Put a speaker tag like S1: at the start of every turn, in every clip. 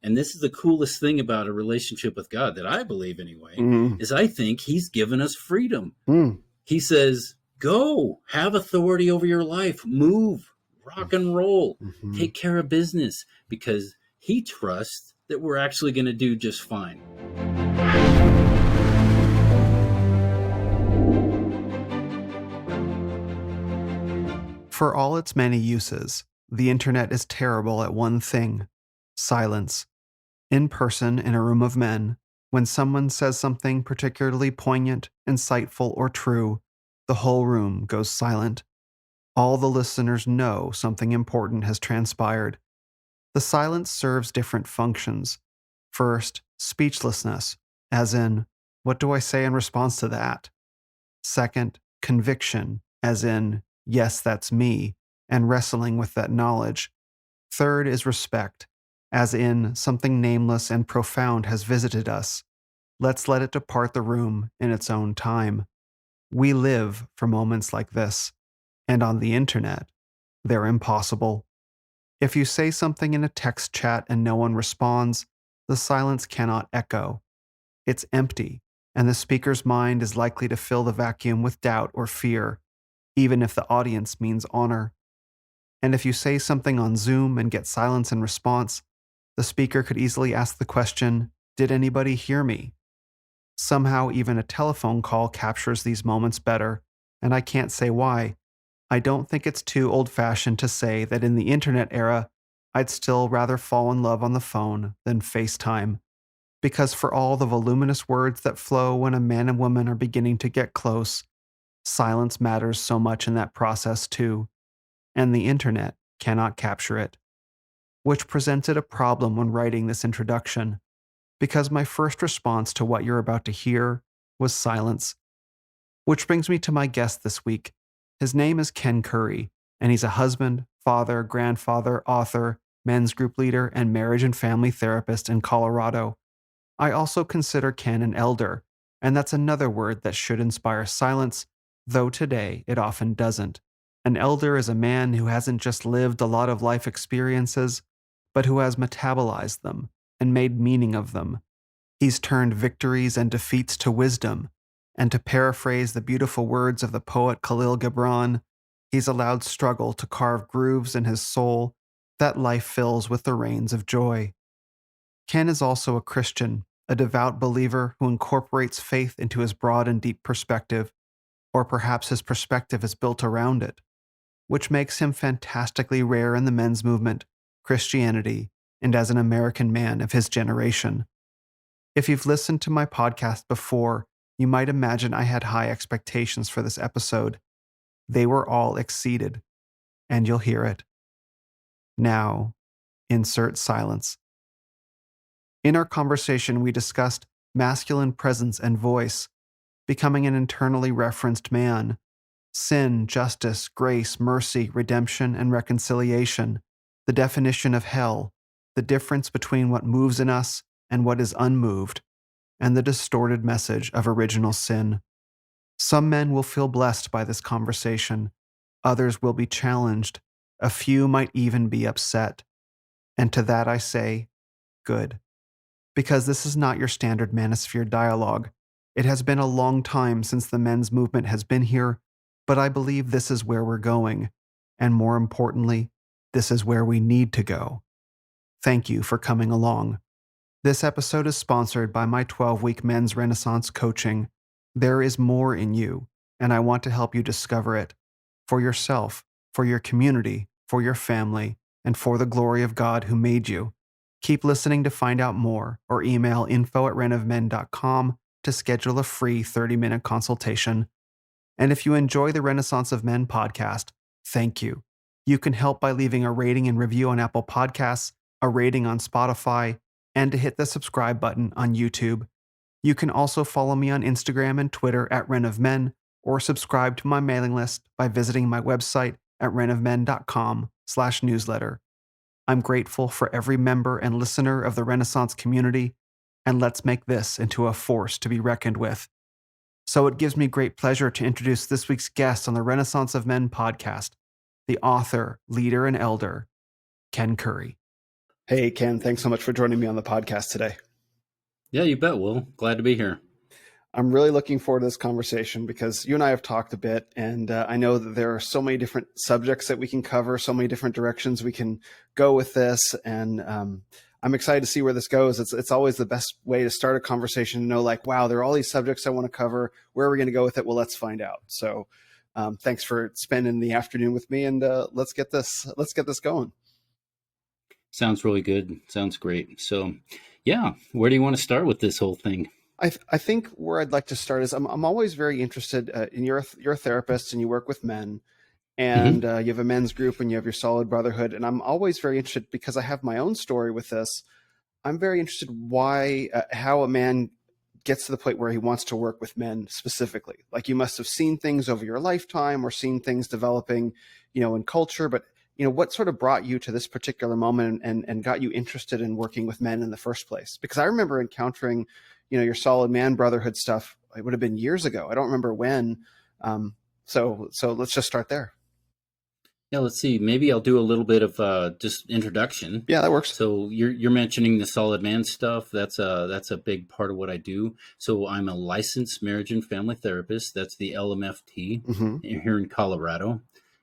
S1: And this is the coolest thing about a relationship with God that I believe anyway,
S2: Mm.
S1: is I think he's given us freedom.
S2: Mm.
S1: He says, go, have authority over your life, move, rock and roll,
S2: Mm-hmm.
S1: take care of business, because he trusts that we're actually going to do just fine.
S2: For all its many uses, the internet is terrible at one thing: silence. In person, in a room of men, when someone says something particularly poignant, insightful, or true, the whole room goes silent. All the listeners know something important has transpired. The silence serves different functions. First, speechlessness, as in, what do I say in response to that? Second, conviction, as in, yes, that's me, and wrestling with that knowledge. Third is respect, as in, something nameless and profound has visited us. Let's let it depart the room in its own time. We live for moments like this, and on the internet, they're impossible. If you say something in a text chat and no one responds, the silence cannot echo. It's empty, and the speaker's mind is likely to fill the vacuum with doubt or fear, even if the audience means honor. And if you say something on Zoom and get silence in response, the speaker could easily ask the question, "Did anybody hear me?" Somehow, even a telephone call captures these moments better, and I can't say why. I don't think it's too old-fashioned to say that in the internet era, I'd still rather fall in love on the phone than FaceTime. Because for all the voluminous words that flow when a man and woman are beginning to get close, silence matters so much in that process too, and the internet cannot capture it. Which presented a problem when writing this introduction, because my first response to what you're about to hear was silence. Which brings me to my guest this week. His name is Ken Curry, and he's a husband, father, grandfather, author, men's group leader, and marriage and family therapist in Colorado. I also consider Ken an elder, and that's another word that should inspire silence, though today it often doesn't. An elder is a man who hasn't just lived a lot of life experiences, but who has metabolized them and made meaning of them. He's turned victories and defeats to wisdom, and to paraphrase the beautiful words of the poet Khalil Gibran, he's allowed struggle to carve grooves in his soul that life fills with the rains of joy. Ken is also a Christian, a devout believer who incorporates faith into his broad and deep perspective, or perhaps his perspective is built around it, which makes him fantastically rare in the men's movement, Christianity, and as an American man of his generation. If you've listened to my podcast before, you might imagine I had high expectations for this episode. They were all exceeded, and you'll hear it. Now, insert silence. In our conversation, we discussed masculine presence and voice, becoming an internally referenced man, sin, justice, grace, mercy, redemption, and reconciliation, the definition of hell, the difference between what moves in us and what is unmoved, and the distorted message of original sin. Some men will feel blessed by this conversation, others will be challenged, a few might even be upset. And to that I say, good. Because this is not your standard manosphere dialogue. It has been a long time since the men's movement has been here, but I believe this is where we're going, and more importantly, this is where we need to go. Thank you for coming along. This episode is sponsored by my 12-week Men's Renaissance coaching. There is more in you, and I want to help you discover it. For yourself, for your community, for your family, and for the glory of God who made you. Keep listening to find out more, or email info@renofmen.com to schedule a free 30-minute consultation. And if you enjoy the Renaissance of Men podcast, thank you. You can help by leaving a rating and review on Apple Podcasts, a rating on Spotify, and to hit the subscribe button on YouTube. You can also follow me on Instagram and Twitter @renofmen, or subscribe to my mailing list by visiting my website at renofmen.com/newsletter. I'm grateful for every member and listener of the Renaissance community, and let's make this into a force to be reckoned with. So it gives me great pleasure to introduce this week's guest on the Renaissance of Men podcast, the author, leader, and elder, Ken Curry. Hey, Ken, thanks so much for joining me on the podcast today.
S1: Yeah, you bet, Will. Glad to be here.
S2: I'm really looking forward to this conversation because you and I have talked a bit, and I know that there are so many different subjects that we can cover, so many different directions we can go with this, and I'm excited to see where this goes. It's always the best way to start a conversation to know, like, wow, there are all these subjects I want to cover. Where are we going to go with it? Well, let's find out. So, thanks for spending the afternoon with me, and let's get this going.
S1: Sounds really good. Sounds great. So, yeah, where do you want to start with this whole thing?
S2: I think where I'd like to start is I'm always very interested in you're a therapist and you work with men and
S1: Hmm.
S2: you have a men's group and you have your solid brotherhood, and I'm always very interested because I have my own story with this. I'm very interested why how a man gets to the point where he wants to work with men specifically. Like, you must have seen things over your lifetime or seen things developing, in culture, but what sort of brought you to this particular moment and got you interested in working with men in the first place? Because I remember encountering, your solid man brotherhood stuff. It would have been years ago. I don't remember when. So let's just start there.
S1: Yeah, let's see. Maybe I'll do a little bit of just introduction.
S2: Yeah, that works.
S1: So you're mentioning the solid man stuff. That's a big part of what I do. So I'm a licensed marriage and family therapist. That's the LMFT
S2: Mm-hmm.
S1: here in Colorado,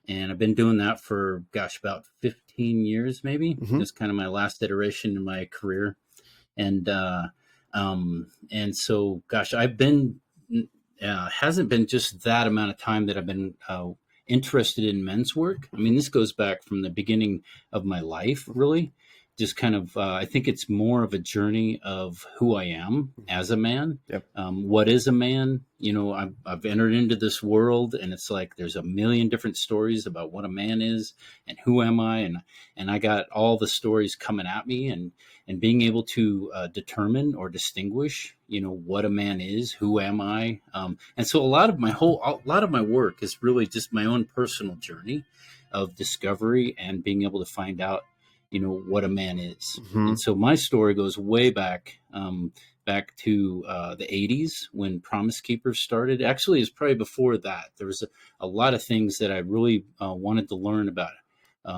S1: and I've been doing that for about 15 years, maybe.
S2: Mm-hmm.
S1: It's kind of my last iteration in my career, and so gosh, I've been hasn't been just that amount of time that I've been interested in men's work. I mean, this goes back from the beginning of my life, really. Just kind of, I think it's more of a journey of who I am as a man.
S2: Yep.
S1: What is a man? I've entered into this world, and it's like there's a million different stories about what a man is and who am I, and I got all the stories coming at me, and being able to determine or distinguish, what a man is, who am I, and so a lot of my work is really just my own personal journey of discovery and being able to find out, what a man is.
S2: Mm-hmm.
S1: And so my story goes way back, back to the '80s when Promise Keepers started. Actually, it's probably before that. There was a lot of things that I really wanted to learn about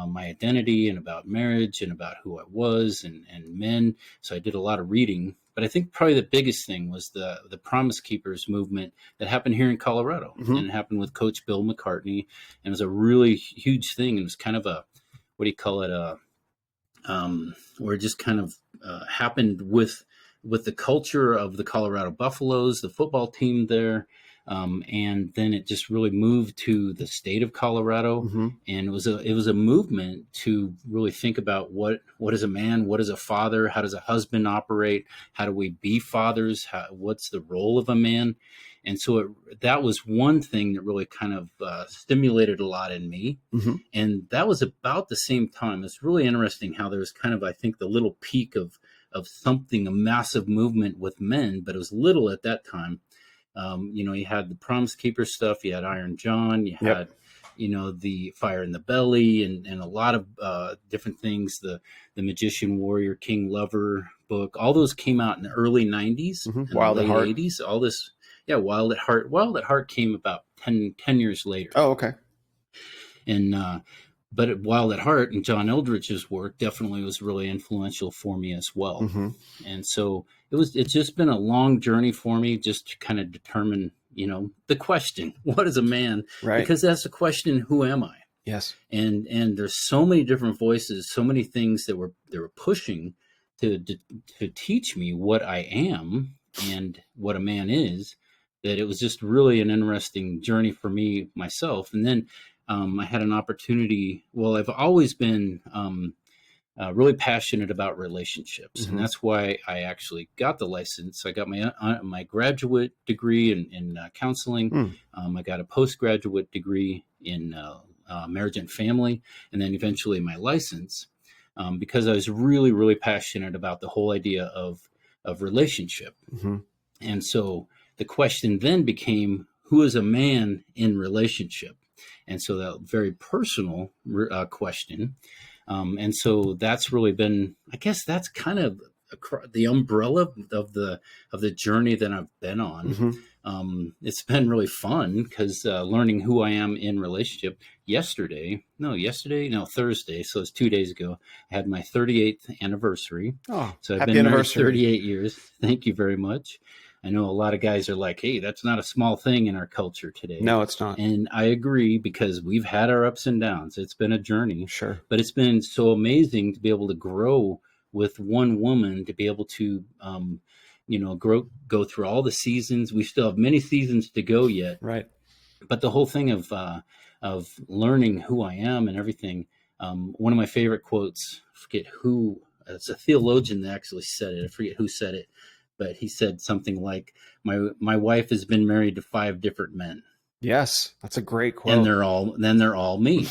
S1: my identity and about marriage and about who I was and men. So I did a lot of reading. But I think probably the biggest thing was the Promise Keepers movement that happened here in Colorado,
S2: Mm-hmm.
S1: and it happened with Coach Bill McCartney, and it was a really huge thing. And it was kind of a, what do you call it, where it just kind of happened with the culture of the Colorado Buffaloes, the football team there, and then it just really moved to the state of Colorado,
S2: Mm-hmm.
S1: and it was a movement to really think about what is a man, what is a father, how does a husband operate, how do we be fathers, what's the role of a man, and so that was one thing that really kind of stimulated a lot in me,
S2: Mm-hmm.
S1: and that was about the same time. It's really interesting how there was kind of, I think, the little peak of something, a massive movement with men, but it was little at that time. You had the Promise Keeper stuff, you had Iron John, you
S2: Yep.
S1: had, the Fire in the Belly, and a lot of different things. The Magician Warrior King Lover book, all those came out in the early '90s
S2: Mm-hmm.
S1: and the
S2: Wild at
S1: late
S2: heart.
S1: '80s. All this, yeah, Wild at Heart. Wild at Heart came about 10 years later,
S2: Oh, okay.
S1: and but Wild at Heart and John Eldridge's work definitely was really influential for me as well.
S2: Mm-hmm.
S1: And so it's just been a long journey for me just to kind of determine, the question, what is a man?
S2: Right.
S1: Because that's the question, who am I?
S2: Yes.
S1: And there's so many different voices, so many things that were pushing to teach me what I am and what a man is, that it was just really an interesting journey for me myself. And then I had an opportunity. Well, I've always been really passionate about relationships, and
S2: Mm-hmm.
S1: that's why I actually got the license. I got my graduate degree in counseling.
S2: Mm.
S1: I got a postgraduate degree in marriage and family, and then eventually my license, because I was really really passionate about the whole idea of relationship.
S2: Mm-hmm.
S1: And so the question then became, who is a man in relationship? And so that very personal question. And so that's really been, I guess that's kind of the umbrella of the journey that I've been on.
S2: Mm-hmm.
S1: It's been really fun because learning who I am in relationship. Thursday. So it's 2 days ago. I had my 38th anniversary.
S2: Oh,
S1: So I've
S2: happy
S1: been married
S2: anniversary.
S1: 38 years. Thank you very much. I know a lot of guys are like, hey, that's not a small thing in our culture today.
S2: No, it's not.
S1: And I agree because we've had our ups and downs. It's been a journey,
S2: Sure.
S1: but it's been so amazing to be able to grow with one woman, to be able to, go through all the seasons. We still have many seasons to go yet,
S2: Right.
S1: but the whole thing of learning who I am and everything. One of my favorite quotes, I forget who, it's a theologian that actually said it. I forget who said it, but he said something like, "My wife has been married to 5 different men,
S2: Yes, that's a great
S1: and
S2: quote.
S1: they're all me."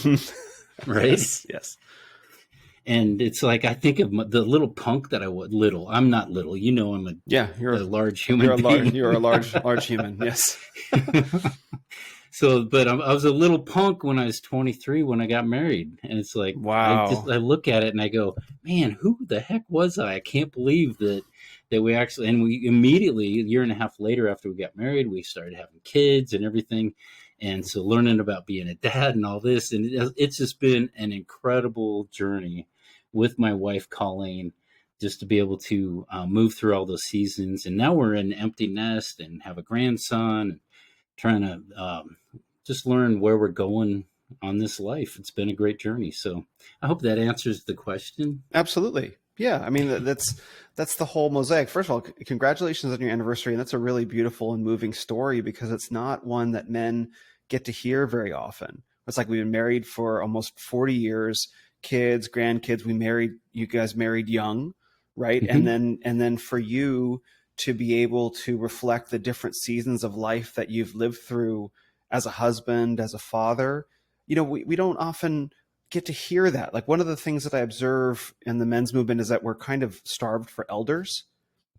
S1: Right?
S2: Yes, yes.
S1: And it's like I think of the little punk that I was. Little, I'm not little. I'm
S2: Yeah,
S1: a large human being.
S2: you're a large human. Yes.
S1: So, but I was a little punk when I was 23 when I got married, and it's like
S2: Wow.
S1: I look at it and I go, man, who the heck was I? I can't believe that we actually, and we immediately, a year and a half later after we got married, we started having kids and everything, and so learning about being a dad and all this, and it's just been an incredible journey with my wife Colleen, just to be able to move through all those seasons, and now we're in an empty nest and have a grandson, trying to just learn where we're going on this life. It's been a great journey. So I hope that answers the question.
S2: Absolutely. Yeah, I mean that's the whole mosaic. First of all, congratulations on your anniversary, and that's a really beautiful and moving story because it's not one that men get to hear very often. It's like we've been married for almost 40 years, kids, grandkids. You guys married young, right? And
S1: Mm-hmm.
S2: then for you to be able to reflect the different seasons of life that you've lived through as a husband, as a father, we don't often get to hear that. Like one of the things that I observe in the men's movement is that we're kind of starved for elders,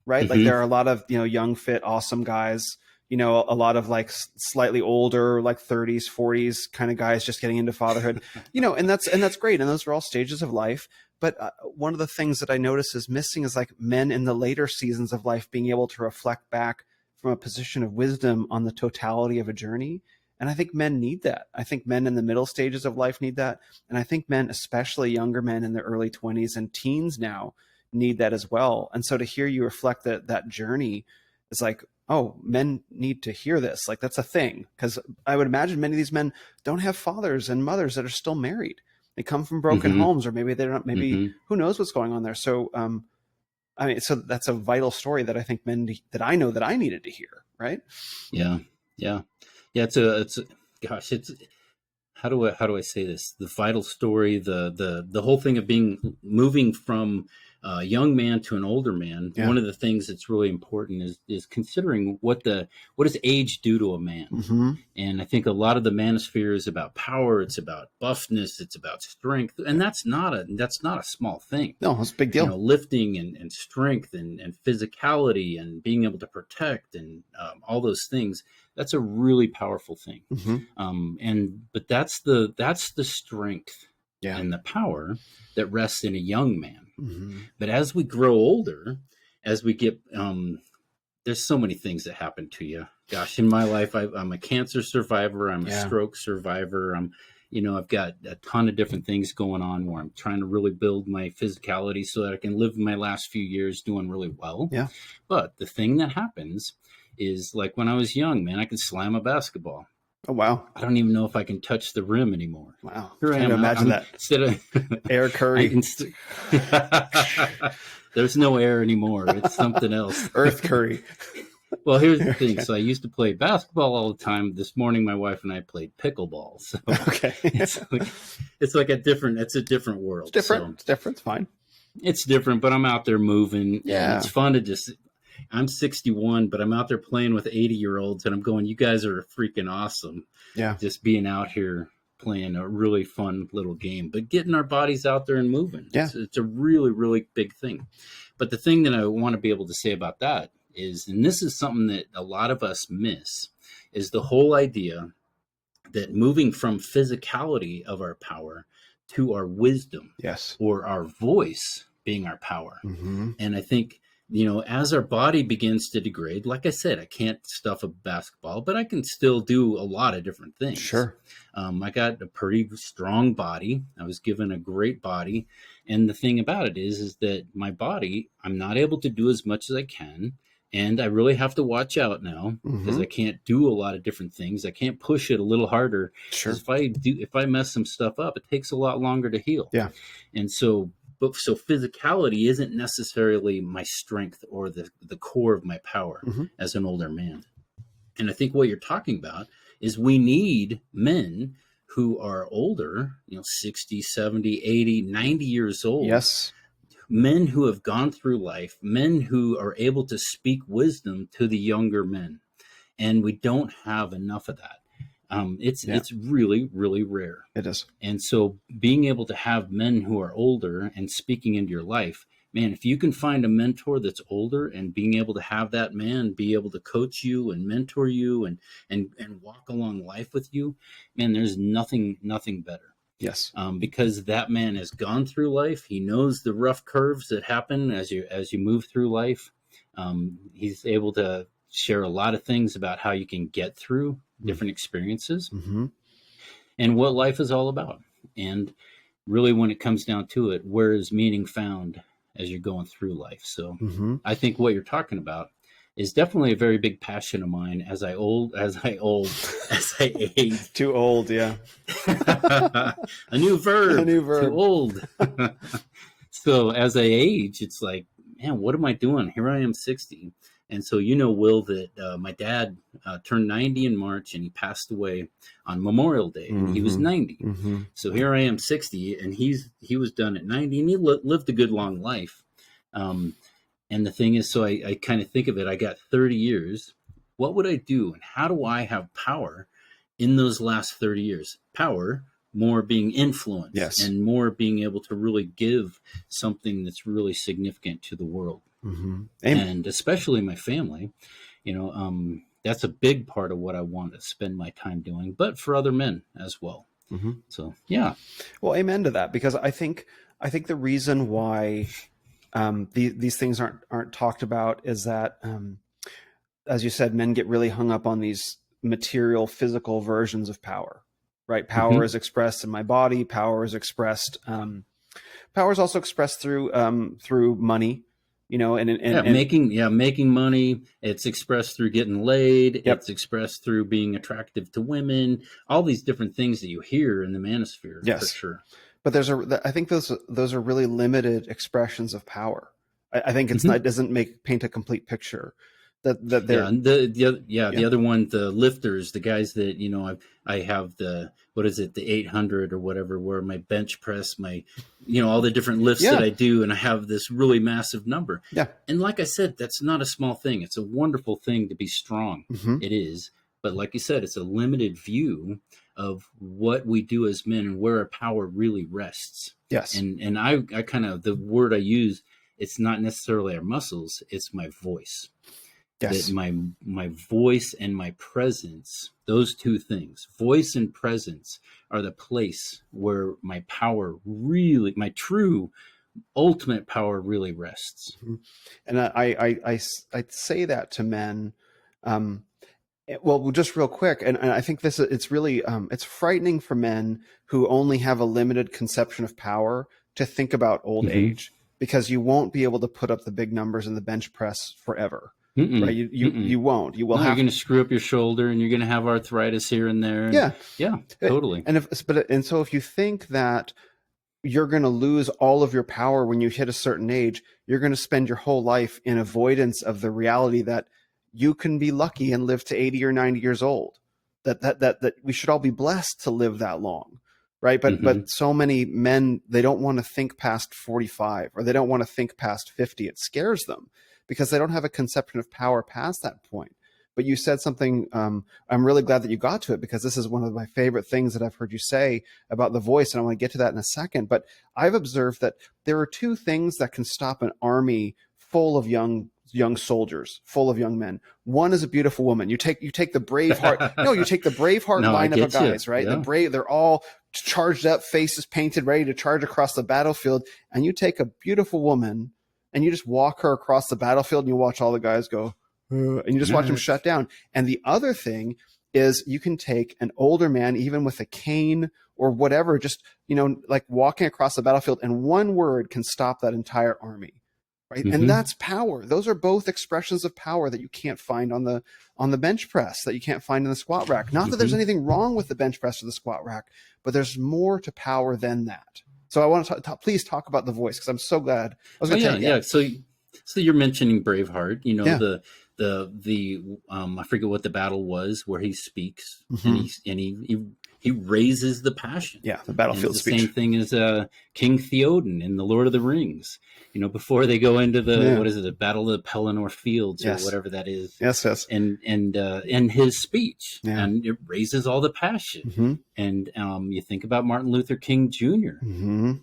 S2: right? Like there
S1: Mm-hmm.
S2: are a lot of, young, fit, awesome guys, a lot of like slightly older, like 30s, 40s kind of guys just getting into fatherhood, and that's great. And those are all stages of life. But one of the things that I notice is missing is like men in the later seasons of life being able to reflect back from a position of wisdom on the totality of a journey. And I think men need that. I think men in the middle stages of life need that. And I think men, especially younger men in their early 20s and teens now, need that as well. And so to hear you reflect that journey is like, oh, men need to hear this. Like that's a thing. Because I would imagine many of these men don't have fathers and mothers that are still married. They come from broken
S1: Mm-hmm.
S2: homes, or maybe they're not, maybe
S1: Mm-hmm.
S2: who knows what's going on there. So I mean, so that's a vital story that I think that I know that I needed to hear, right?
S1: Yeah. Yeah. Yeah. Gosh, it's, how do I say this? The vital story, the whole thing of moving from a young man to an older man.
S2: Yeah.
S1: One of the things that's really important is considering what does age do to a man.
S2: Mm-hmm.
S1: And I think a lot of the manosphere is about power. It's about buffness. It's about strength, and that's not a small thing.
S2: No, it's a big deal.
S1: Lifting and strength and physicality and being able to protect and all those things. That's a really powerful thing.
S2: Mm-hmm.
S1: But that's the strength
S2: Yeah.
S1: and the power that rests in a young man.
S2: Mm-hmm.
S1: But as we grow older, as we get there's so many things that happen to you. Gosh, in my life, I'm a cancer survivor. I'm a
S2: Yeah.
S1: stroke survivor. I've got a ton of different things going on where I'm trying to really build my physicality so that I can live my last few years doing really well.
S2: Yeah.
S1: But the thing that happens is like when I was young, man, I could slam a basketball.
S2: Oh, wow.
S1: I don't even know if I can touch the rim anymore.
S2: Wow.
S1: Here I
S2: Can't
S1: am.
S2: even imagine
S1: I'm
S2: that.
S1: instead of
S2: Air
S1: I
S2: Curry.
S1: inst- there's no air anymore. It's something else.
S2: Earth Curry.
S1: Well, here's the thing.
S2: Okay.
S1: So I used to play basketball all the time. This morning, my wife and I played pickleball. So
S2: Okay.
S1: it's like it's like it's a different
S2: It's
S1: world.
S2: different.
S1: So
S2: It's different. It's fine.
S1: it's different, but I'm out there moving, and it's
S2: Yeah.
S1: fun to just. I'm 61, but I'm out there playing with 80-year-olds, and I'm going, you guys are freaking awesome.
S2: Yeah.
S1: Just being out here playing a really fun little game, but getting our bodies out there and moving.
S2: Yeah.
S1: It's a really, really big thing. But the thing that I want to be able to say about that is, and this is something that a lot of us miss, is the whole idea that moving from physicality of our power to our wisdom
S2: Yes.
S1: or our voice being our power.
S2: Mm-hmm.
S1: And I think as our body begins to degrade, like I said, I can't stuff a basketball, but I can still do a lot of different things.
S2: Sure.
S1: I got a pretty strong body. I was given a great body. And the thing about it is that my body, I'm not able to do as much as I can. And I really have to watch out now because
S2: Mm-hmm.
S1: I can't do a lot of different things. I can't push it a little harder because
S2: Sure.
S1: if I mess some stuff up, it takes a lot longer to heal.
S2: Yeah.
S1: And so physicality isn't necessarily my strength or the core of my power
S2: Mm-hmm.
S1: as an older man. And I think what you're talking about is we need men who are older, 60, 70, 80, 90 years old,
S2: Yes.
S1: men who have gone through life, men who are able to speak wisdom to the younger men. And we don't have enough of that.
S2: Yeah.
S1: It's really, really rare.
S2: It is.
S1: And so being able to have men who are older and speaking into your life, man, if you can find a mentor that's older and being able to have that man be able to coach you and mentor you and walk along life with you, man, there's nothing better.
S2: Yes.
S1: Because that man has gone through life. He knows the rough curves that happen as you move through life. He's able to share a lot of things about how you can get through different experiences
S2: Mm-hmm.
S1: and what life is all about. And really, when it comes down to it, where is meaning found as you're going through life? So
S2: Mm-hmm.
S1: I think what you're talking about is definitely a very big passion of mine as I age.
S2: Too old. Yeah.
S1: A new
S2: A
S1: verb,
S2: new
S1: too
S2: verb.
S1: old. So as I age, it's like, man, what am I doing? Here I am 60. And so, Will, that my dad turned 90 in March and he passed away on Memorial Day and he was
S2: Mm-hmm.
S1: 90.
S2: Mm-hmm.
S1: So here I am 60 and he was done at 90 and he lived a good long life. Um, and the thing is, so I kind of think of it, I got 30 years. What would I do? And how do I have power in those last 30 years? Power, more being influence
S2: Yes.
S1: and more being able to really give something that's really significant to the world.
S2: Mm-hmm.
S1: And especially my family, that's a big part of what I want to spend my time doing, but for other men as well.
S2: Mm-hmm.
S1: So, yeah.
S2: Well, amen to that, because I think the reason why these things aren't talked about is that, as you said, men get really hung up on these material, physical versions of power. Right? Power
S1: Mm-hmm.
S2: is expressed in my body. Power is expressed. Power is also expressed through money.
S1: Making money. It's expressed through getting laid.
S2: Yep.
S1: It's expressed through being attractive to women. All these different things that you hear in the manosphere,
S2: Yes.
S1: for sure.
S2: But I think those are really limited expressions of power. I think it's
S1: Mm-hmm.
S2: not, it doesn't paint a complete picture. That they're
S1: the other one, the lifters, the guys that I have the what is it, the 800 or whatever, where my bench press, my all the different lifts that I do, and I have this really massive number.
S2: Yeah.
S1: And like I said, that's not a small thing. It's a wonderful thing to be strong.
S2: Mm-hmm.
S1: It is, but like you said, it's a limited view of what we do as men and where our power really rests.
S2: Yes.
S1: And I kind of, the word I use, it's not necessarily our muscles, it's my voice.
S2: Yes.
S1: That my voice and my presence, those two things, voice and presence, are the place where my power really, my true ultimate power really rests.
S2: Mm-hmm. And I say that to men. Well, just real quick, and I think it's really it's frightening for men who only have a limited conception of power to think about old
S1: Mm-hmm.
S2: age, because you won't be able to put up the big numbers in the bench press forever.
S1: Mm-mm.
S2: Right? You won't. You will
S1: No,
S2: have.
S1: You're going to screw up your shoulder, and you're going to have arthritis here and there. And
S2: Yeah,
S1: totally.
S2: And so if you think that you're going to lose all of your power when you hit a certain age, you're going to spend your whole life in avoidance of the reality that you can be lucky and live to 80 or 90 years old. That we should all be blessed to live that long. Right. But so many men, they don't want to think past 45, or they don't want to think past 50. It scares them because they don't have a conception of power past that point. But you said something, I'm really glad that you got to it, because this is one of my favorite things that I've heard you say about the voice, and I want to get to that in a second. But I've observed that there are two things that can stop an army full of young soldiers, full of young men. One is a beautiful woman. You take the Braveheart. No, you take the Braveheart lineup of guys, right? Yeah. They're all charged up, faces painted, ready to charge across the battlefield. And you take a beautiful woman and you just walk her across the battlefield and you watch all the guys go, and you just watch them shut down. And the other thing is you can take an older man, even with a cane or whatever, just, like walking across the battlefield, and one word can stop that entire army. Right. And that's power. Those are both expressions of power that you can't find on the bench press, that you can't find in the squat rack. Not that there's anything wrong with the bench press or the squat rack, but there's more to power than that. So I want to please talk about the voice, because I'm so glad. I was going to
S1: yeah. So you're mentioning Braveheart,
S2: Yeah.
S1: I forget what the battle was where he speaks, and he raises the passion.
S2: Yeah, the battlefield
S1: speech.
S2: speech.
S1: Same thing as King Theoden in the Lord of the Rings. Before they go into the Battle of the Pelennor Fields, or whatever that is.
S2: Yes.
S1: And his speech, and it raises all the passion. And you think about Martin Luther King Jr.,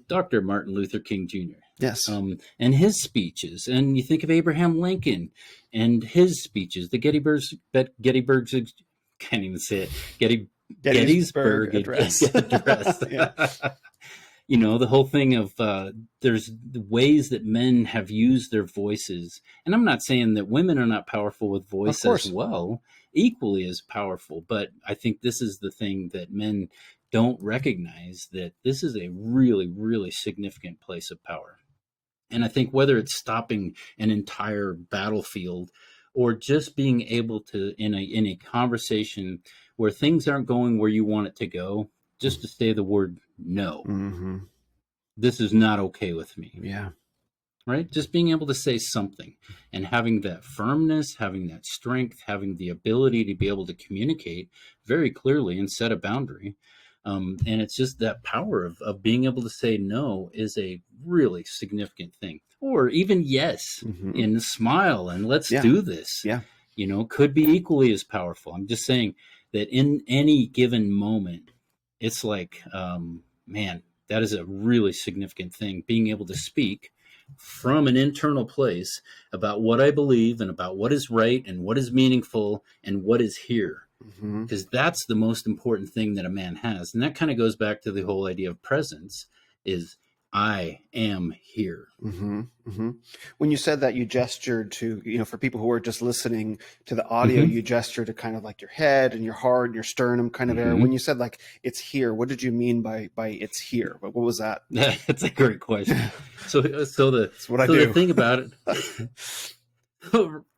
S1: Dr. Martin Luther King Jr.
S2: Yes.
S1: And his speeches, and you think of Abraham Lincoln and his speeches, the Gettysburg, can't even say it, Gettysburg Address. The whole thing of there's the ways that men have used their voices. And I'm not saying that women are not powerful with voice as well, equally as powerful. But I think this is the thing that men don't recognize, that this is a really, really significant place of power. And I think whether it's stopping an entire battlefield or just being able to, in a conversation where things aren't going where you want it to go, just to say the word no. This is not okay with me.
S2: Yeah.
S1: Right? Just being able to say something, and having that firmness, having that strength, having the ability to be able to communicate very clearly and set a boundary. And it's just that power of being able to say no is a really significant thing. Or even yes, and smile and let's do this.
S2: Yeah.
S1: Could be equally as powerful. I'm just saying that in any given moment, it's like, man, that is a really significant thing. Being able to speak from an internal place about what I believe, and about what is right, and what is meaningful, and what is here. Because that's the most important thing that a man has. And that kind of goes back to the whole idea of presence, is I am here.
S2: When you said that, you gestured to, for people who are just listening to the audio, you gestured to kind of like your head and your heart and your sternum kind of area. When you said like it's here, what did you mean by it's here? What was that?
S1: That's a great question. That's what I do. The thing about it.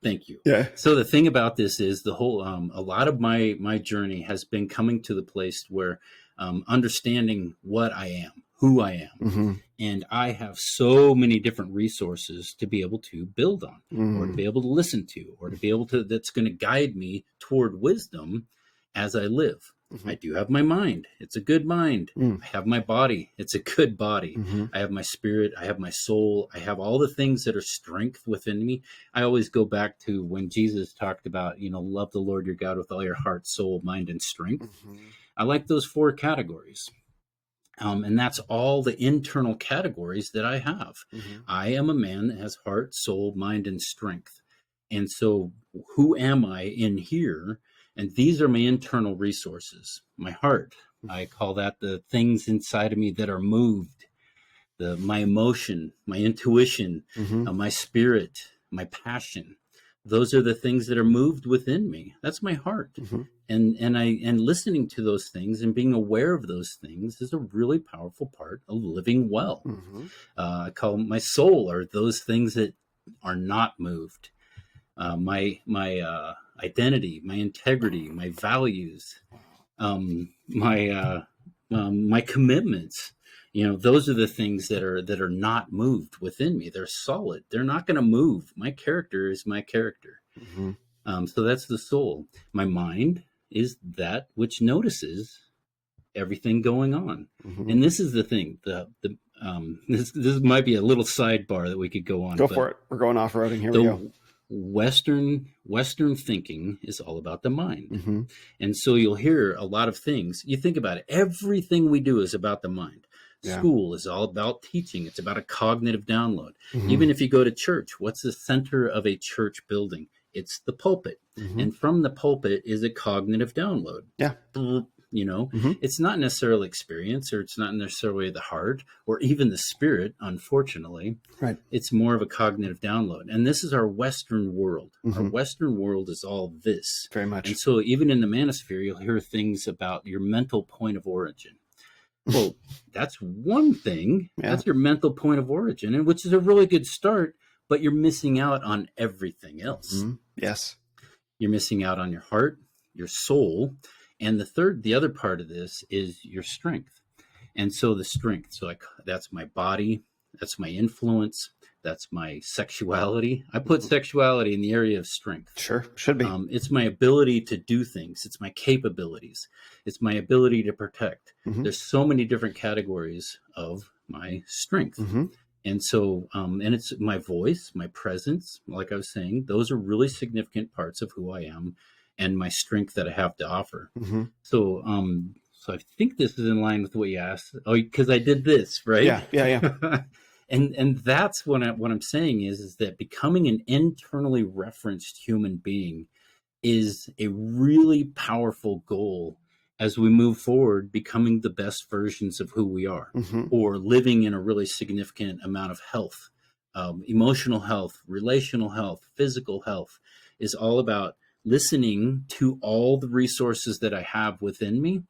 S1: Thank you.
S2: Yeah.
S1: So the thing about this is the whole, a lot of my journey has been coming to the place where understanding what I am, who I am. And I have so many different resources to be able to build on, or to be able to listen to, or to be able to, that's going to guide me toward wisdom as I live. I do have my mind. It's a good mind. I have my body. It's a good body. I have my spirit. I have my soul. I have all the things that are strength within me. I always go back to when Jesus talked about, love the Lord your God with all your heart, soul, mind, and strength. I like those 4 categories. And that's all the internal categories that I have. I am a man that has heart, soul, mind, and strength. And so who am I in here? And these are my internal resources. My heart, I call that the things inside of me that are moved. My emotion, my intuition, my spirit, my passion. Those are the things that are moved within me. That's my heart. And listening to those things and being aware of those things is a really powerful part of living well. I call my soul, are those things that are not moved. My identity, my integrity, my values, my commitments. Those are the things that are not moved within me. They're solid. They're not going to move. My character is my character. So that's the soul. My mind is that which notices everything going on. And this is the thing. This might be a little sidebar that we could go on.
S2: Go for it. We're going off-roading. Here we go.
S1: Western thinking is all about the mind. And so you'll hear a lot of things. You think about it. Everything we do is about the mind. School is all about teaching. It's about a cognitive download. Even if you go to church, what's the center of a church building? It's the pulpit. And from the pulpit is a cognitive download.
S2: Hmm.
S1: It's not necessarily experience, or it's not necessarily the heart or even the spirit, unfortunately.
S2: Right.
S1: It's more of a cognitive download. And this is our Western world. Our
S2: Hmm.
S1: Western world is all this.
S2: Very
S1: And
S2: much.
S1: so even in the manosphere, you'll hear things about your mental point of origin. Well, that's one thing.
S2: Yeah.
S1: That's your mental point of origin, and which is a really good start, but you're missing out on everything else.
S2: Hmm. Yes.
S1: You're missing out on your heart, your soul, and the other part of this is your strength. And so the strength, so like that's my body, that's my influence, that's my sexuality. I put
S2: Mhm.
S1: sexuality in the area of strength.
S2: Sure. Should be.
S1: It's my ability to do things. It's my capabilities. It's my ability to protect.
S2: Hmm.
S1: There's so many different categories of my strength.
S2: Hmm.
S1: And so, and it's my voice, my presence, like I was saying, those are really significant parts of who I am and my strength that I have to offer.
S2: Hmm.
S1: So I think this is in line with what you asked. Oh, because I did this, right?
S2: Yeah. Yeah. Yeah.
S1: And that's what I'm saying is that becoming an internally referenced human being is a really powerful goal as we move forward, becoming the best versions of who we are,
S2: Hmm.
S1: or living in a really significant amount of health, emotional health, relational health, physical health, is all about listening to all the resources that I have within me.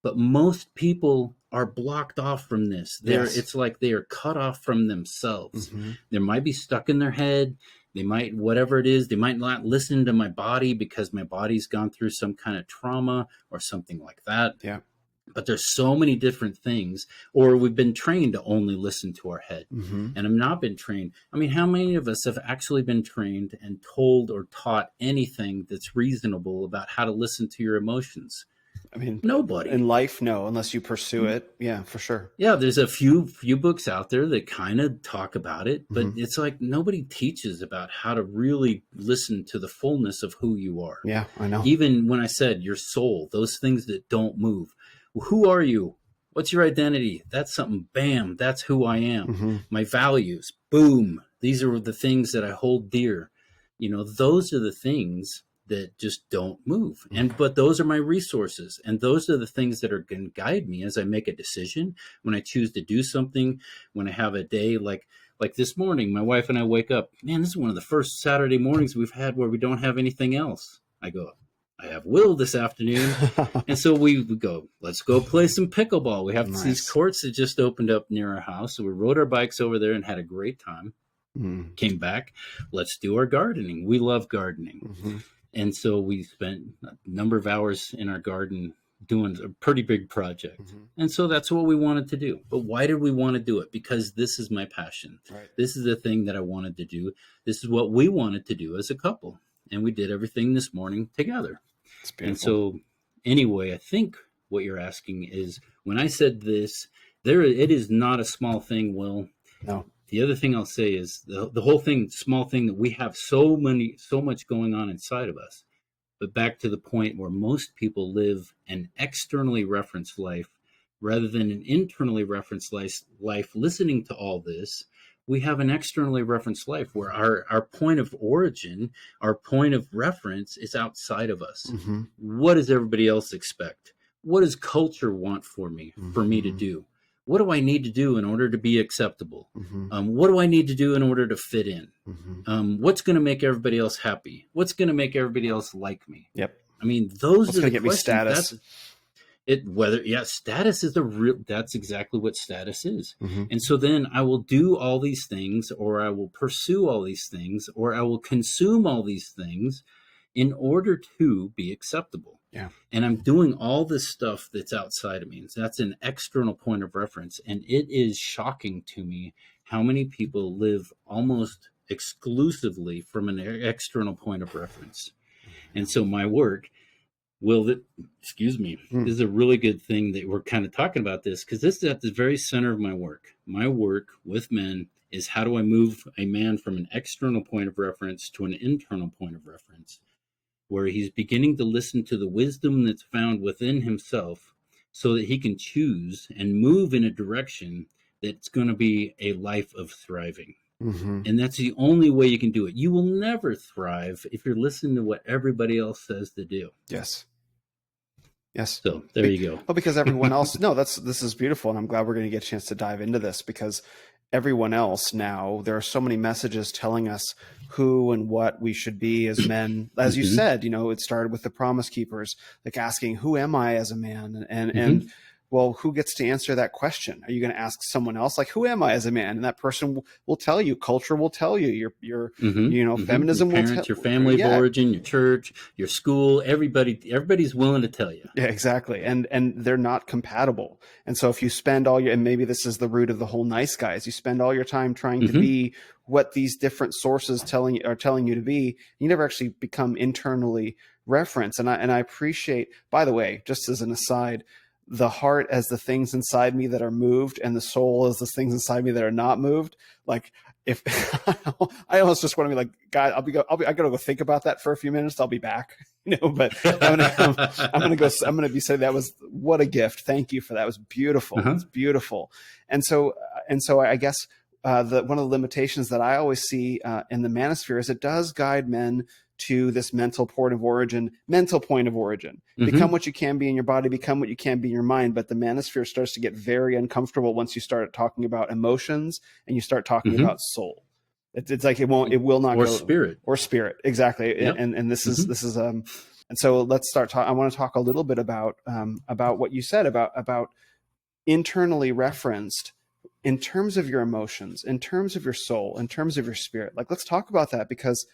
S1: But most people are blocked off from this.
S2: Yes.
S1: It's like they are cut off from themselves.
S2: Hmm.
S1: They might be stuck in their head. They might, whatever it is, they might not listen to my body because my body's gone through some kind of trauma or something like that.
S2: Yeah.
S1: But there's so many different things, or we've been trained to only listen to our head.
S2: Hmm.
S1: And I've not been trained. I mean, how many of us have actually been trained and told or taught anything that's reasonable about how to listen to your emotions?
S2: I mean,
S1: Nobody.
S2: in life, no, unless you pursue it. Yeah, for sure.
S1: Yeah, there's a few books out there that kind of talk about it, but
S2: Hmm.
S1: it's like nobody teaches about how to really listen to the fullness of who you are.
S2: Yeah, I know.
S1: Even when I said your soul, those things that don't move. Who are you? What's your identity? That's something, bam, that's who I am.
S2: Hmm.
S1: My values, boom. These are the things that I hold dear. Those are the things that just don't move. But those are my resources, and those are the things that are going to guide me as I make a decision, when I choose to do something, when I have a day like this morning. My wife and I wake up, man, this is one of the first Saturday mornings we've had where we don't have anything else. I go, I have Will this afternoon. And so we go, let's go play some pickleball. We have these
S2: Nice.
S1: courts that just opened up near our house. So we rode our bikes over there and had a great time.
S2: Mm.
S1: Came back, let's do our gardening. We love gardening.
S2: Hmm.
S1: And so we spent a number of hours in our garden doing a pretty big project.
S2: Hmm.
S1: And so that's what we wanted to do. But why did we want to do it? Because this is my passion.
S2: Right.
S1: This is the thing that I wanted to do. This is what we wanted to do as a couple. And we did everything this morning together.
S2: It's
S1: And
S2: beautiful.
S1: so, anyway, I think what you're asking is, when I said this, it is not a small thing, Will.
S2: No.
S1: The other thing I'll say is the whole thing, small thing, that we have so much going on inside of us. But back to the point where most people live an externally referenced life rather than an internally referenced life. Listening to all this, we have an externally referenced life where our point of origin, our point of reference is outside of us.
S2: Hmm.
S1: What does everybody else expect? What does culture want for me to
S2: Hmm.
S1: do? What do I need to do in order to be acceptable?
S2: Hmm.
S1: What do I need to do in order to fit in?
S2: Hmm.
S1: What's going to make everybody else happy? What's going to make everybody else like me?
S2: Yep.
S1: I mean, those
S2: What's
S1: are
S2: going
S1: the
S2: to get me
S1: questions.
S2: status?
S1: Status is that's exactly what status is.
S2: Hmm.
S1: And so then I will do all these things, or I will pursue all these things, or I will consume all these things in order to be acceptable.
S2: Yeah.
S1: And I'm doing all this stuff that's outside of me. So that's an external point of reference. And it is shocking to me how many people live almost exclusively from an external point of reference. And so my work excuse me,
S2: Mm.
S1: this is a really good thing that we're kind of talking about this, because this is at the very center of my work. My work with men is, how do I move a man from an external point of reference to an internal point of reference, where he's beginning to listen to the wisdom that's found within himself so that he can choose and move in a direction that's going to be a life of thriving.
S2: Hmm.
S1: And that's the only way you can do it. You will never thrive if you're listening to what everybody else says to do.
S2: Yes. Yes.
S1: So there you go.
S2: Well, because everyone else, no, this is beautiful. And I'm glad we're going to get a chance to dive into this, because everyone else now, there are so many messages telling us who and what we should be as men. As you
S1: Hmm.
S2: said, it started with the Promise Keepers, like asking, who am I as a man? And
S1: Hmm.
S2: well, who gets to answer that question? Are you going to ask someone else, like, who am I as a man? And that person will tell you. Culture will tell you.
S1: Hmm. Hmm. Your
S2: Feminism will tell.
S1: parents, your family of
S2: Yeah,
S1: origin, your church, your school, everybody's willing to tell you.
S2: yeah, exactly. And they're not compatible. And so if you spend all your, and maybe this is the root of the whole nice guys, you spend all your time trying to
S1: Hmm.
S2: be what these different sources are telling you to be, you never actually become internally referenced. And I appreciate, by the way, just as an aside, the heart as the things inside me that are moved, and the soul as the things inside me that are not moved. Like, if I almost just want to be like, God, I gotta go think about that for a few minutes. I'll be back, but I'm gonna be saying that was, what a gift. Thank you for that. It was beautiful.
S1: Uh-huh.
S2: It's beautiful. And so I guess one of the limitations that I always see in the manosphere is it does guide men to this mental point of origin. Become
S1: Hmm.
S2: what you can be in your body, become what you can be in your mind. But the manosphere starts to get very uncomfortable once you start talking about emotions and you start talking
S1: Hmm.
S2: about soul. It's like it will not
S1: Or
S2: go,
S1: spirit.
S2: or spirit, exactly.
S1: Yep.
S2: And this is
S1: Hmm.
S2: and so let's start talking. I want to talk a little bit about what you said about internally referenced, in terms of your emotions, in terms of your soul, in terms of your spirit. Like, let's talk about that, because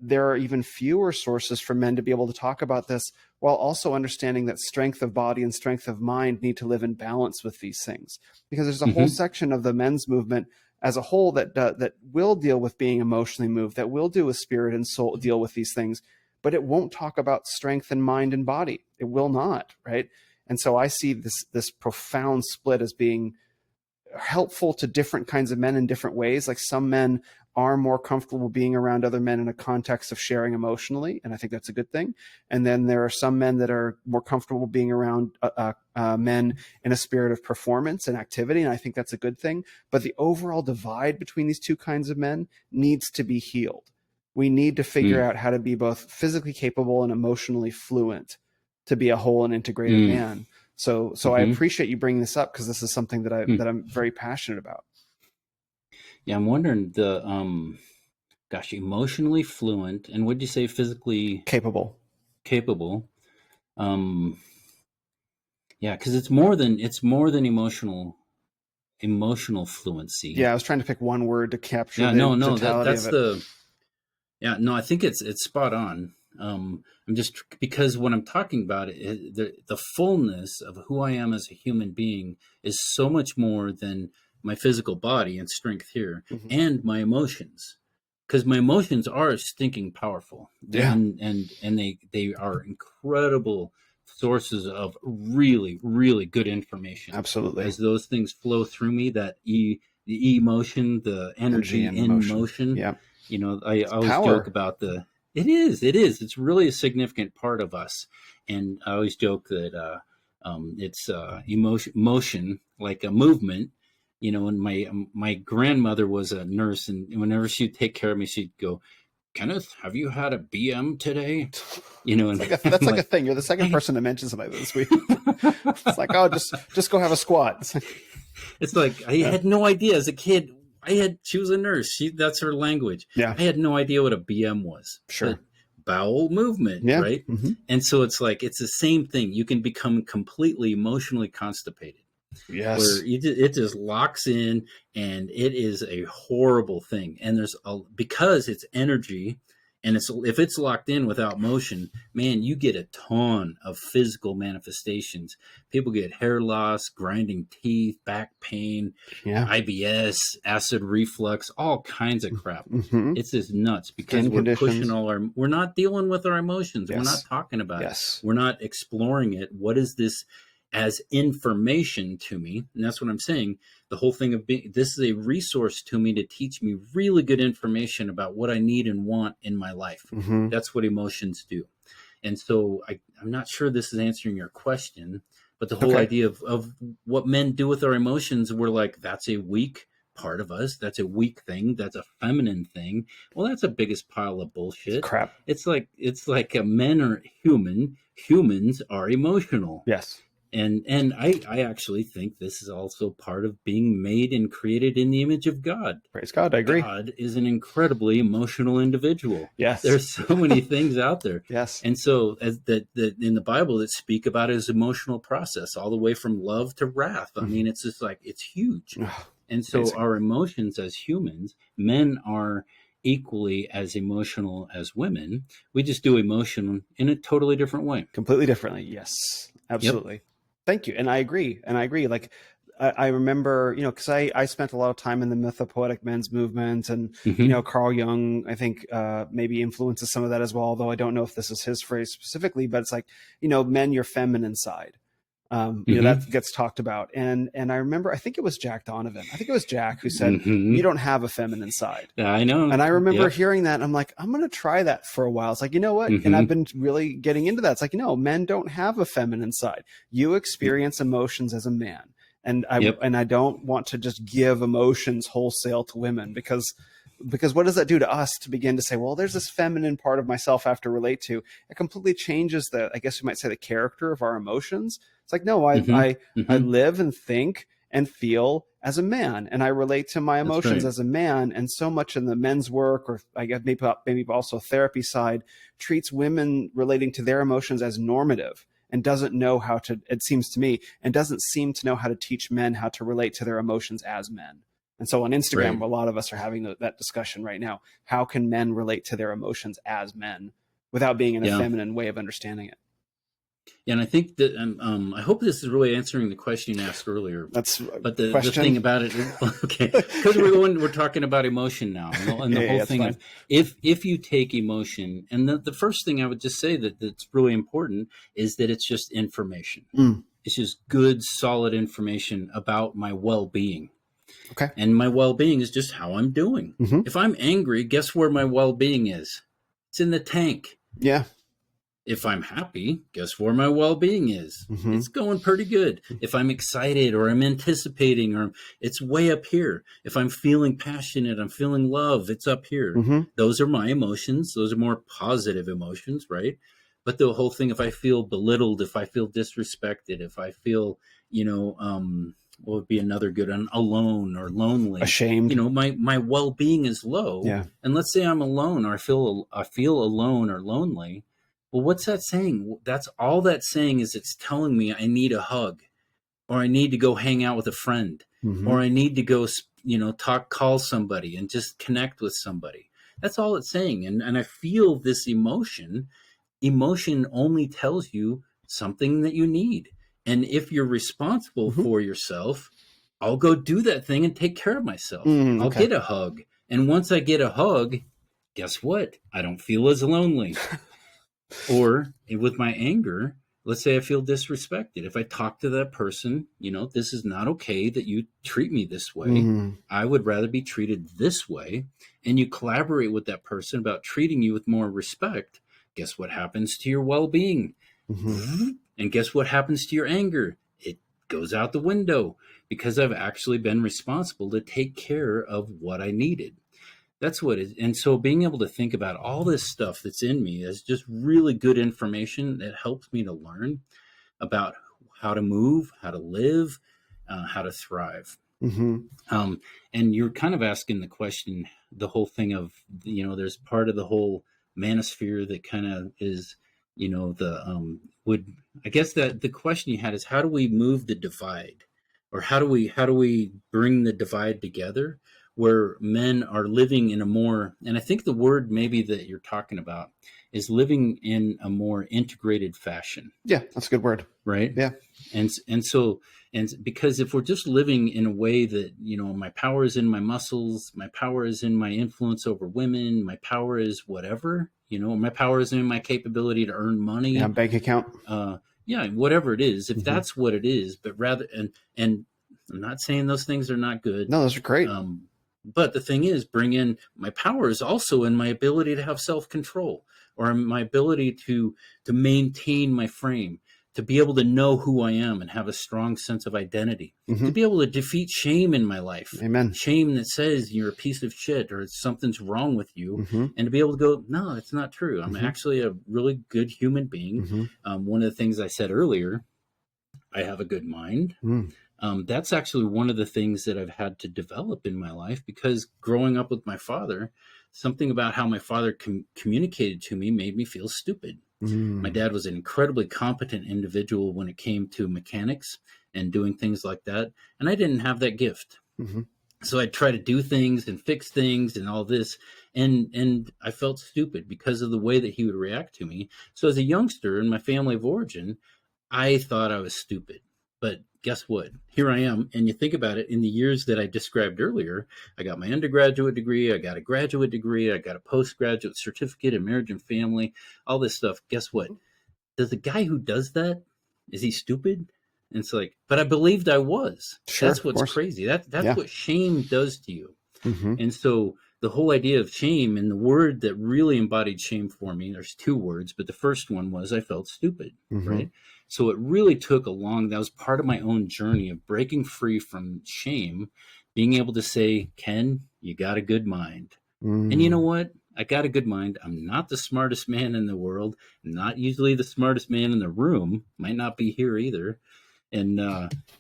S2: there are even fewer sources for men to be able to talk about this, while also understanding that strength of body and strength of mind need to live in balance with these things. Because there's a whole
S1: Hmm.
S2: section of the men's movement as a whole that will deal with being emotionally moved, that will do with spirit and soul, deal with these things, but it won't talk about strength and mind and body. It will not, right? And so I see this profound split as being helpful to different kinds of men in different ways. Like, some men are more comfortable being around other men in a context of sharing emotionally, and I think that's a good thing. And then there are some men that are more comfortable being around men in a spirit of performance and activity, and I think that's a good thing. But the overall divide between these two kinds of men needs to be healed. We need to figure
S1: Mm.
S2: out how to be both physically capable and emotionally fluent to be a whole and integrated
S1: Mm.
S2: man. So I
S1: Hmm.
S2: appreciate you bringing this up, because this is something that
S1: Mm.
S2: I'm very passionate about.
S1: Yeah, I'm wondering gosh, emotionally fluent, and would you say physically
S2: Capable.
S1: capable? Um, yeah, because it's more than emotional fluency.
S2: Yeah, I was trying to pick one word to capture
S1: Yeah,
S2: the
S1: no,
S2: totality of
S1: that's
S2: it.
S1: the yeah, no, I think it's spot on. I'm just because when I'm talking about it, the fullness of who I am as a human being is so much more than my physical body and strength here,
S2: Mm-hmm.
S1: and my emotions, because my emotions are stinking powerful,
S2: Yeah,
S1: and they are incredible sources of really really good information.
S2: absolutely.
S1: As those things flow through me, the emotion, the
S2: Energy
S1: energy
S2: and
S1: in
S2: emotion.
S1: motion,
S2: Yeah,
S1: I
S2: it's
S1: always joke
S2: power.
S1: about it's really a significant part of us. And I always joke that it's motion, like a movement. And my grandmother was a nurse, and whenever she'd take care of me, she'd go, Kenneth, have you had a BM today?
S2: It's
S1: And
S2: like
S1: I'm
S2: that's like a
S1: like,
S2: thing. You're the second
S1: I
S2: person to mention something like this week. It's like, oh, just go have a squat. It's like,
S1: It's like I
S2: yeah,
S1: had no idea as a kid. She was a nurse. That's her language.
S2: yeah,
S1: I had no idea what a BM was, but
S2: sure.
S1: bowel movement,
S2: Yeah,
S1: right?
S2: mm-hmm.
S1: And so it's like it's the same thing. You can become completely emotionally constipated, where
S2: Yes.
S1: it just locks in, and it is a horrible thing. And because it's energy, and if it's locked in without motion, man, you get a ton of physical manifestations. People get hair loss, grinding teeth, back pain,
S2: Yeah.
S1: IBS, acid reflux, all kinds of crap.
S2: Mm-hmm.
S1: It's just nuts because
S2: Skin conditions.
S1: we're not dealing with our emotions. We're not
S2: Yes.
S1: talking about it.
S2: Yes.
S1: We're not exploring it. What is this as information to me? And that's what I'm saying. The whole thing of this is a resource to me to teach me really good information about what I need and want in my life.
S2: Mm-hmm.
S1: That's what emotions do. And so I'm not sure this is answering your question, but the whole
S2: Okay.
S1: idea of what men do with our emotions, we're like, that's a weak part of us. That's a weak thing. That's a feminine thing. Well, that's the biggest pile of
S2: It's
S1: bullshit.
S2: crap.
S1: It's like men are human. Humans are emotional.
S2: Yes.
S1: And I actually think this is also part of being made and created in the image of God.
S2: Praise God. I agree.
S1: God is an incredibly emotional individual.
S2: Yes.
S1: There's so many things out there.
S2: Yes.
S1: And so as that in the Bible that speak about his emotional process all the way from love to wrath. I mean, it's just like it's huge.
S2: Oh,
S1: And so
S2: amazing.
S1: our emotions as humans, men are equally as emotional as women. We just do emotion in a totally different way.
S2: Completely differently. Yes,
S1: Yep.
S2: absolutely. Thank you. And I agree. Like, I remember, because I spent a lot of time in the mythopoetic men's movement, and,
S1: Hmm.
S2: Carl Jung, I think, maybe influences some of that as well, although I don't know if this is his phrase specifically, but it's like, men, your feminine side. That
S1: Hmm.
S2: gets talked about. And I remember, I think it was Jack Donovan. I think it was Jack who said, you
S1: Hmm.
S2: don't have a feminine side.
S1: I know.
S2: And I remember
S1: Yep.
S2: hearing that, and I'm like, I'm going to try that for a while. It's like, you know what? And I've
S1: Hmm.
S2: been really getting into that. It's like, men don't have a feminine side. You experience emotions as a man. And I
S1: Yep.
S2: and I don't want to just give emotions wholesale to women, because what does that do to us to begin to say, well, there's this feminine part of myself I have to relate to? It completely changes I guess you might say, the character of our emotions. It's like, no,
S1: Hmm.
S2: I
S1: Hmm.
S2: live and think and feel as a man, and I relate to my
S1: That's
S2: emotions
S1: right.
S2: as a man. And so much in the men's work, or I guess maybe also therapy side, treats women relating to their emotions as normative, and doesn't know how to, it seems to me, and doesn't seem to know how to teach men how to relate to their emotions as men. And so on Instagram,
S1: Right.
S2: a lot of us are having that discussion right now. How can men relate to their emotions as men without being in a
S1: Yeah.
S2: feminine way of understanding it?
S1: Yeah, and I think that I hope this is really answering the question you asked earlier.
S2: That's a
S1: But the
S2: question.
S1: thing about it is, okay, because we're talking about emotion now, and the
S2: Yeah,
S1: whole
S2: that's
S1: thing
S2: fine.
S1: of if you take emotion, and the first thing I would just say that's really important is that it's just information.
S2: Mm,
S1: It's just good, solid information about my well being,
S2: okay.
S1: and my well being is just how I'm doing.
S2: Mm-hmm.
S1: If I'm angry, guess where my well being is? It's in the tank.
S2: Yeah.
S1: If I'm happy, guess where my well being is?
S2: Mm-hmm.
S1: It's going pretty good. If I'm excited or I'm anticipating, or it's way up here. If I'm feeling passionate, I'm feeling love, it's up here.
S2: Mm-hmm.
S1: Those are my emotions. Those are more positive emotions, right? But the whole thing, if I feel belittled, if I feel disrespected, if I feel, what would be another good one? Alone or lonely,
S2: Ashamed.
S1: my well being is low.
S2: Yeah.
S1: And let's say I'm alone, or I feel alone or lonely. Well, what's that saying? That's all that's saying is it's telling me I need a hug, or I need to go hang out with a friend,
S2: Mm-hmm.
S1: or I need to go, call somebody and just connect with somebody. That's all it's saying. And I feel this emotion. Emotion only tells you something that you need. And if you're responsible
S2: Mm-hmm.
S1: for yourself, I'll go do that thing and take care of myself. I'll
S2: Okay.
S1: get a hug. And once I get a hug, guess what? I don't feel as lonely. Or with my anger, let's say I feel disrespected. If I talk to that person, this is not okay that you treat me this way.
S2: Mm-hmm.
S1: I would rather be treated this way. And you collaborate with that person about treating you with more respect. Guess what happens to your well being?
S2: Mm-hmm.
S1: And guess what happens to your anger? It goes out the window because I've actually been responsible to take care of what I needed. That's what it is. And so being able to think about all this stuff that's in me is just really good information that helps me to learn about how to move, how to live, how to thrive.
S2: Mm-hmm.
S1: Um, and you're kind of asking the question, the whole thing of, there's part of the whole manosphere that kind of is, would, I guess that the question you had is, how do we move the divide, or how do we bring the divide together where men are living in a more, and I think the word maybe that you're talking about is living in a more integrated fashion,
S2: Yeah, that's a good word.
S1: right?
S2: Yeah.
S1: And because if we're just living in a way that, my power is in my muscles, my power is in my influence over women, my power is whatever, my power is in my capability to earn
S2: Yeah.
S1: money,
S2: Bank account.
S1: yeah, whatever it is, if
S2: Mm-hmm.
S1: that's what it is. But rather, and I'm not saying those things are not good,
S2: No, those are great.
S1: um, but the thing is, bring in my power is also in my ability to have self control, or my ability to maintain my frame, to be able to know who I am and have a strong sense of identity,
S2: Mm-hmm.
S1: to be able to defeat shame in my life,
S2: Amen.
S1: shame that says you're a piece of shit or something's wrong with you,
S2: Mm-hmm.
S1: and to be able to go, no, it's not true. I'm
S2: Mm-hmm.
S1: actually a really good human being.
S2: Mm-hmm.
S1: One of the things I said earlier, I have a good mind.
S2: Mm.
S1: That's actually one of the things that I've had to develop in my life, because growing up with my father, something about how my father communicated to me made me feel stupid. My
S2: Mm.
S1: dad was an incredibly competent individual when it came to mechanics and doing things like that, and I didn't have that gift.
S2: Mm-hmm.
S1: So I'd try to do things and fix things and all this, and I felt stupid because of the way that he would react to me. So as a youngster in my family of origin, I thought I was stupid. But guess what? Here I am. And you think about it, in the years that I described earlier, I got my undergraduate degree, I got a graduate degree, I got a postgraduate certificate in marriage and family, all this stuff. Guess what? Does the guy who does that, is he stupid? And it's like, but I believed I was.
S2: Sure,
S1: That's
S2: of
S1: what's
S2: course.
S1: crazy. That's
S2: Yeah.
S1: what shame does to you.
S2: Mm-hmm.
S1: And so the whole idea of shame, and the word that really embodied shame for me, there's two words, but the first one was I felt stupid,
S2: Mm-hmm.
S1: right? So it really took that was part of my own journey of breaking free from shame, being able to say, Ken, you got a good mind. And you know
S2: Mm.
S1: what? I got a good mind. I'm not the smartest man in the world. I'm not usually the smartest man in the room. Might not be here either. And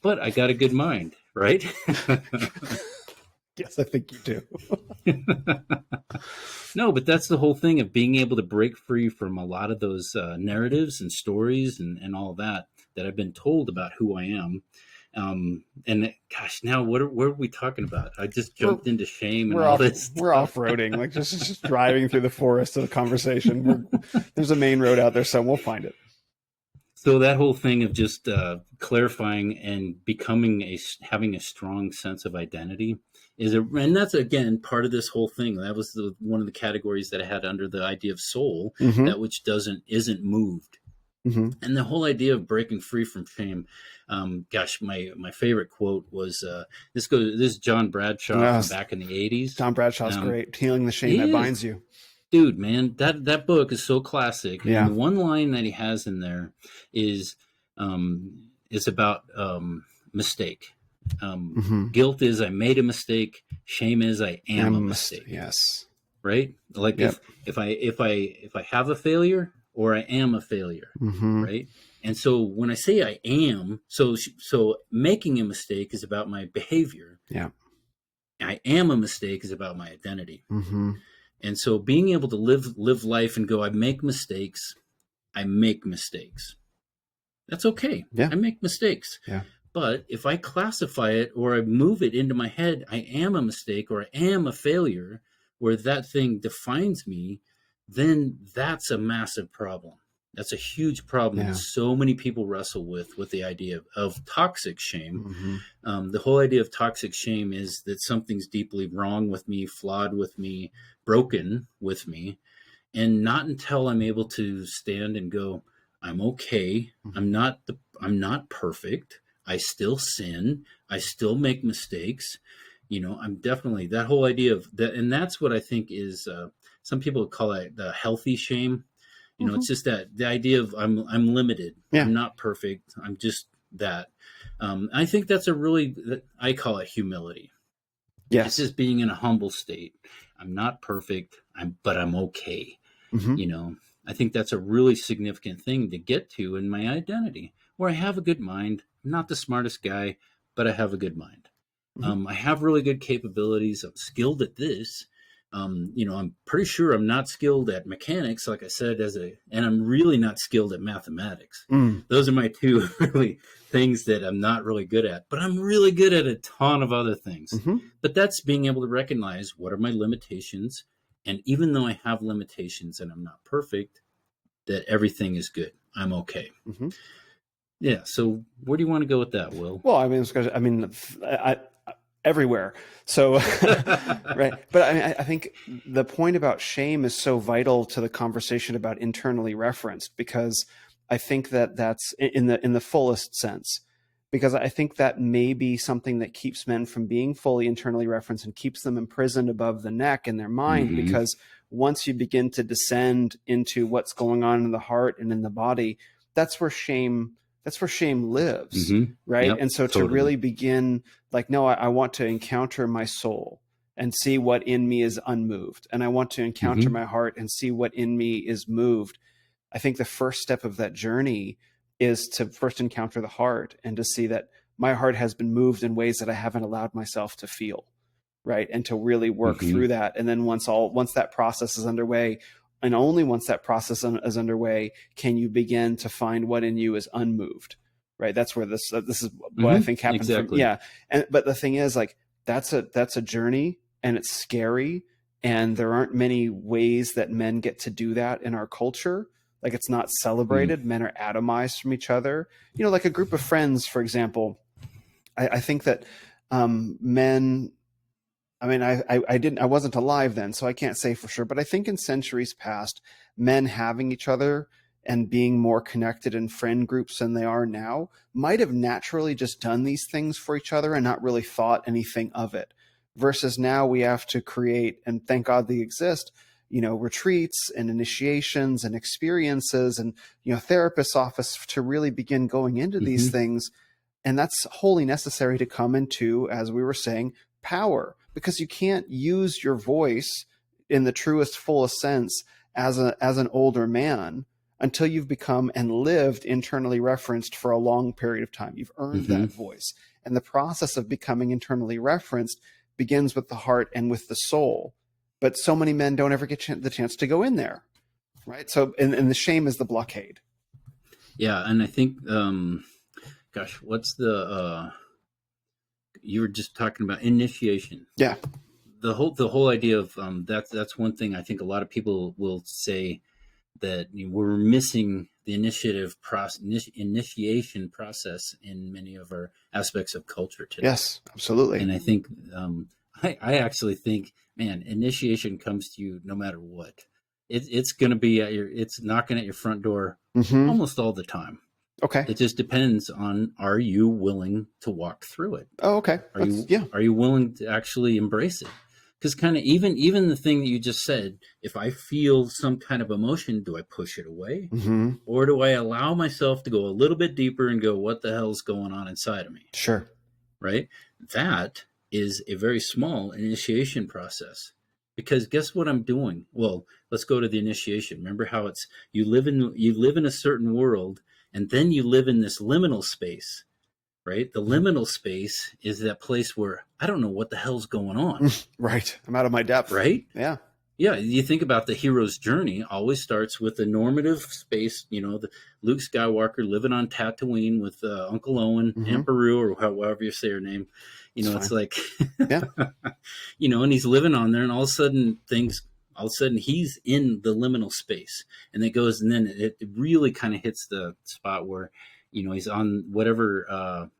S1: but I got a good mind, right?
S2: Yes, I think you do.
S1: No, but that's the whole thing of being able to break free from a lot of those narratives and stories and all that I've been told about who I am. And gosh, now what are we talking about? I just
S2: We're
S1: jumped into shame and
S2: we're
S1: all
S2: off
S1: this
S2: we're
S1: stuff.
S2: off roading, like just driving through the forest of the conversation. There's a main road out there, so we'll find it.
S1: So that whole thing of just clarifying and becoming having a strong sense of identity and that's again part of this whole thing. That was one of the categories that I had under the idea of soul,
S2: Mm-hmm.
S1: that which isn't moved.
S2: Mm-hmm.
S1: And the whole idea of breaking free from shame. Gosh, my favorite quote was this is John Bradshaw from
S2: Yes,
S1: back in the '80s.
S2: John Bradshaw's
S1: Um,
S2: great. Healing the Shame
S1: he
S2: That
S1: is,
S2: Binds You.
S1: dude, man, that book is so classic. And
S2: Yeah.
S1: the one line that he has in there is about mistake.
S2: Mm-hmm.
S1: Guilt is I made a mistake. Shame is I am a mistake.
S2: Yes.
S1: Right? Like
S2: Yep.
S1: if I have a failure or I am a failure,
S2: Mm-hmm.
S1: right? And so when I say I am, so making a mistake is about my behavior.
S2: Yeah.
S1: I am a mistake is about my identity.
S2: Mm-hmm.
S1: And so being able to live life and go, I make mistakes. I make mistakes. That's okay.
S2: Yeah.
S1: I make mistakes.
S2: Yeah.
S1: But if I classify it or I move it into my head, I am a mistake or I am a failure, where that thing defines me, then that's a massive problem. That's a huge problem that
S2: Yeah.
S1: so many people wrestle with the idea of toxic shame.
S2: Mm-hmm.
S1: The whole idea of toxic shame is that something's deeply wrong with me, flawed with me, broken with me, and not until I'm able to stand and go, I'm okay.
S2: Mm-hmm.
S1: I'm not perfect. I still sin. I still make mistakes. I'm definitely that whole idea of that, and that's what I think is. Some people call it the healthy shame.
S2: Mm-hmm.
S1: It's just that the idea of I'm limited.
S2: Yeah.
S1: I'm not perfect. I'm just that. I think that's I call it humility. It's
S2: Yes.
S1: just being in a humble state. I'm not perfect. But I'm okay.
S2: Mm-hmm.
S1: you know I think that's a really significant thing to get to in my identity, where I have a good mind. I'm not the smartest guy, but I have a good mind.
S2: Mm-hmm.
S1: I have really good capabilities. I'm skilled at this. I'm pretty sure I'm not skilled at mechanics, like I said, and I'm really not skilled at mathematics.
S2: Mm.
S1: Those are my two really things that I'm not really good at, but I'm really good at a ton of other things.
S2: Mm-hmm.
S1: But that's being able to recognize what are my limitations. And even though I have limitations and I'm not perfect, that everything is good. I'm okay.
S2: Mm-hmm.
S1: Yeah. So where do you want to go with that, Will?
S2: Well, I everywhere. So, right. But I think the point about shame is so vital to the conversation about internally referenced, because I think that's in the fullest sense, because I think that may be something that keeps men from being fully internally referenced and keeps them imprisoned above the neck in their mind.
S1: Mm-hmm.
S2: Because once you begin to descend into what's going on in the heart and in the body, that's where shame lives,
S1: Mm-hmm.
S2: right?
S1: Yep.
S2: And so to
S1: Totally.
S2: really begin like, no, I want to encounter my soul and see what in me is unmoved, and I want to encounter
S1: Mm-hmm.
S2: my heart and see what in me is moved. I think the first step of that journey is to first encounter the heart and to see that my heart has been moved in ways that I haven't allowed myself to feel, right? And to really work
S1: Mm-hmm.
S2: through that. And then once that process is underway, and only once that process is underway, can you begin to find what in you is unmoved, right? That's where this is what I
S1: Mm-hmm.
S2: think happened from,
S1: Exactly.
S2: yeah. And but the thing is, like, that's a journey, and it's scary, and there aren't many ways that men get to do that in our culture. Like, it's not
S1: Mm.
S2: celebrated. Men are atomized from each other. Like a group of friends, for example. I think that men, I mean, I wasn't alive then, so I can't say for sure, but I think in centuries past, men having each other and being more connected in friend groups than they are now might have naturally just done these things for each other and not really thought anything of it. Versus now we have to create, and thank God they exist, retreats and initiations and experiences and, therapist office to really begin going into these
S1: Mm-hmm.
S2: things. And that's wholly necessary to come into, as we were saying, power, because you can't use your voice in the truest, fullest sense as an older man until you've become and lived internally referenced for a long period of time. You've earned
S1: Mm-hmm.
S2: that voice. And the process of becoming internally referenced begins with the heart and with the soul. But so many men don't ever get the chance to go in there, right? So, and the shame is the blockade.
S1: Yeah, and I think, gosh, what's the you were just talking about initiation.
S2: Yeah.
S1: The whole idea of that's one thing I think a lot of people will say that we're missing the initiation process in many of our aspects of culture today.
S2: Yes, absolutely.
S1: And I think I actually think, man, initiation comes to you no matter what. It's going to be it's knocking at your front door
S2: Mm-hmm.
S1: almost all the time.
S2: Okay.
S1: It just depends on, are you willing to walk through it?
S2: Oh, okay.
S1: Are
S2: That's,
S1: you
S2: yeah.
S1: are you willing to actually embrace it? Because kind of even the thing that you just said, if I feel some kind of emotion, do I push it away,
S2: Mm-hmm.
S1: or do I allow myself to go a little bit deeper and go, what the hell's going on inside of me?
S2: Sure.
S1: Right? That is a very small initiation process. Because guess what I'm doing? Well, let's go to the initiation. Remember how it's you live in a certain world, and then you live in this liminal space, right? The liminal space is that place where I don't know what the hell's going on,
S2: Right. I'm out of my depth.
S1: right?
S2: Yeah.
S1: Yeah, you think about the hero's journey always starts with the normative space, the Luke Skywalker living on Tatooine with Uncle Owen,
S2: Mm-hmm.
S1: Aunt Beru, or however you say her name.
S2: It's
S1: It's
S2: fine.
S1: like,
S2: Yeah.
S1: and he's living on there, and all of a sudden he's in the liminal space, and then it really kind of hits the spot where, he's on whatever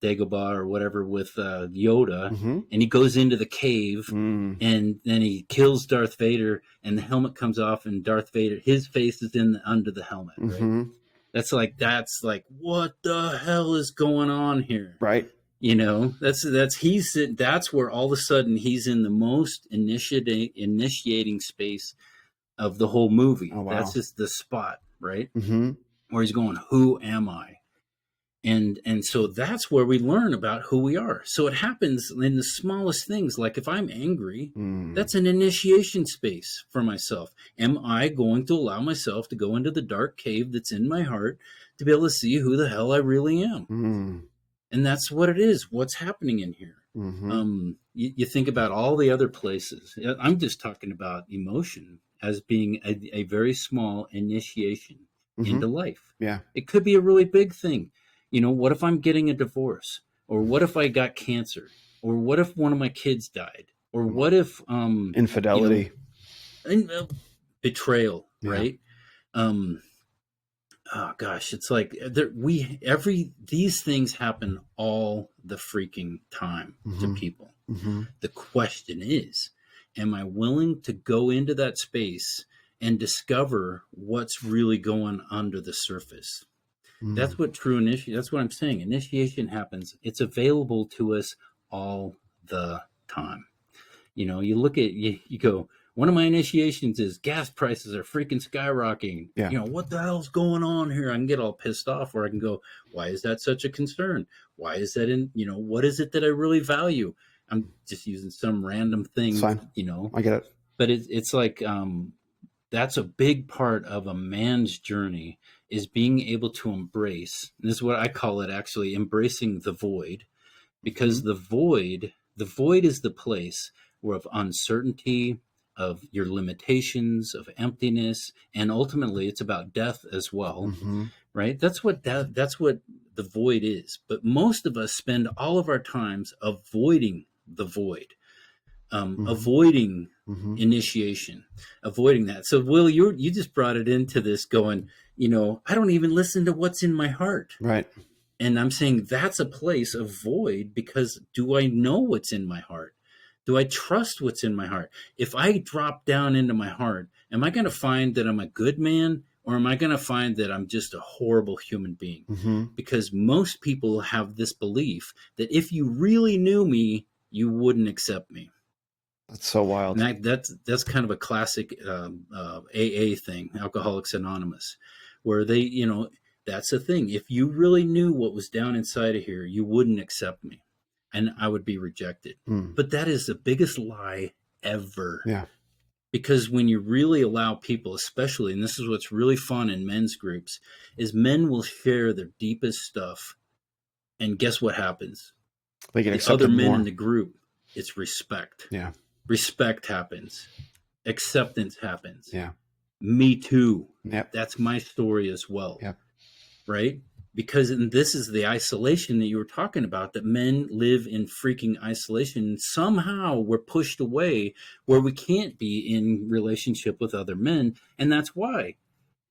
S1: Dagobah or whatever with Yoda,
S2: Mm-hmm.
S1: and he goes into the cave,
S2: Mm.
S1: and then he kills Darth Vader, and the helmet comes off, and Darth Vader, his face is under the helmet, right?
S2: Mm-hmm.
S1: That's like what the hell is going on here?
S2: Right.
S1: That's where all of a sudden he's in the most initiating space of the whole movie.
S2: Oh,
S1: That's
S2: wow.
S1: just the spot, right?
S2: Mm-hmm.
S1: Where he's going, who am I? And so that's where we learn about who we are. So it happens in the smallest things. Like if I'm angry,
S2: Mm.
S1: that's an initiation space for myself. Am I going to allow myself to go into the dark cave that's in my heart to be able to see who the hell I really am?
S2: Mm.
S1: And that's what it is. What's happening in here?
S2: Mm-hmm.
S1: You think about all the other places. I'm just talking about emotion as being a very small initiation
S2: Mm-hmm.
S1: into life.
S2: Yeah.
S1: It could be a really big thing. What if I'm getting a divorce? Or what if I got cancer? Or what if one of my kids died? Or what if, you know,
S2: Infidelity.
S1: and, betrayal,
S2: Yeah.
S1: right? Um, oh gosh, it's like these things happen all the freaking time to
S2: Mm-hmm.
S1: people.
S2: Mm-hmm.
S1: The question is, am I willing to go into that space and discover what's really going under the surface?
S2: Mm.
S1: That's what true initiation. That's what I'm saying. Initiation happens. It's available to us all the time. You look at you go, One of my initiations is gas prices are freaking skyrocketing.
S2: Yeah.
S1: You know, what the hell's going on here? I can get all pissed off, or I can go, why is that such a concern? Why is that what is it that I really value? I'm just using some random
S2: It's
S1: thing,
S2: fine. I get it.
S1: but it's like, that's a big part of a man's journey, is being able to embrace. This is what I call it, actually, embracing the void,
S2: Hmm.
S1: because the void is the place where of uncertainty, of your limitations, of emptiness, and ultimately it's about death as well,
S2: Hmm.
S1: right? That's what the void is. But most of us spend all of our times avoiding the void,
S2: Hmm.
S1: avoiding
S2: Hmm.
S1: initiation, avoiding that. So, Will, you just brought it into this, going, I don't even listen to what's in my heart.
S2: Right.
S1: And I'm saying that's a place of void, because do I know what's in my heart? Do I trust what's in my heart? If I drop down into my heart, am I going to find that I'm a good man, or am I going to find that I'm just a horrible human being?
S2: Hmm.
S1: Because most people have this belief that if you really knew me, you wouldn't accept me.
S2: That's so
S1: And
S2: wild.
S1: that's kind of a classic AA thing, Alcoholics Anonymous, where that's the thing. If you really knew what was down inside of here, you wouldn't accept me, and I would be rejected.
S2: Mm.
S1: But that is the biggest lie ever.
S2: Yeah.
S1: Because when you really allow people, especially, and this is what's really fun in men's groups, is men will share their deepest stuff, and guess what happens?
S2: They get
S1: The other
S2: accepted
S1: men in
S2: more.
S1: the group, it's respect.
S2: Yeah.
S1: Respect happens, acceptance happens.
S2: Yeah.
S1: Me too.
S2: Yep.
S1: That's my story as well,
S2: Yep.
S1: right? Because and this is the isolation that you were talking about, that men live in freaking isolation. Somehow we're pushed away where we can't be in relationship with other men. And that's why.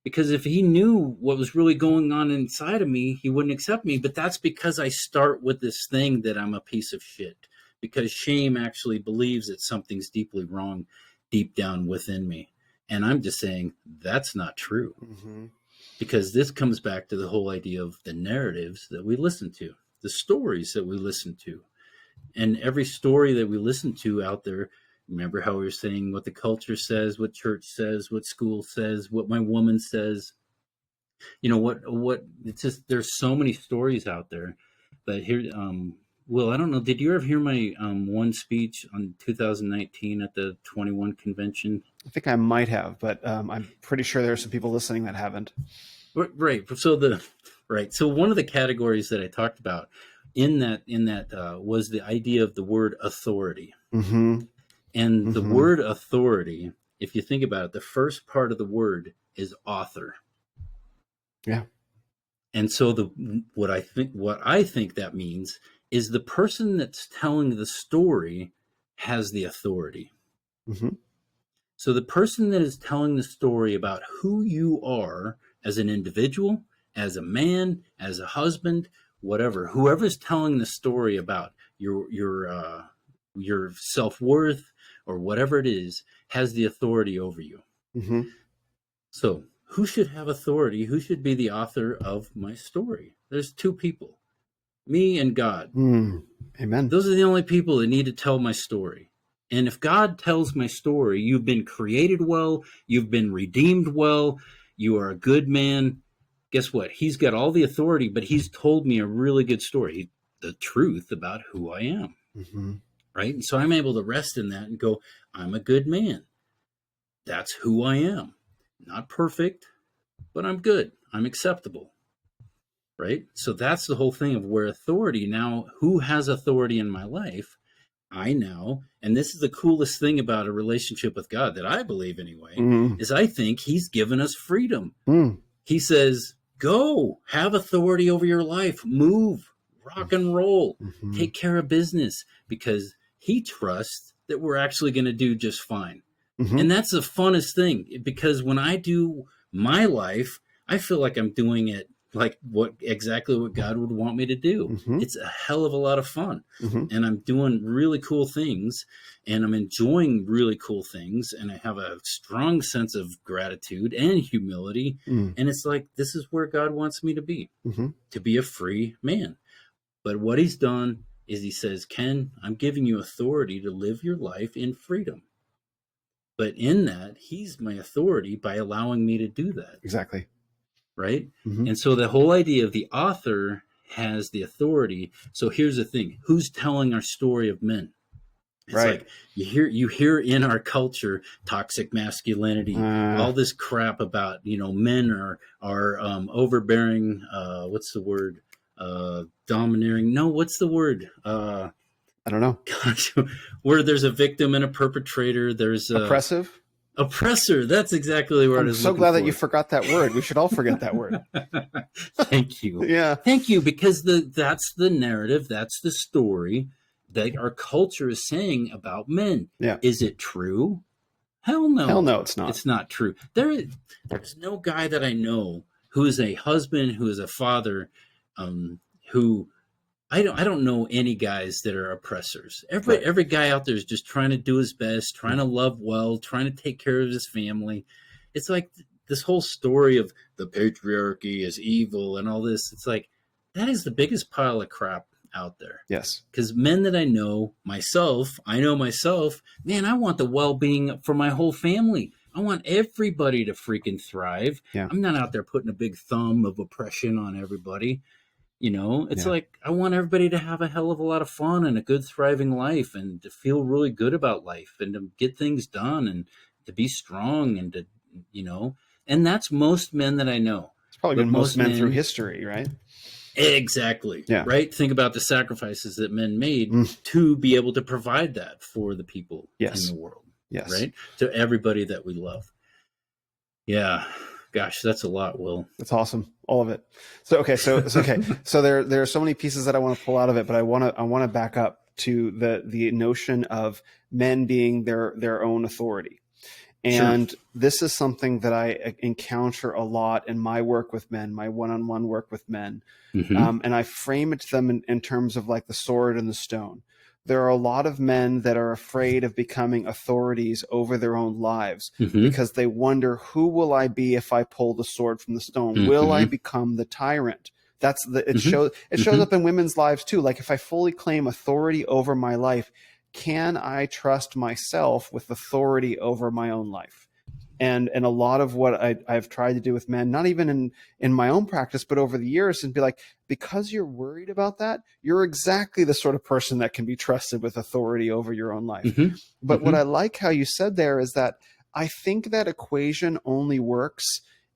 S1: Because if he knew what was really going on inside of me, he wouldn't accept me. But that's because I start with this thing that I'm a piece of shit. Because shame actually believes that something's deeply wrong deep down within me. And I'm just saying that's not true.
S2: Hmm.
S1: Because this comes back to the whole idea of the narratives that we listen to, the stories that we listen to. And every story that we listen to out there, remember how we were saying what the culture says, what church says, what school says, what my woman says, what it's just, there's so many stories out there. But here, Will, I don't know, did you ever hear my one speech on 2019 at the 21 convention?
S2: I think I might have, but I'm pretty sure there are some people listening that haven't.
S1: Right. So one of the categories that I talked about in that was the idea of the word authority.
S2: Hmm.
S1: And the
S2: Hmm.
S1: word authority, if you think about it, the first part of the word is author.
S2: Yeah.
S1: And so what I think that means is the person that's telling the story has the authority.
S2: Hmm.
S1: So the person that is telling the story about who you are as an individual, as a man, as a husband, whatever, whoever's telling the story about your self worth or whatever it is, has the authority over you.
S2: Hmm.
S1: So who should have authority? Who should be the author of my story? There's two people, me and God.
S2: Mm. Amen.
S1: Those are the only people that need to tell my story. And if God tells my story, you've been created well, you've been redeemed well, you are a good man. Guess what? He's got all the authority, but he's told me a really good story, the truth about who I am,
S2: Hmm.
S1: right? And so I'm able to rest in that and go, I'm a good man. That's who I am. Not perfect, but I'm good. I'm acceptable, right? So that's the whole thing of where authority now, who has authority in my life? I now, and this is the coolest thing about a relationship with God that I believe anyway,
S2: Mm.
S1: is I think He's given us freedom.
S2: Mm.
S1: He says, go, have authority over your life, move, rock and roll,
S2: Hmm.
S1: take care of business, because He trusts that we're actually going to do just fine.
S2: Hmm.
S1: And that's the funnest thing, because when I do my life, I feel like I'm doing it like exactly what God would want me to do.
S2: Hmm.
S1: It's a hell of a lot of fun.
S2: Hmm.
S1: And I'm doing really cool things, and I'm enjoying really cool things, and I have a strong sense of gratitude and humility.
S2: Mm.
S1: And it's like, this is where God wants me
S2: Hmm.
S1: to be a free man. But what He's done is He says, Ken, I'm giving you authority to live your life in freedom. But in that, he's my authority by allowing me to do that.
S2: Exactly.
S1: Right.
S2: Mm-hmm.
S1: And so the whole idea of the author has the authority. So here's the thing: who's telling our story of men? It's
S2: Right.
S1: like you hear in our culture toxic masculinity, all this crap about, men are overbearing. What's the word? Domineering. No, what's the word?
S2: I don't know.
S1: Gosh, where there's a victim and a perpetrator. There's a
S2: Oppressive.
S1: oppressor. That's exactly what I
S2: I'm
S1: was
S2: so
S1: looking
S2: glad that you
S1: for.
S2: forgot that word. We should all forget that word.
S1: Thank you.
S2: Yeah.
S1: Thank you, because that's the narrative, that's the story that our culture is saying about men.
S2: Yeah.
S1: Is it true? Hell
S2: Hell
S1: no.
S2: no, it's not.
S1: It's not true. There's no guy that I know who is a husband, who is a father, who I don't know any guys that are oppressors.
S2: Right.
S1: Every guy out there is just trying to do his best, trying to love well, trying to take care of his family. It's like this whole story of the patriarchy is evil and all this. It's like that is the biggest pile of crap out there.
S2: Yes.
S1: Because men that I know myself, man, I want the well-being for my whole family. I want everybody to freaking thrive.
S2: Yeah.
S1: I'm not out there putting a big thumb of oppression on everybody. It's
S2: Yeah.
S1: like I want everybody to have a hell of a lot of fun and a good, thriving life, and to feel really good about life, and to get things done, and to be strong, and you know, and that's most men that I know.
S2: It's probably
S1: But
S2: been most
S1: most
S2: men through
S1: men,
S2: history, right?
S1: exactly,
S2: Yeah.
S1: right? Think about the sacrifices that men made
S2: Mm.
S1: to be able to provide that for the people in
S2: Yes.
S1: the world,
S2: Yes.
S1: right? To everybody that we love. Yeah. Gosh, that's a lot, Will.
S2: That's awesome. All of it. So okay, so there are so many pieces that I want to pull out of it, but I want to back up to the notion of men being their own authority.
S1: Sure.
S2: And this is something that I encounter a lot in my work with men, my one-on-one work with men.
S1: Mm-hmm.
S2: And I frame it to them in terms of like the sword and the stone. There are a lot of men that are afraid of becoming authorities over their own lives
S1: Mm-hmm.
S2: because they wonder, who will I be if I pull the sword from the stone? Will I
S1: Mm-hmm.
S2: become the tyrant? It
S1: Mm-hmm.
S2: shows
S1: Mm-hmm.
S2: up in women's lives too. Like, if I fully claim authority over my life, can I trust myself with authority over my own life? And a lot of what I've tried to do with men, not even in my own practice, but over the years, and be like, because you're worried about that, you're exactly the sort of person that can be trusted with authority over your own life.
S1: Mm-hmm.
S2: But what
S1: Mm-hmm.
S2: I like how you said there is that I think that equation only works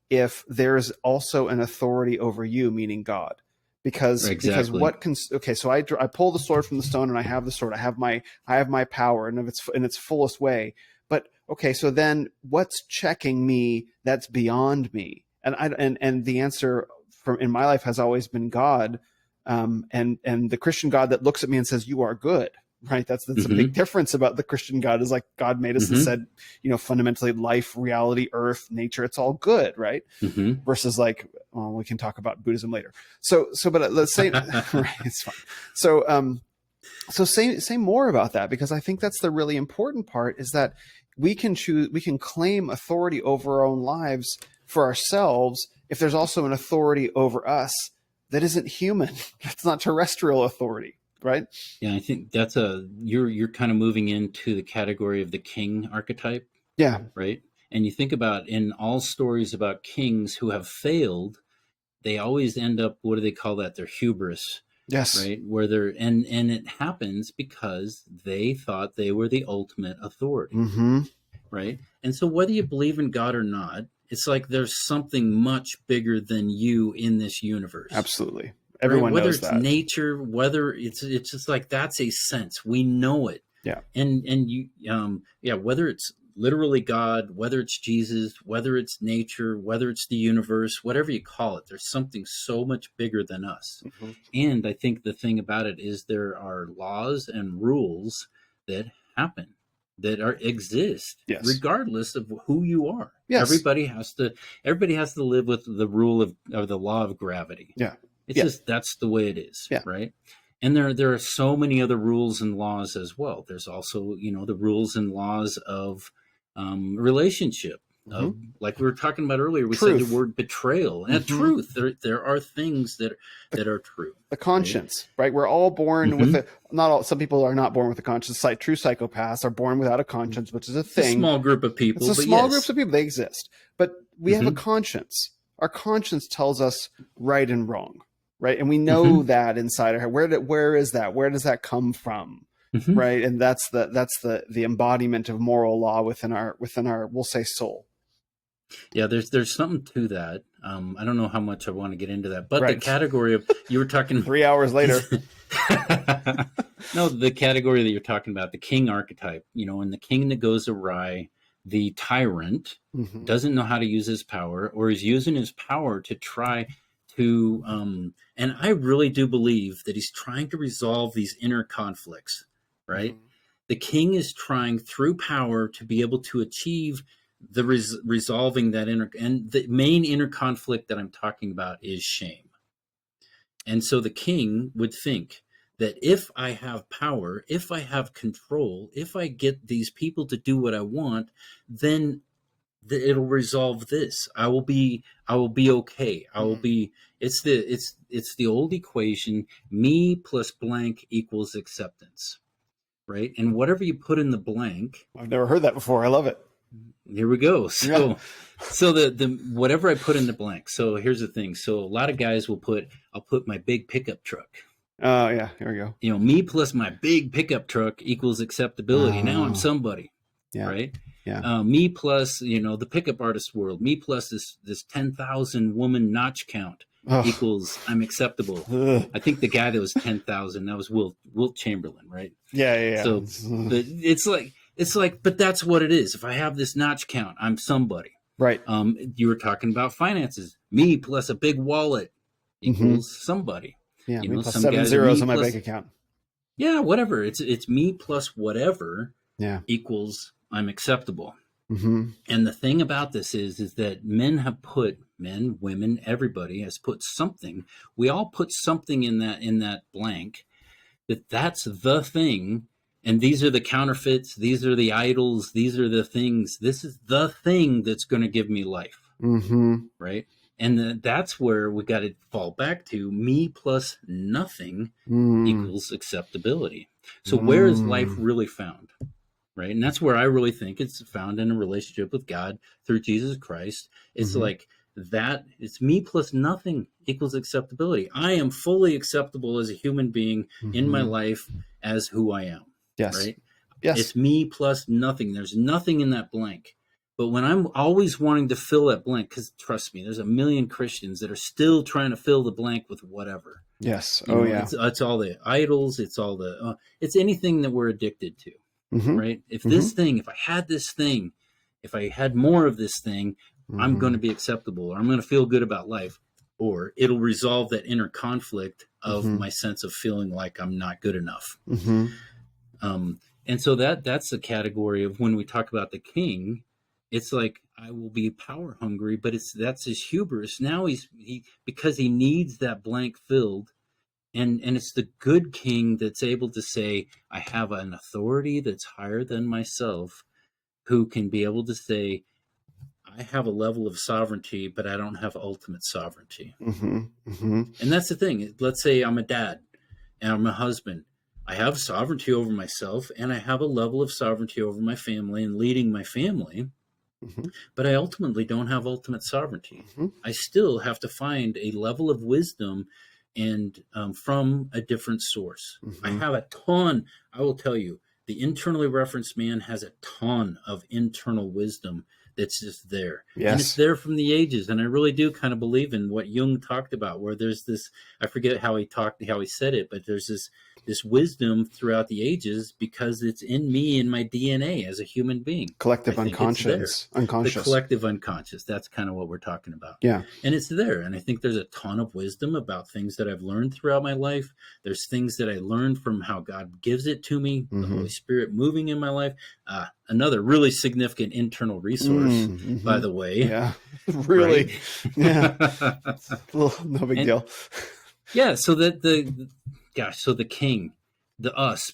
S2: if there's also an authority over you, meaning God. Because
S1: Exactly.
S2: what can, okay, so I pull the sword from the stone and I have the sword, I have my power and if it's in its fullest way. But okay, so then what's checking me that's beyond me? And the answer from in my life has always been God, and the Christian God that looks at me and says, "You are good." Right? That's a big
S1: Mm-hmm.
S2: difference about the Christian God. Is like God made us and
S1: Mm-hmm.
S2: said, fundamentally, life, reality, earth, nature, it's all good, right?
S1: Mm-hmm.
S2: Versus like, well, we can talk about Buddhism later. But let's say, right, it's fine. So say more about that, because I think that's the really important part, is that we can claim authority over our own lives for ourselves if there's also an authority over us that isn't human. That's not terrestrial authority, right?
S1: Yeah, I think that's you're kind of moving into the category of the king archetype,
S2: Yeah.
S1: right? And you think about, in all stories about kings who have failed, they always end up, what do they call that? Their hubris,
S2: Yes.
S1: right? Where they're and it happens because they thought they were the ultimate authority,
S2: Mm-hmm.
S1: right? And so whether you believe in God or not, it's like there's something much bigger than you in this universe,
S2: Absolutely.
S1: right?
S2: Everyone
S1: Whether
S2: knows
S1: it's
S2: that.
S1: nature, whether it's just like, that's a sense, we know it.
S2: Yeah.
S1: And you yeah, whether it's literally God, whether it's Jesus, whether it's nature, whether it's the universe, whatever you call it, there's something so much bigger than us.
S2: Mm-hmm.
S1: And I think the thing about it is there are laws and rules that happen, that are exist
S2: Yes.
S1: regardless of who you are.
S2: Yes.
S1: Everybody has to live with the rule of the law of gravity.
S2: Yeah.
S1: It's
S2: Yeah.
S1: just, that's the way it is,
S2: Yeah.
S1: right? And there are so many other rules and laws as well. There's also, the rules and laws of relationship.
S2: Mm-hmm.
S1: like we were talking about earlier, we said the
S2: Truth.
S1: word betrayal and
S2: Mm-hmm.
S1: truth. There are things
S2: The,
S1: that are true,
S2: the
S1: right?
S2: conscience, right? We're all born with
S1: Mm-hmm.
S2: a, not all, some people are not born with a conscience. Like true psychopaths are born without a conscience, which is a
S1: It's a
S2: thing.
S1: small group of
S2: It's
S1: people,
S2: a
S1: but
S2: small groups
S1: yes.
S2: of people. They exist, but we have a
S1: Mm-hmm.
S2: conscience. Our conscience tells us right and wrong, right? And we know
S1: Mm-hmm.
S2: that inside our head. Where is that? Where does that come from?
S1: Mm-hmm.
S2: Right? And that's the embodiment of moral law within our we'll say soul.
S1: Yeah, there's something to that. I don't know how much I want to get into that, but the
S2: Right.
S1: category of you were talking.
S2: 3 hours later.
S1: No, the category that you're talking about, the king archetype. And the king that goes awry, the tyrant
S2: Mm-hmm.
S1: doesn't know how to use his power, or is using his power to try to. And I really do believe that he's trying to resolve these inner conflicts. Right,
S2: Mm-hmm.
S1: the king is trying through power to be able to achieve the resolving that inner, and the main inner conflict that I'm talking about is shame. And so the king would think that if I have power, if I have control, if I get these people to do what I want, then it'll resolve this. I will be okay. I will
S2: Mm-hmm.
S1: be it's the old equation, me plus blank equals acceptance, right? And whatever you put in the blank,
S2: I've never heard that before. I love it.
S1: here we go.
S2: Yeah.
S1: So the whatever I put in the blank. So here's the thing. So a lot of guys will I'll put my big pickup truck.
S2: Oh yeah. Here we go.
S1: Me plus my big pickup truck equals acceptability. Now I'm
S2: Oh
S1: somebody,
S2: yeah.
S1: right?
S2: Yeah.
S1: Me plus the pickup artist world. Me plus this 10,000 woman notch count
S2: Oh.
S1: equals I'm acceptable.
S2: Ugh.
S1: I think the guy that was 10,000, that was Wilt Chamberlain, right?
S2: Yeah. Yeah.
S1: So,
S2: Yeah.
S1: but it's like, but that's what it is. If I have this notch count, I'm somebody.
S2: Right.
S1: You were talking about finances. Me plus a big wallet
S2: Mm-hmm.
S1: equals somebody.
S2: Yeah. Me plus
S1: Some
S2: seven
S1: guys are
S2: zeros
S1: me
S2: on my
S1: plus,
S2: bank account.
S1: yeah, whatever. It's me plus whatever
S2: Yeah.
S1: equals I'm acceptable.
S2: Mm-hmm.
S1: And the thing about this is that men, women, everybody has put something. We all put something in that blank, that's the thing, and these are the counterfeits, these are the idols, these are the things, this is the thing that's going to give me life,
S2: Mm-hmm.
S1: right? And that's where we got to fall back to me plus nothing
S2: Mm.
S1: equals acceptability. So where is life
S2: Mm.
S1: really found, right? And that's where I really think it's found, in a relationship with God through Jesus Christ. It's
S2: Mm-hmm.
S1: like that. It's me plus nothing equals acceptability. I am fully acceptable as a human being in my
S2: Mm-hmm.
S1: life as who I am,
S2: Yes.
S1: right?
S2: Yes.
S1: It's me plus nothing. There's nothing in that blank. But when I'm always wanting to fill that blank, because trust me, there's a million Christians that are still trying to fill the blank with whatever.
S2: Yes. Oh yeah.
S1: It's all the idols. It's anything that we're addicted to,
S2: Mm-hmm.
S1: right?
S2: Mm-hmm.
S1: If I had this thing, if I had more of this thing, I'm going
S2: Mm-hmm.
S1: to be acceptable, or I'm going to feel good about life, or it'll resolve that inner conflict of
S2: Mm-hmm.
S1: my sense of feeling like I'm not good enough.
S2: Mm-hmm.
S1: And so that's the category of when we talk about the king. It's like I will be power hungry, but that's his hubris. Now he because he needs that blank filled, and it's the good king that's able to say, I have an authority that's higher than myself, who can be able to say, I have a level of sovereignty, but I don't have ultimate sovereignty.
S2: Mm-hmm. Mm-hmm.
S1: And that's the thing. Let's say I'm a dad and I'm a husband. I have sovereignty over myself, and I have a level of sovereignty over my family and leading my family,
S2: Mm-hmm.
S1: but I ultimately don't have ultimate sovereignty.
S2: Mm-hmm.
S1: I still have to find a level of wisdom and from a different source. I
S2: Mm-hmm.
S1: have a ton. I will tell you, the internally referenced man has a ton of internal wisdom that's just there, and it's
S2: Yes.
S1: there from the ages. And I really do kind of believe in what Jung talked about, where there's this. I forget how he said it, but there's this wisdom throughout the ages because it's in me, in my DNA as a human being. I
S2: Collective
S1: think it's there. The
S2: unconscious.
S1: collective unconscious, that's kind of what we're talking about.
S2: Yeah.
S1: And it's there. And I think there's a ton of wisdom about things that I've learned throughout my life. There's things that I learned from how God gives it to me, the
S2: Mm-hmm.
S1: Holy Spirit moving in my life. Another really significant internal resource, by
S2: Mm-hmm.
S1: the way.
S2: Yeah.
S1: Right.
S2: Really. Yeah. No big
S1: And
S2: deal.
S1: yeah, so that so the king, the us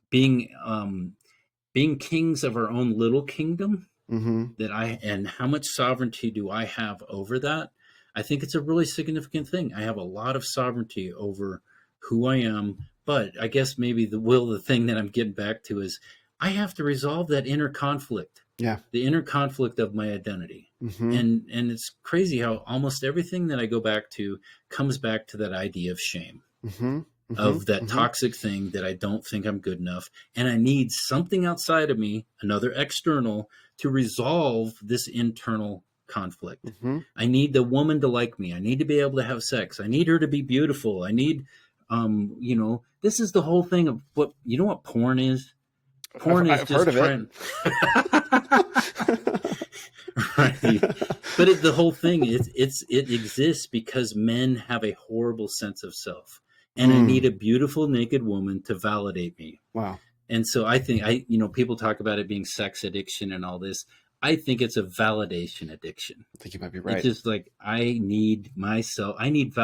S1: being being kings of our own little kingdom,
S2: Mm-hmm.
S1: and how much sovereignty do I have over that? I think it's a really significant thing. I have a lot of sovereignty over who I am, but I guess maybe the thing that I'm getting back to is I have to resolve that inner conflict,
S2: Yeah.
S1: the inner conflict of my identity.
S2: Mm-hmm.
S1: And it's crazy how almost everything that I go back to comes back to that idea of shame,
S2: Mm-hmm. Mm-hmm.
S1: of that
S2: Mm-hmm.
S1: toxic thing that I don't think I'm good enough. And I need something outside of me, another external, to resolve this internal conflict.
S2: Mm-hmm.
S1: I need the woman to like me. I need to be able to have sex. I need her to be beautiful. I need, this is the whole thing of what porn is? Porn is
S2: I've heard
S1: just
S2: of it.
S1: trying. Right. But the whole thing is it exists because men have a horrible sense of self, and I need
S2: Mm.
S1: a beautiful naked woman to validate me.
S2: Wow.
S1: And so I think people talk about it being sex addiction and all this. I think it's a validation addiction.
S2: I think you might be
S1: It's
S2: right.
S1: just like I need myself. I need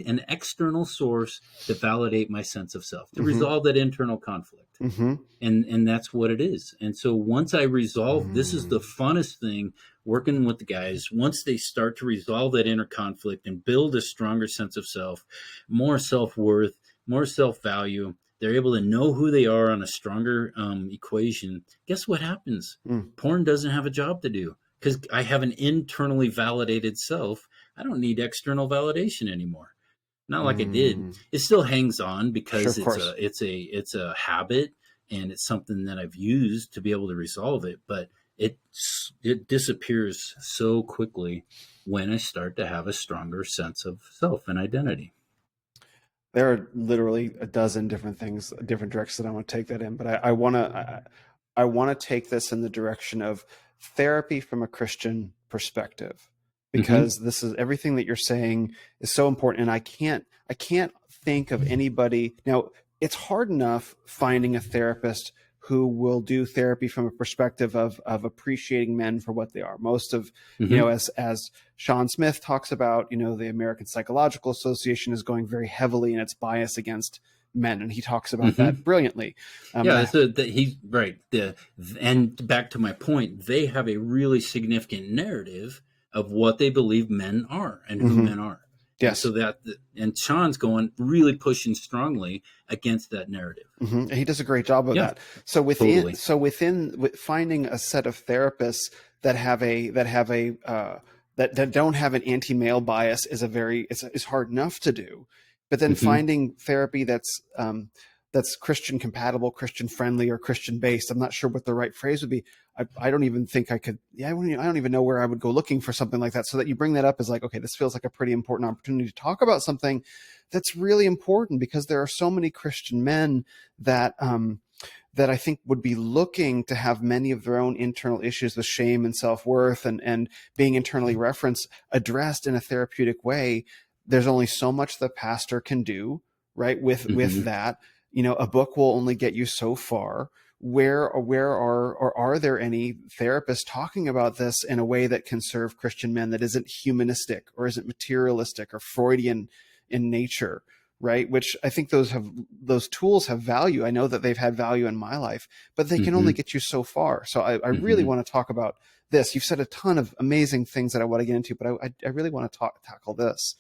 S1: an external source to validate my sense of self, to
S2: Mm-hmm.
S1: resolve that internal conflict.
S2: Mm-hmm.
S1: And that's what it is. And so once I resolve, this is the
S2: Mm.
S1: funnest thing working with the guys. Once they start to resolve that inner conflict and build a stronger sense of self, more self-worth, more self-value, they're able to know who they are on a stronger equation. Guess what happens?
S2: Mm.
S1: Porn doesn't have a job to do because I have an internally validated self. I don't need external validation anymore. Not like I did.
S2: Mm.
S1: It still hangs on
S2: Sure,
S1: because
S2: of course.
S1: it's a habit, and it's something that I've used to be able to resolve it, but it disappears so quickly when I start to have a stronger sense of self and identity.
S2: There are literally a dozen different things, different directions that I want to take that in, but I want to take this in the direction of therapy from a Christian perspective,
S1: Mm-hmm.
S2: because this is everything that you're saying is so important, and I can't think of anybody now. It's hard enough finding a therapist who will do therapy from a perspective of appreciating men for what they are. Most of,
S1: Mm-hmm.
S2: as Sean Smith talks about, the American Psychological Association is going very heavily in its bias against men, and he talks about
S1: Mm-hmm.
S2: that brilliantly.
S1: Yeah, he's right. And back to my point, they have a really significant narrative of what they believe men are and who
S2: Mhm.
S1: men are. And
S2: Yes.
S1: so and Sean's going really pushing strongly against that narrative.
S2: And he does a great job of
S1: Yeah,
S2: that. So
S1: totally.
S2: finding a set of therapists that have that don't have an anti-male bias is hard enough to do. But then
S1: Hmm.
S2: finding therapy that's Christian compatible, Christian friendly, or Christian based. I'm not sure what the right phrase would be. I don't even think I could. Yeah, I don't even know where I would go looking for something like that. So that you bring that up is like, okay, this feels like a pretty important opportunity to talk about something that's really important, because there are so many Christian men that that I think would be looking to have many of their own internal issues with shame and self-worth and being internally referenced addressed in a therapeutic way. There's only so much the pastor can do, right? With
S1: Hmm.
S2: that, a book will only get you so far. Are there any therapists talking about this in a way that can serve Christian men, that isn't humanistic or isn't materialistic or Freudian in nature, right? Which I think those tools have value. I know that they've had value in my life, but they can only
S1: Hmm.
S2: get you so far. So I really
S1: Hmm.
S2: want to talk about this. You've said a ton of amazing things that I want to get into, but I really want to tackle this.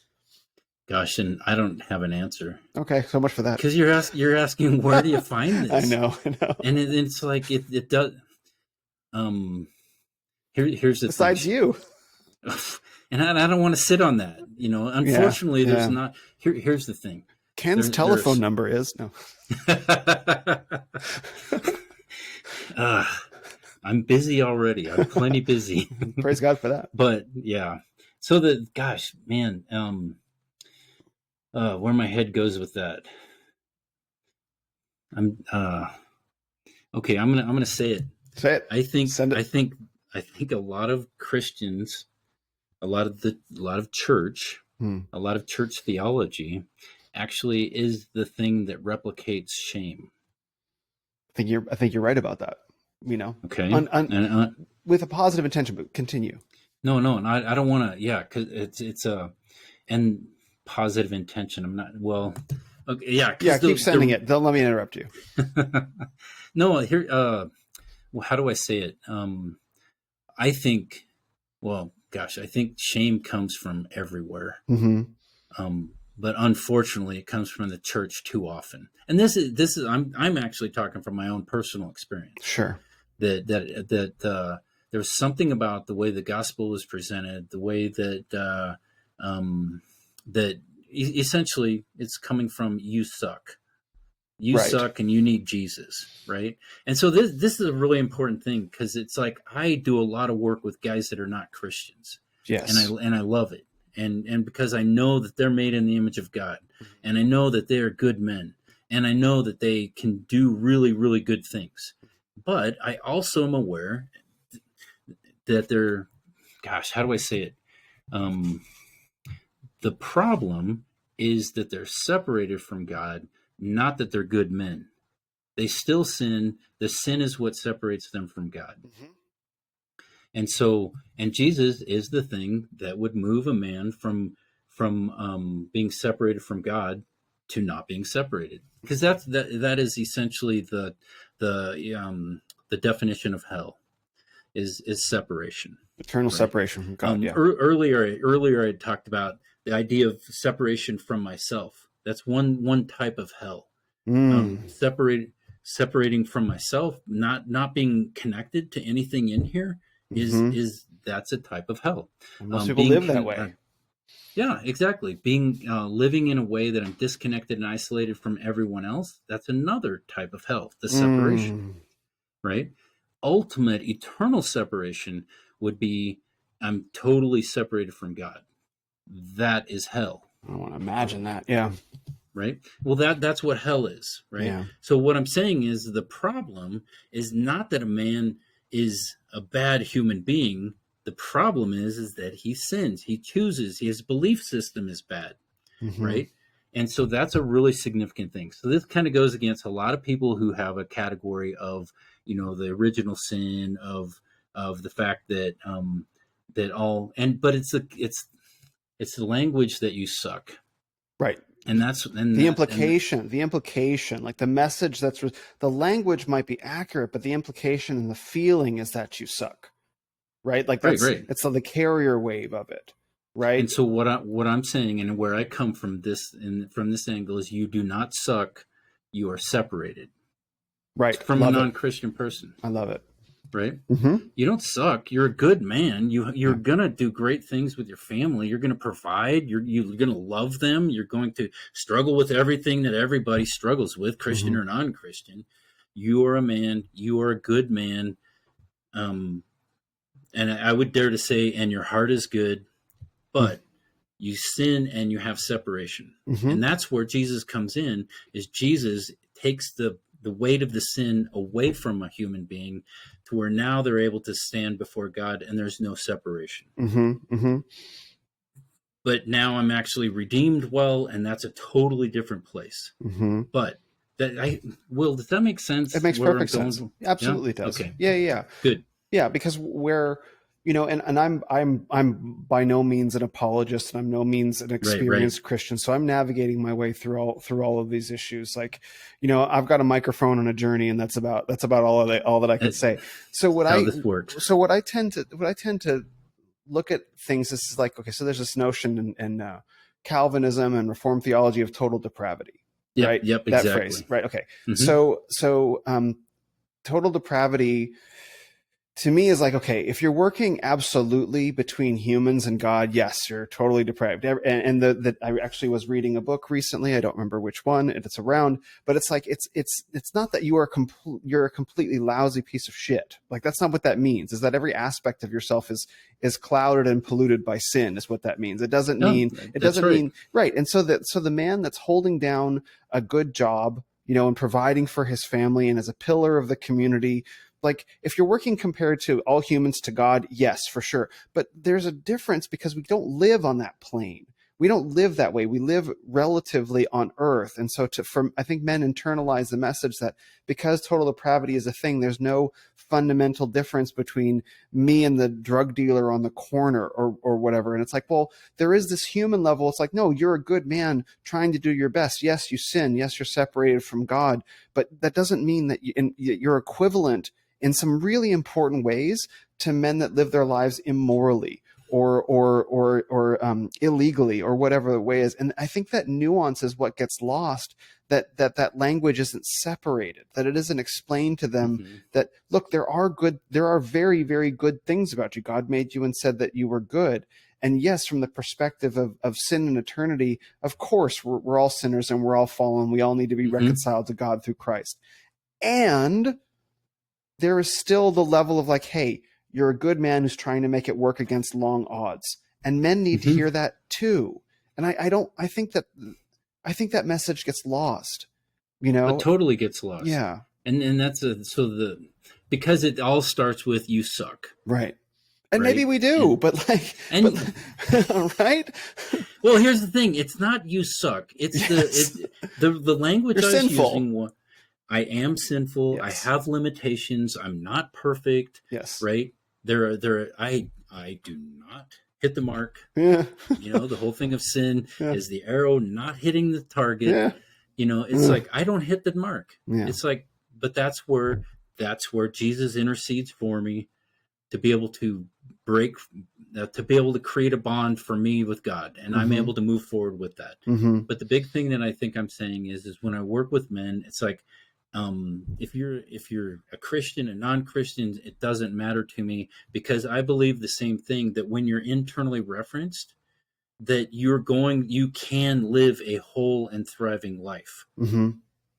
S1: Gosh, and I don't have an answer
S2: Okay, so much for that.
S1: because you're asking where do you find
S2: I
S1: this,
S2: know, I know.
S1: and it's like it does. Um, here's the thing.
S2: Besides you.
S1: And I don't want to sit on that.
S2: Yeah,
S1: Unfortunately, there's
S2: yeah.
S1: not. Here's the thing.
S2: Ken's telephone
S1: There's.
S2: number is no.
S1: uh, I'm busy already. I'm plenty busy.
S2: Praise God for that.
S1: But yeah. So gosh, man, where my head goes with that. I'm okay. I'm gonna say it.
S2: Say it.
S1: I think
S2: Send it.
S1: I think I think a lot of Christians, a lot of church,
S2: Hmm.
S1: a lot of church theology actually is the thing that replicates shame.
S2: I think you're right about that.
S1: Okay.
S2: On, with a positive intention, but continue.
S1: No, and I don't want to. Yeah, because it's a and positive intention. I'm not well. Okay, yeah,
S2: Yeah,
S1: because
S2: keep sending it. Don't let me interrupt you.
S1: no here. Well, how do I say it? I think, well, gosh, I think shame comes from everywhere.
S2: Mm-hmm.
S1: But unfortunately, it comes from the church too often. And this is I'm actually talking from my own personal experience.
S2: Sure.
S1: That there's something about the way the gospel was presented, the way that essentially it's coming from you suck, you
S2: Right.
S1: suck, and you need Jesus, right? And so this is a really important thing, because it's like I do a lot of work with guys that are not Christians, and
S2: Yes.
S1: I love it, and because I know that they're made in the image of God, and I know that they are good men, and I know that they can do really really good things, but I also am aware that they're, gosh, how do I say it? Um, the problem is that they're separated from God, not that they're good men. They still sin. The sin is what separates them from God.
S2: Mm-hmm.
S1: And so, and Jesus is the thing that would move a man from being separated from God to not being separated, because that is essentially the definition of hell is separation,
S2: Eternal
S1: right?
S2: separation from God. Yeah.
S1: Earlier I talked about the idea of separation from myself. That's one type of hell.
S2: Mm.
S1: Separating from myself, not being connected to anything in here,
S2: Mm-hmm.
S1: is that's a type of hell.
S2: And most people
S1: Being
S2: live that way.
S1: Yeah, exactly. Being living in a way that I'm disconnected and isolated from everyone else, that's another type of hell, the separation,
S2: Mm.
S1: right? Ultimate eternal separation would be I'm totally separated from God. That is hell,
S2: I want to imagine that. Yeah.
S1: right? Well, that's what hell is, right?
S2: Yeah.
S1: So what I'm saying is the problem is not that a man is a bad human being. The problem is that he sins, he chooses, his belief system is bad,
S2: Mm-hmm.
S1: right? And so that's a really significant thing. So this kind of goes against a lot of people who have a category of, the original sin of the fact that that all and but it's the language that you suck,
S2: Right.
S1: and that's and
S2: The
S1: that and
S2: implication, like the message the language might be accurate, but the implication and the feeling is that you suck, right? Like
S1: right, right.
S2: it's the carrier wave of it, right?
S1: And so what I'm saying, and where I come from from this angle, is you do not suck, you are separated
S2: Right.
S1: from a
S2: Love it.
S1: non-Christian person,
S2: I love it.
S1: right?
S2: Mm-hmm.
S1: You don't suck. You're a good man. You're
S2: Yeah.
S1: gonna do great things with your family. You're gonna provide. You're gonna love them. You're going to struggle with everything that everybody struggles with, Christian
S2: Mm-hmm.
S1: or non-Christian. You are a man. You are a good man. Um, and I would dare to say, and your heart is good, but you sin and you have separation.
S2: Mm-hmm.
S1: And that's where Jesus comes in, is Jesus takes the weight of the sin away from a human being, to where now they're able to stand before God and there's no separation.
S2: Mm-hmm. Mm-hmm.
S1: But now I'm actually redeemed well, and that's a totally different place.
S2: Mm-hmm.
S1: But does that make
S2: It
S1: sense
S2: makes
S1: where I'm
S2: perfect
S1: going
S2: sense.
S1: to? Yeah.
S2: Absolutely does.
S1: Okay.
S2: Yeah, yeah.
S1: Good.
S2: Yeah, because we're, and I'm by no means an apologist, and I'm no means an
S1: Right. Right.
S2: experienced Christian. So I'm navigating my way through all of these issues. Like, I've got a microphone and a journey, and that's about all that I can say. So
S1: How this works.
S2: what I tend to look at things, this is like, okay, so there's this notion in Calvinism and Reformed theology of total depravity,
S1: Yep.
S2: right?
S1: Yep.
S2: That phrase,
S1: Exactly.
S2: right? Okay,
S1: Mm-hmm.
S2: so total depravity to me is like, okay, if you're working absolutely between humans and God, yes, you're totally depraved. And I actually was reading a book recently. I don't remember which one it's around, but it's like, it's not that you're a completely lousy piece of shit. Like, that's not what that means. Is that every aspect of yourself is clouded and polluted by sin is what that means. It doesn't
S1: No,
S2: mean,
S1: that's right.
S2: right. And so the man that's holding down a good job, and providing for his family and as a pillar of the community, like, if you're working compared to all humans to God, yes, for sure. But there's a difference, because we don't live on that plane. We don't live that way. We live relatively on earth. And so I think men internalize the message that because total depravity is a thing, there's no fundamental difference between me and the drug dealer on the corner or whatever. And it's like, well, there is this human level. It's like, no, you're a good man trying to do your best. Yes, you sin. Yes, you're separated from God. But that doesn't mean that you're equivalent in some really important ways to men that live their lives immorally or illegally or whatever the way is. And I think that nuance is what gets lost. That language isn't separated, that it isn't explained to them
S1: Mm-hmm.
S2: that, look, there are very, very good things about you. God made you and said that you were good. And yes, from the perspective of sin and eternity, of course, we're all sinners and we're all fallen. We all need to be
S1: Mm-hmm.
S2: reconciled to God through Christ. And there is still the level of like, hey, you're a good man who's trying to make it work against long odds. And men need to
S1: Mm-hmm.
S2: hear that too. And I think that message gets lost, you
S1: It
S2: know?
S1: totally gets lost.
S2: Yeah.
S1: And that's because it all starts with you suck,
S2: Right. And maybe
S1: right?
S2: we do, but like, but
S1: And
S2: right?
S1: well, here's the thing: it's not you suck. It's
S2: Yes.
S1: the language
S2: You're
S1: I was
S2: sinful.
S1: using. I am sinful. I
S2: Yes.
S1: have limitations. I'm not perfect,
S2: Yes.
S1: right? I do not hit the mark.
S2: Yeah.
S1: The whole thing of sin
S2: Yeah.
S1: is the arrow not hitting the target.
S2: Yeah.
S1: It's like I don't hit the mark.
S2: Yeah.
S1: It's like, but that's where Jesus intercedes for me to be able to break, to be able to create a bond for me with God, and I'm
S2: Mm-hmm.
S1: able to move forward with that.
S2: Mm-hmm.
S1: But the big thing that I think I'm saying is when I work with men, it's like, if you're a Christian and non-Christian, it doesn't matter to me, because I believe the same thing, that when you're internally referenced, that you can live a whole and thriving life,
S2: Mm-hmm.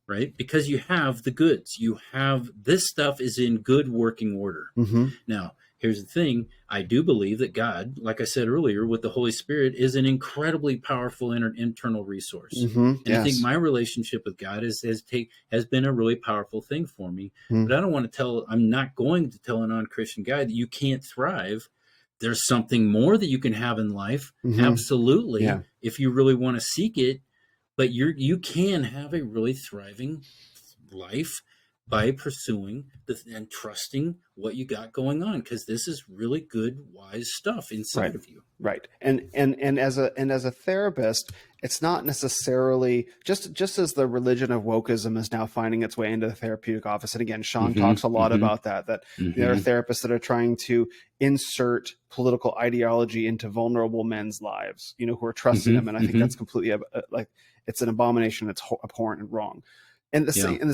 S1: right? Because you have the goods. You have this stuff is in good working order.
S2: Mm-hmm.
S1: Now, here's the thing. I do believe that God, like I said earlier, with the Holy Spirit, is an incredibly powerful internal resource.
S2: Mm-hmm.
S1: And I think
S2: Yes.
S1: my relationship with God has been a really powerful thing for me.
S2: Mm-hmm.
S1: But I'm not going to tell a non-Christian guy that you can't thrive. There's something more that you can have in life.
S2: Mm-hmm.
S1: Absolutely.
S2: Yeah.
S1: If you really want to seek it, but you can have a really thriving life by pursuing and trusting what you got going on, because this is really good, wise stuff
S2: Right.
S1: inside of you.
S2: Right. And as a therapist, it's not necessarily just as the religion of wokeism is now finding its way into the therapeutic office. And again, Sean talks a
S1: Mm-hmm.
S2: lot
S1: Mm-hmm.
S2: about that there are
S1: Mm-hmm.
S2: therapists that are trying to insert political ideology into vulnerable men's lives, who are trusting them. And I
S1: Mm-hmm.
S2: think
S1: Mm-hmm.
S2: that's completely like, it's an abomination. It's abhorrent and wrong. And
S1: Yeah.
S2: in the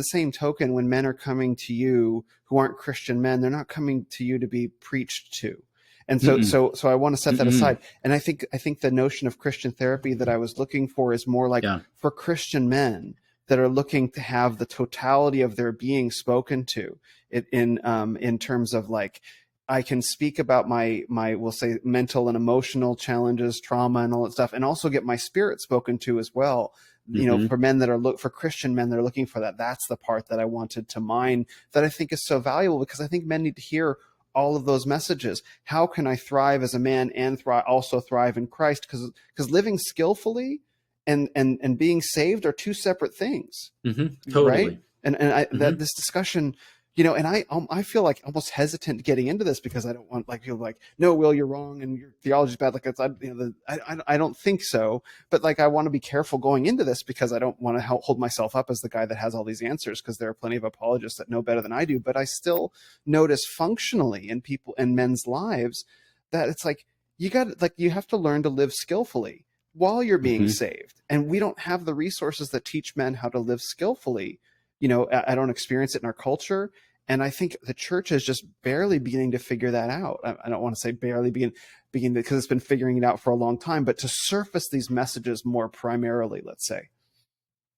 S2: same token, when men are coming to you who aren't Christian men, they're not coming to you to be preached to. And so,
S1: Mm-mm.
S2: so, so I want to set that aside.
S1: Mm-mm.
S2: And I think the notion of Christian therapy that I was looking for is more like
S1: Yeah.
S2: for Christian men that are looking to have the totality of their being spoken to, in terms of like, I can speak about my we'll say mental and emotional challenges, trauma, and all that stuff, and also get my spirit spoken to as well.
S1: Mm-hmm.
S2: For men that are for Christian men that are looking for that. That's the part that I wanted to mine, that I think is so valuable, because I think men need to hear all of those messages. How can I thrive as a man and also thrive in Christ? Because living skillfully and being saved are two separate things,
S1: Mm-hmm.
S2: right?
S1: Totally.
S2: And that
S1: Mm-hmm.
S2: this discussion, and I feel like almost hesitant getting into this, because I don't want like people like, no, Will, you're wrong and your theology's bad. Like I don't think so, but like I want to be careful going into this, because I don't want to hold myself up as the guy that has all these answers, because there are plenty of apologists that know better than I do. But I still notice functionally in people and men's lives that it's like you have to learn to live skillfully while you're being
S1: Mm-hmm.
S2: saved, and we don't have the resources that teach men how to live skillfully. I don't experience it in our culture. And I think the church is just barely beginning to figure that out. I don't want to say barely begin because it's been figuring it out for a long time, but to surface these messages more primarily, let's say.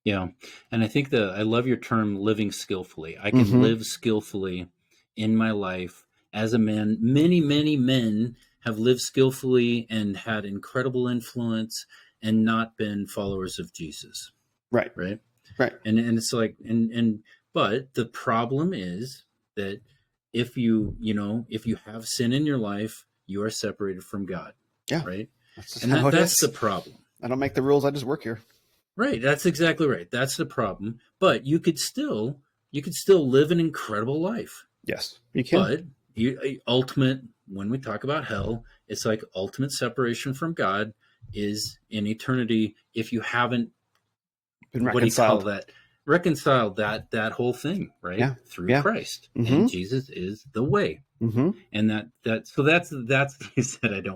S1: Yeah. And I think that I love your term, living skillfully. I can
S2: Mm-hmm.
S1: live skillfully in my life as a man. Many, many men have lived skillfully and had incredible influence and not been followers of Jesus.
S2: Right.
S1: Right.
S2: Right.
S1: And it's like, but the problem is that if you have sin in your life, you are separated from God.
S2: Yeah.
S1: Right.
S2: That's just
S1: And
S2: how it
S1: that's
S2: is.
S1: the problem.
S2: I don't make the rules. I just work here.
S1: Right, that's exactly right. That's the problem. But you could still live an incredible life.
S2: Yes, you can.
S1: But ultimate, when we talk about hell, it's like ultimate separation from God is in eternity if you haven't,
S2: Been
S1: what do you call
S2: reconciled.
S1: that? reconciled that whole thing, right,
S2: Yeah.
S1: through
S2: Yeah.
S1: Christ, and
S2: Mm-hmm.
S1: Jesus is the way.
S2: Mm-hmm.
S1: And that's you said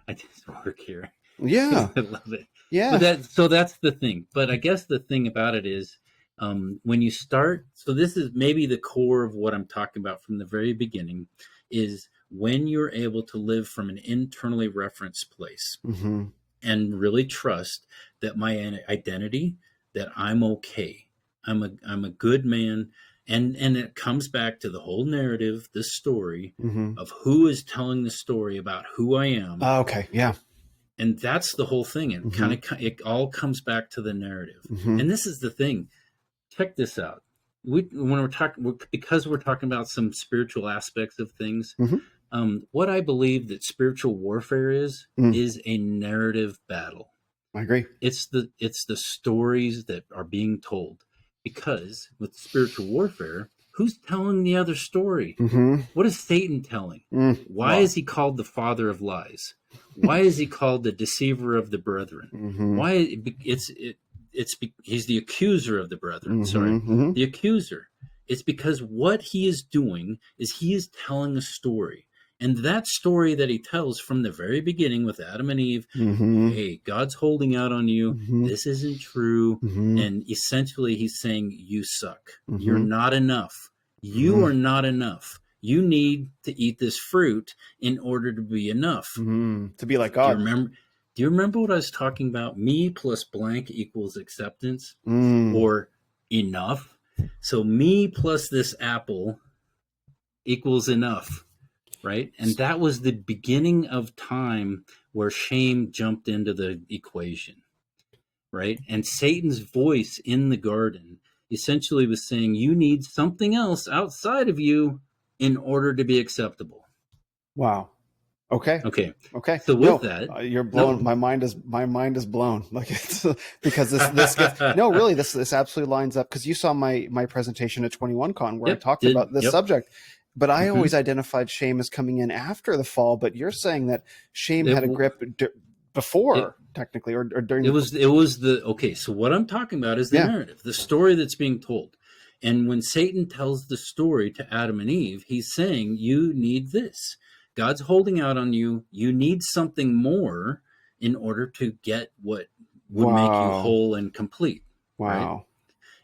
S1: I just work here because
S2: Yeah.
S1: I love it. But
S2: Yeah.
S1: that's the thing. But I guess the thing about it is, when you start, so this is maybe the core of what I'm talking about from the very beginning, is when you're able to live from an internally referenced place
S2: Mm-hmm.
S1: and really trust that my identity, that I'm okay, I'm a good man, and it comes back to the whole narrative, the story
S2: Mm-hmm.
S1: of who is telling the story about who I am,
S2: Okay. Yeah.
S1: and that's the whole thing. And
S2: Mm-hmm.
S1: it all comes back to the narrative.
S2: Mm-hmm.
S1: And this is the thing. Check this out. When we're talking, because we're talking about some spiritual aspects of things,
S2: Mm-hmm.
S1: what I believe that spiritual warfare
S2: Mm.
S1: is a narrative battle.
S2: I agree.
S1: It's the stories that are being told, because with spiritual warfare, who's telling the other story?
S2: Mm-hmm.
S1: What is Satan telling? Why
S2: Well.
S1: is he called the father of lies? Why is he called the deceiver of the brethren?
S2: Mm-hmm.
S1: Why it's he's the accuser of the brethren,
S2: Mm-hmm.
S1: sorry,
S2: Mm-hmm.
S1: the accuser. It's because what he is doing is he is telling a story, and that story that he tells from the very beginning with Adam and Eve,
S2: Mm-hmm.
S1: hey, God's holding out on you.
S2: Mm-hmm.
S1: This isn't true.
S2: Mm-hmm.
S1: And essentially, he's saying, you suck. You're
S2: Mm-hmm.
S1: not enough. You
S2: Mm-hmm.
S1: are not enough. You need to eat this fruit in order to be enough.
S2: Mm-hmm. To be like
S1: Do you
S2: God.
S1: remember? Do you remember what I was talking about? Me plus blank equals acceptance,
S2: Mm.
S1: or enough. So me plus this apple equals enough, right? And that was the beginning of time where shame jumped into the equation, right? And Satan's voice in the garden essentially was saying, you need something else outside of you in order to be acceptable.
S2: Wow. Okay.
S1: Okay.
S2: Okay.
S1: So with
S2: No,
S1: that,
S2: you're
S1: no.
S2: blown. My mind is blown. Like it's because this gets no, really. This absolutely lines up because you saw my presentation at 21Con where I
S1: Yep.
S2: talked
S1: Did
S2: about this
S1: yep.
S2: subject. But I
S1: Mm-hmm.
S2: always identified shame as coming in after the fall. But you're saying that shame
S1: It,
S2: had a grip
S1: it
S2: before, technically, or during
S1: it
S2: the.
S1: was the okay. So what I'm talking about is the
S2: Yeah.
S1: narrative, the story that's being told. And when Satan tells the story to Adam and Eve, he's saying, you need this. God's holding out on you. You need something more in order to get what would make you
S2: Wow.
S1: whole and complete, right?
S2: Wow.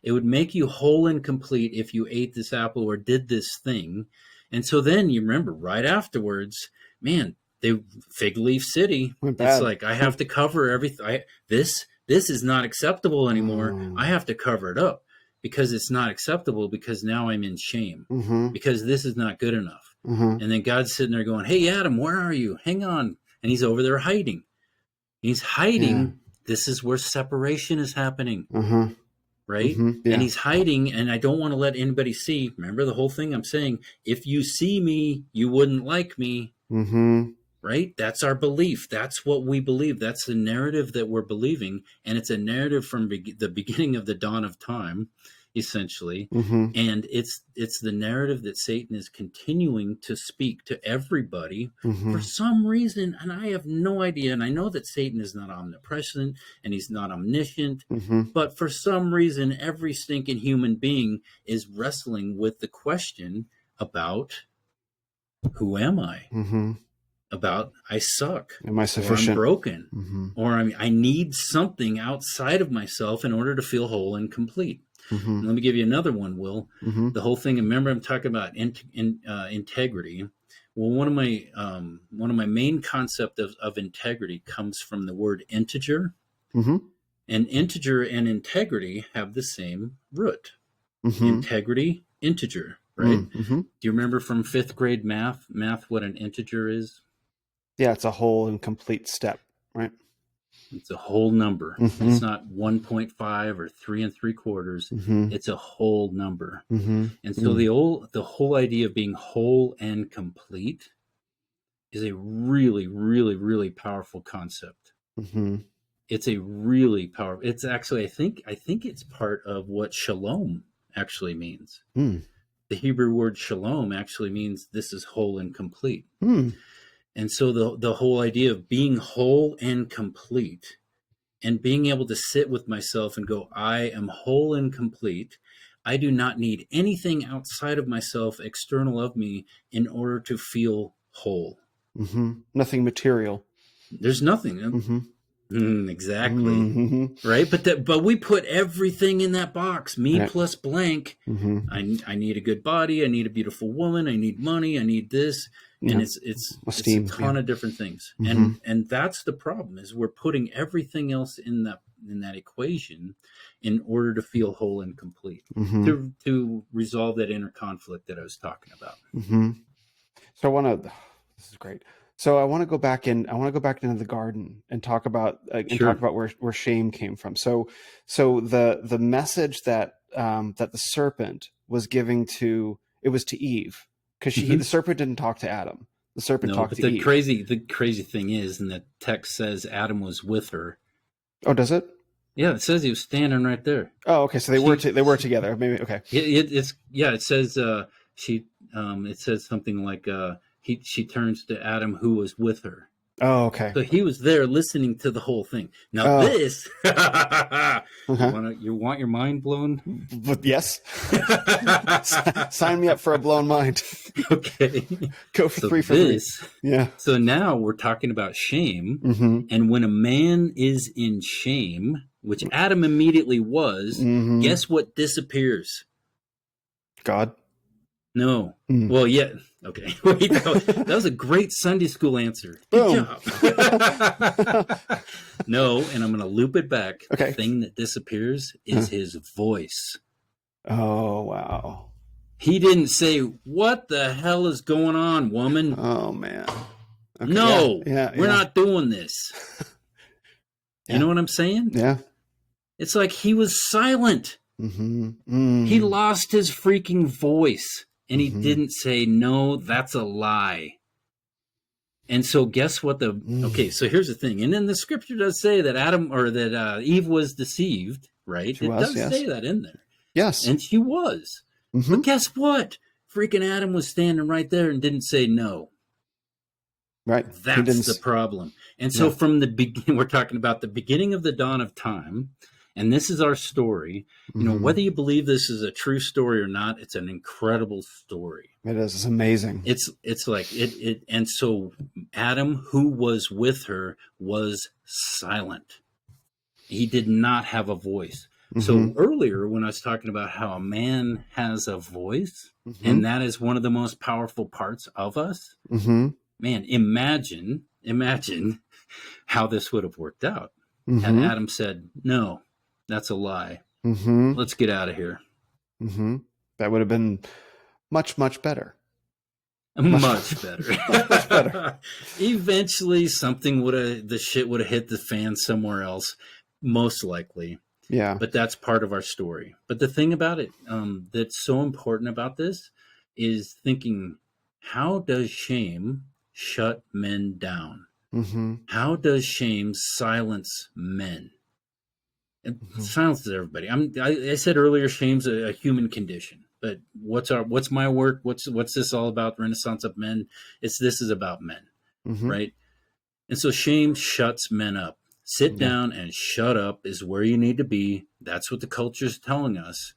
S1: It would make you whole and complete if you ate this apple or did this thing. And so then you remember right afterwards, man, they Fig Leaf City.
S2: Went
S1: It's
S2: bad.
S1: like I have to cover everything. This is not acceptable anymore. I
S2: Mm.
S1: have to cover it up because it's not acceptable, because now I'm in shame,
S2: Mm-hmm.
S1: because this is not good enough.
S2: Mm-hmm.
S1: And then God's sitting there going, "Hey Adam, where are you? Hang on." And he's over there hiding. He's
S2: Yeah.
S1: hiding. This is where separation is happening,
S2: Uh-huh.
S1: right?
S2: Mm-hmm.
S1: And
S2: Yeah.
S1: he's hiding, and I don't want to let anybody see. Remember the whole thing I'm saying, if you see me, you wouldn't like me,
S2: Mm-hmm.
S1: right? That's our belief. That's what we believe. That's the narrative that we're believing, and it's a narrative from the beginning of the dawn of time, essentially.
S2: Mm-hmm.
S1: And it's the narrative that Satan is continuing to speak to everybody for
S2: Mm-hmm.
S1: some reason, and I have no idea. And I know that Satan is not omnipresent and he's not omniscient,
S2: Mm-hmm.
S1: but for some reason, every stinking human being is wrestling with the question about, who am I?
S2: Mm-hmm.
S1: About, I suck,
S2: Am I
S1: or I'm
S2: sufficient?
S1: broken,
S2: Mm-hmm.
S1: or I need something outside of myself in order to feel whole and complete.
S2: Mm-hmm.
S1: And let me give you another one, Will.
S2: Mm-hmm.
S1: The whole thing. Remember, I'm talking about integrity. Well, one of my main concept of integrity comes from the word integer,
S2: Mm-hmm.
S1: and integer and integrity have the same root.
S2: Mm-hmm.
S1: Integrity, integer, right?
S2: Mm-hmm.
S1: Do you remember from fifth grade math what an integer is?
S2: Yeah, it's a whole and complete step, right?
S1: It's a whole number.
S2: Mm-hmm.
S1: It's not 1.5 or 3 3/4.
S2: Mm-hmm.
S1: It's a whole number.
S2: Mm-hmm.
S1: And so
S2: Mm.
S1: the whole idea of being whole and complete is a really, really, really powerful concept.
S2: Mm-hmm.
S1: It's a really powerful. It's actually, I think it's part of what shalom actually means.
S2: Mm.
S1: The Hebrew word shalom actually means this is whole and complete.
S2: Mm.
S1: And so the whole idea of being whole and complete, and being able to sit with myself and go, I am whole and complete. I do not need anything outside of myself, external of me, in order to feel whole.
S2: Nothing material.
S1: There's nothing.
S2: Mm-hmm.
S1: Exactly.
S2: Mm-hmm.
S1: Right. But we put everything in that box, me
S2: Yeah.
S1: plus blank.
S2: Mm-hmm.
S1: I need a good body. I need a beautiful woman. I need money. I need this. And
S2: Yeah.
S1: it's a
S2: Esteem. Yeah.
S1: ton of different things.
S2: Mm-hmm.
S1: And that's the problem, is we're putting everything else in that equation in order to feel whole and complete,
S2: Mm-hmm.
S1: to resolve that inner conflict that I was talking about.
S2: Mm-hmm. So I want to. This is great. So I want to go back in. I want to go back into the garden and talk about
S1: Sure.
S2: where shame came from. So the message that that the serpent was giving to, it was to Eve, because the
S1: Hmm.
S2: serpent didn't talk to Adam. The serpent
S1: No,
S2: talked
S1: but
S2: to Eve.
S1: the crazy thing is, and the text says Adam was with her.
S2: Oh, does it?
S1: Yeah, it says he was standing right there.
S2: Oh, okay. So they were together. Maybe okay.
S1: It's yeah. It says she. It says something like she turns to Adam, who was with her.
S2: Oh, okay.
S1: So he was there listening to the whole thing. Now
S2: Oh,
S1: this,
S2: okay.
S1: you want your mind blown?
S2: But yes, sign me up for a blown mind.
S1: Okay.
S2: Go for
S1: So
S2: three for free.
S1: this.
S2: Yeah.
S1: So now we're talking about shame,
S2: Mm-hmm.
S1: and when a man is in shame, which Adam immediately was,
S2: Mm-hmm.
S1: guess what disappears?
S2: God.
S1: No.
S2: Mm.
S1: Well, yeah. Okay. Wait, that was a great Sunday school answer. Good
S2: Boom.
S1: job. No, and I'm going to loop it back.
S2: Okay.
S1: The thing that disappears is his voice.
S2: Oh, wow.
S1: He didn't say, "What the hell is going on, woman?"
S2: Oh, man. Okay.
S1: No,
S2: Yeah.
S1: we're not doing this. You know what I'm saying?
S2: Yeah.
S1: It's like he was silent.
S2: Mm-hmm. Mm.
S1: He lost his freaking voice, and he didn't say, "No, that's a lie." And so guess what okay, so here's the thing. And then the scripture does say that Eve was deceived, right?
S2: She
S1: It
S2: was,
S1: does
S2: yes.
S1: say that in there.
S2: Yes.
S1: And she was.
S2: Mm-hmm.
S1: But guess what? Freaking Adam was standing right there and didn't say no.
S2: Right.
S1: That's the problem. And so from the beginning, we're talking about the beginning of the dawn of time. And this is our story. You know, whether you believe this is a true story or not, it's an incredible story.
S2: It is. It's amazing.
S1: It's like it. And so Adam, who was with her, was silent. He did not have a voice. So earlier, when I was talking about how a man has a voice, and that is one of the most powerful parts of us, man, imagine how this would have worked out. Had Adam said, "No, that's a lie. Let's get out of here."
S2: That would have been much, much better.
S1: Much better.
S2: Much better.
S1: Eventually, the shit would have hit the fan somewhere else, most likely.
S2: Yeah.
S1: But that's part of our story. But the thing about it that's so important about this is thinking, how does shame shut men down? How does shame silence men? It silences everybody. I said earlier, shame's a human condition. But what's my work? What's this all about? Renaissance of Men. This is about men, right? And so shame shuts men up. Sit down and shut up is where you need to be. That's what the culture's telling us.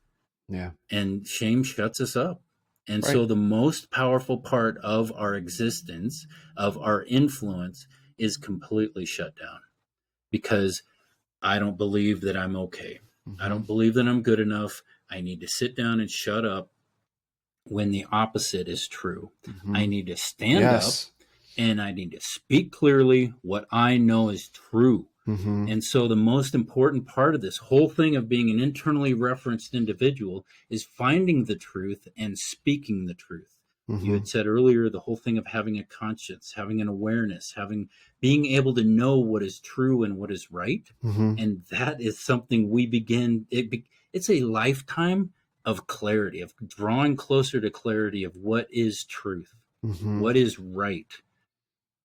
S2: Yeah.
S1: And shame shuts us up. And so the most powerful part of our existence, of our influence, is completely shut down. Because I don't believe that I'm okay. I don't believe that I'm good enough. I need to sit down and shut up when the opposite is true. I need to stand up and I need to speak clearly what I know is true. And so the most important part of this whole thing of being an internally referenced individual is finding the truth and speaking the truth. You had said earlier, the whole thing of having a conscience, having an awareness, being able to know what is true and what is right. And that is something we begin. It's a lifetime of clarity, of drawing closer to clarity of what is truth, what is right.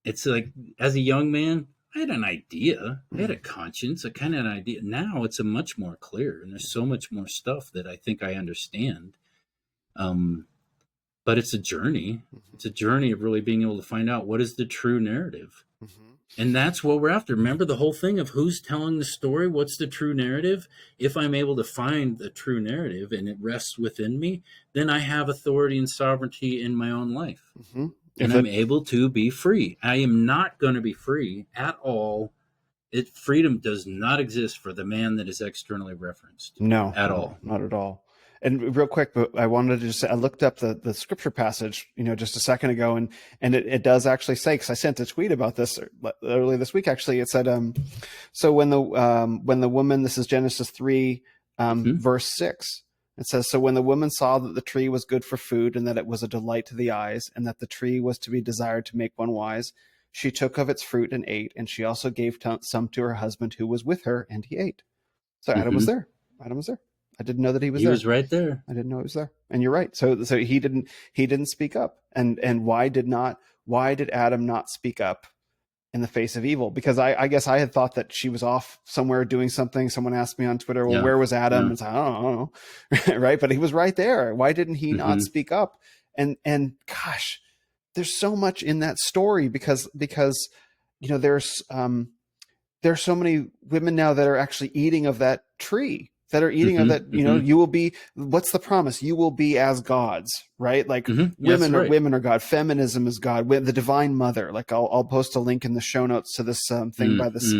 S1: It's like, as a young man, I had an idea. I had a conscience, a kind of an idea. Now it's a much more clear, and there's so much more stuff that I think I understand. But it's a journey. It's a journey of really being able to find out what is the true narrative. And that's what we're after. Remember the whole thing of who's telling the story? What's the true narrative? If I'm able to find the true narrative and it rests within me, then I have authority and sovereignty in my own life.
S2: Mm-hmm.
S1: And
S2: If
S1: I'm
S2: it,
S1: able to be free. I am not going to be free at all. Freedom does not exist for the man that is externally referenced
S2: no,
S1: at
S2: no,
S1: all.
S2: not at all. And real quick, but I wanted to just say, I looked up the scripture passage, just a second ago, and it does actually say, because I sent a tweet about this earlier this week. Actually, it said, so when the woman, this is Genesis 3,
S1: Mm-hmm.
S2: verse 6. It says, so when the woman saw that the tree was good for food, and that it was a delight to the eyes, and that the tree was to be desired to make one wise, she took of its fruit and ate, and she also gave some to her husband who was with her, and he ate. So Adam was
S1: Mm-hmm.
S2: there. Adam was there. I didn't know that he was
S1: He
S2: there.
S1: was right there.
S2: I didn't know he was there. And you're right. So he didn't speak up. And why did Adam not speak up in the face of evil? Because I guess I had thought that she was off somewhere doing something. Someone asked me on Twitter, well,
S1: Yeah.
S2: where was Adam?
S1: Yeah.
S2: And I don't know. Right. But he was right there. Why didn't he not
S1: Mm-hmm.
S2: speak up? And gosh, there's so much in that story because there's so many women now that are actually eating of that tree, that are eating of
S1: Mm-hmm.
S2: that.
S1: Mm-hmm.
S2: You will be, what's the promise? You will be as gods, right? Like
S1: Mm-hmm. That's right.
S2: women are God. Feminism is God. The divine mother. Like I'll post a link in the show notes to this thing by this,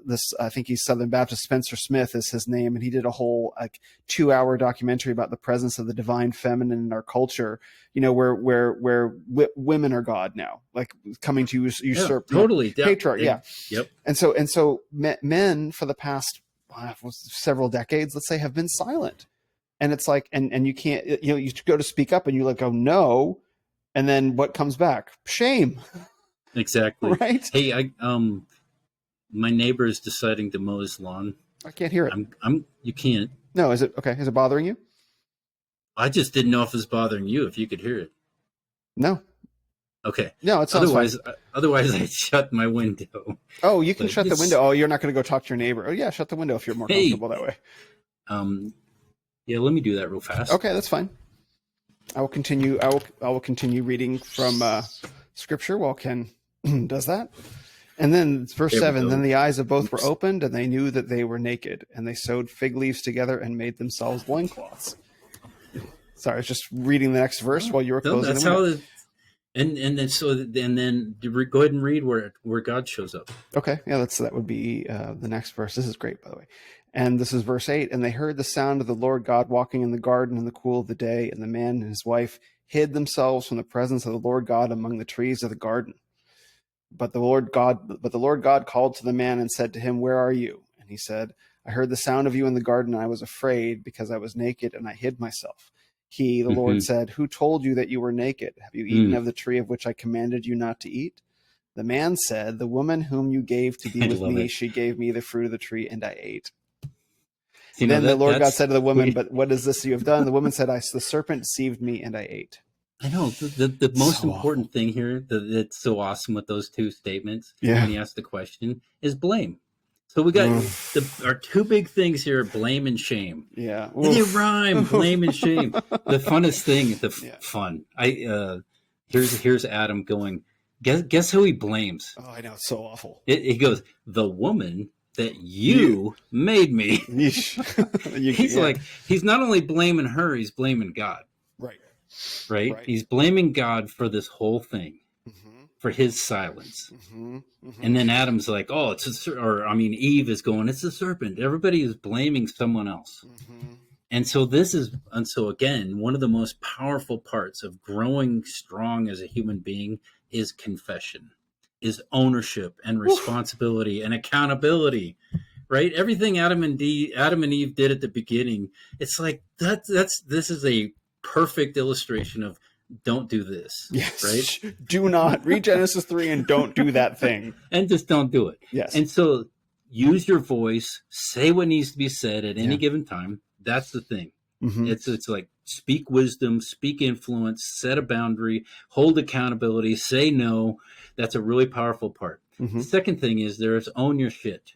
S2: this, I think he's Southern Baptist, Spencer Smith is his name. And he did a whole 2-hour documentary about the presence of the divine feminine in our culture, where women are God now, like coming to usurp,
S1: totally.
S2: patriarch. Yeah.
S1: Yep.
S2: And so men for the past several decades, let's say, have been silent. And it's like, and you can't, you go to speak up and you go, no. And then what comes back? Shame.
S1: Exactly.
S2: Right.
S1: Hey, my neighbor is deciding to mow his lawn.
S2: I can't hear it.
S1: You can't.
S2: No, is it okay? Is it bothering you?
S1: I just didn't know if it was bothering you, if you could hear it.
S2: No.
S1: Okay.
S2: No, it sounds
S1: otherwise,
S2: fine.
S1: Otherwise, I'd shut my window.
S2: Oh, you can shut the window. Oh, you're not going to go talk to your neighbor. Oh, yeah, shut the window if you're more comfortable that way.
S1: Yeah, let me do that real fast.
S2: Okay, that's fine. I will continue. I will continue reading from scripture while Ken does that. And then verse 7, then the eyes of both were opened, and they knew that they were naked, and they sewed fig leaves together and made themselves loincloths. Sorry, I was just reading the next verse while you were closing the window.
S1: And then go ahead and read where God shows up.
S2: Okay, yeah, that would be the next verse. This is great, by the way. And this is verse 8. And they heard the sound of the Lord God walking in the garden in the cool of the day, and the man and his wife hid themselves from the presence of the Lord God among the trees of the garden. But the Lord God called to the man and said to him, where are you? And he said, I heard the sound of you in the garden, and I was afraid because I was naked and I hid myself. The Lord said, who told you that you were naked? Have you eaten of the tree of which I commanded you not to eat? The man said, the woman whom you gave to be with me, she gave me the fruit of the tree, and I ate. Then the Lord God said to the woman, but what is this you have done? The woman said, the serpent deceived me, and I ate.
S1: I know the most important thing here that's so awesome with those two statements when he asked the question is blame. So we got our two big things here: blame and shame.
S2: Yeah,
S1: and they rhyme. Blame and shame. The funnest thing, fun. Here's Adam going. Guess who he blames?
S2: Oh, I know, it's so awful.
S1: He goes, the woman that you made me. He's not only blaming her, he's blaming God. Right? He's blaming God for this whole thing, for his silence. And then Adam's like, oh, Eve is going, it's a serpent. Everybody is blaming someone else. And so again, one of the most powerful parts of growing strong as a human being is confession, is ownership and responsibility and accountability. Right? Everything Adam and Eve did at the beginning, it's like this is a perfect illustration of don't do this.
S2: Yes.
S1: Right?
S2: Do not read Genesis 3 and don't do that thing.
S1: And just don't do it.
S2: Yes.
S1: And so use your voice, say what needs to be said at any given time. That's the thing. It's like speak wisdom, speak influence, set a boundary, hold accountability, say no. That's a really powerful part. The second thing is there's own your shit.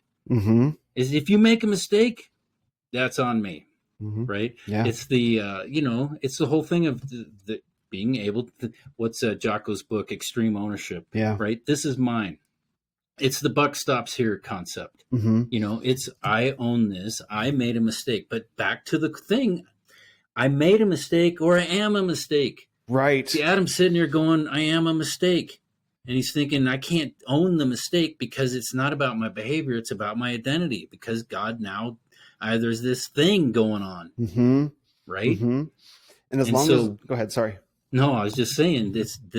S1: Is if you make a mistake, that's on me. Right?
S2: Yeah.
S1: It's the it's the whole thing of the being able to. What's Jocko's book, Extreme Ownership?
S2: Yeah.
S1: Right. This is mine. It's the buck stops here concept.
S2: Mm-hmm.
S1: It's I own this. I made a mistake. But back to the thing, I made a mistake or I am a mistake. See,
S2: Right.
S1: Adam's sitting there going, I am a mistake. And he's thinking, I can't own the mistake because it's not about my behavior. It's about my identity because God now, there's this thing going on,
S2: Mm-hmm.
S1: right?
S2: Mm-hmm. And as
S1: And
S2: long as,
S1: so,
S2: go ahead, sorry.
S1: no, I was just saying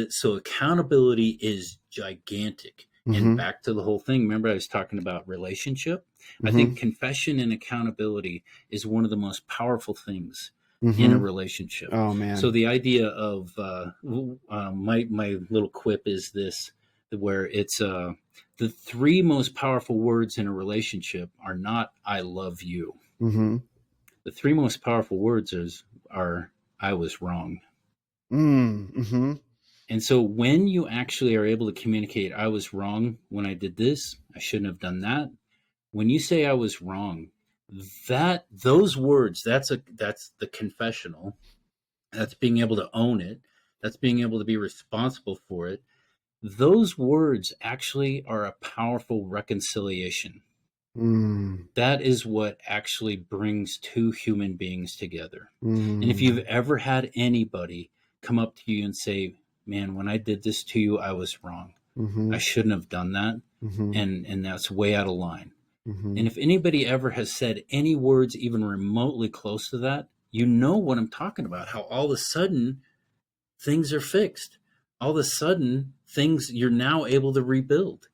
S1: so accountability is gigantic. And
S2: Mm-hmm.
S1: back to the whole thing, remember I was talking about relationship? I think
S2: Mm-hmm.
S1: confession and accountability is one of the most powerful things in a
S2: Mm-hmm.
S1: relationship.
S2: Oh
S1: So
S2: man.
S1: the idea of my little quip is this, where it's the three most powerful words in a relationship are not "I love you."
S2: Mm-hmm.
S1: The three most powerful words are "I was wrong."
S2: Mm-hmm.
S1: And so when you actually are able to communicate, I was wrong when I did this, I shouldn't have done that. When you say I was wrong, that those words, that's the confessional. That's being able to own it. That's being able to be responsible for it. Those words actually are a powerful reconciliation.
S2: Mm.
S1: That is what actually brings two human beings together. And if you've
S2: Mm.
S1: ever had anybody come up to you and say, man, when I did this to you, I was wrong.
S2: Mm-hmm.
S1: I shouldn't have done that.
S2: Mm-hmm.
S1: And that's way out of line.
S2: Mm-hmm.
S1: And if anybody ever has said any words even remotely close to that, you know what I'm talking about. How all of a sudden things are fixed. All of a sudden things you're now able to rebuild.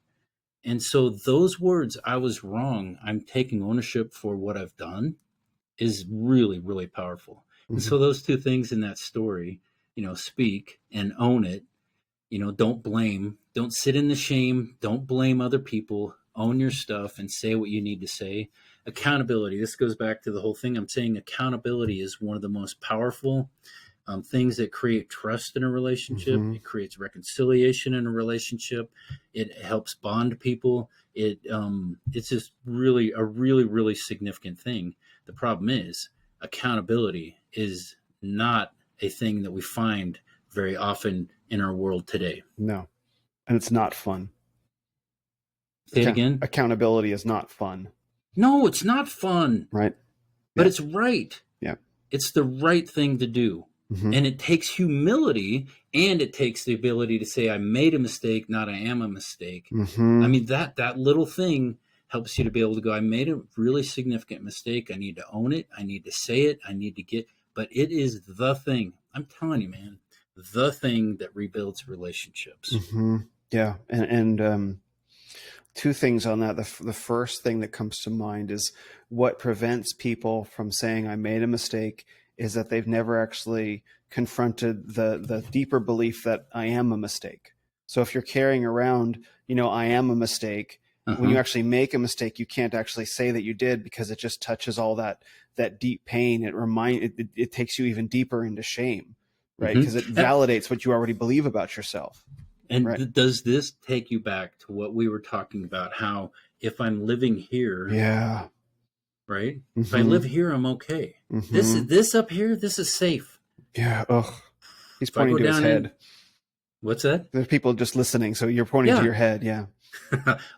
S1: And so those words, I was wrong, I'm taking ownership for what I've done, is really, really powerful. And
S2: Mm-hmm.
S1: so those two things in that story, speak and own it. Don't blame, don't sit in the shame, don't blame other people, own your stuff and say what you need to say. Accountability, this goes back to the whole thing. I'm saying accountability is one of the most powerful things that create trust in a relationship.
S2: Mm-hmm.
S1: It creates reconciliation in a relationship. It helps bond people. It's just really a really, really significant thing. The problem is accountability is not a thing that we find very often in our world today.
S2: No, and it's not fun.
S1: Say it again.
S2: Accountability is not fun,
S1: No, it's not fun,
S2: right?
S1: but
S2: Yeah.
S1: it's right.
S2: Yeah.
S1: It's the right thing to do.
S2: Mm-hmm.
S1: And it takes humility and it takes the ability to say, I made a mistake, not I am a mistake. I
S2: Mm-hmm.
S1: mean, that little thing helps you to be able to go, I made a really significant mistake. I need to own it. I need to say it. I need to but it is the thing. I'm telling you, man, the thing that rebuilds relationships.
S2: Mm-hmm. Yeah. And two things on that. The first thing that comes to mind is what prevents people from saying I made a mistake is that they've never actually confronted the deeper belief that I am a mistake. So if you're carrying around, I am a mistake,
S1: Uh
S2: when you
S1: huh.
S2: actually make a mistake, you can't actually say that you did because it just touches all that deep pain. It takes you even deeper into shame, right? Because it
S1: Mm-hmm.
S2: validates what you already believe about yourself,
S1: And
S2: right?
S1: does this take you back to what we were talking about? How if I'm living here,
S2: Yeah.
S1: right? If I live
S2: Mm-hmm.
S1: here, I'm okay. This
S2: Mm-hmm.
S1: this up here, this is safe.
S2: Yeah. Ugh. He's
S1: If I
S2: pointing
S1: go
S2: to his
S1: down in,
S2: head.
S1: what's that?
S2: There's people just listening, so you're pointing to
S1: Yeah.
S2: your head. Yeah.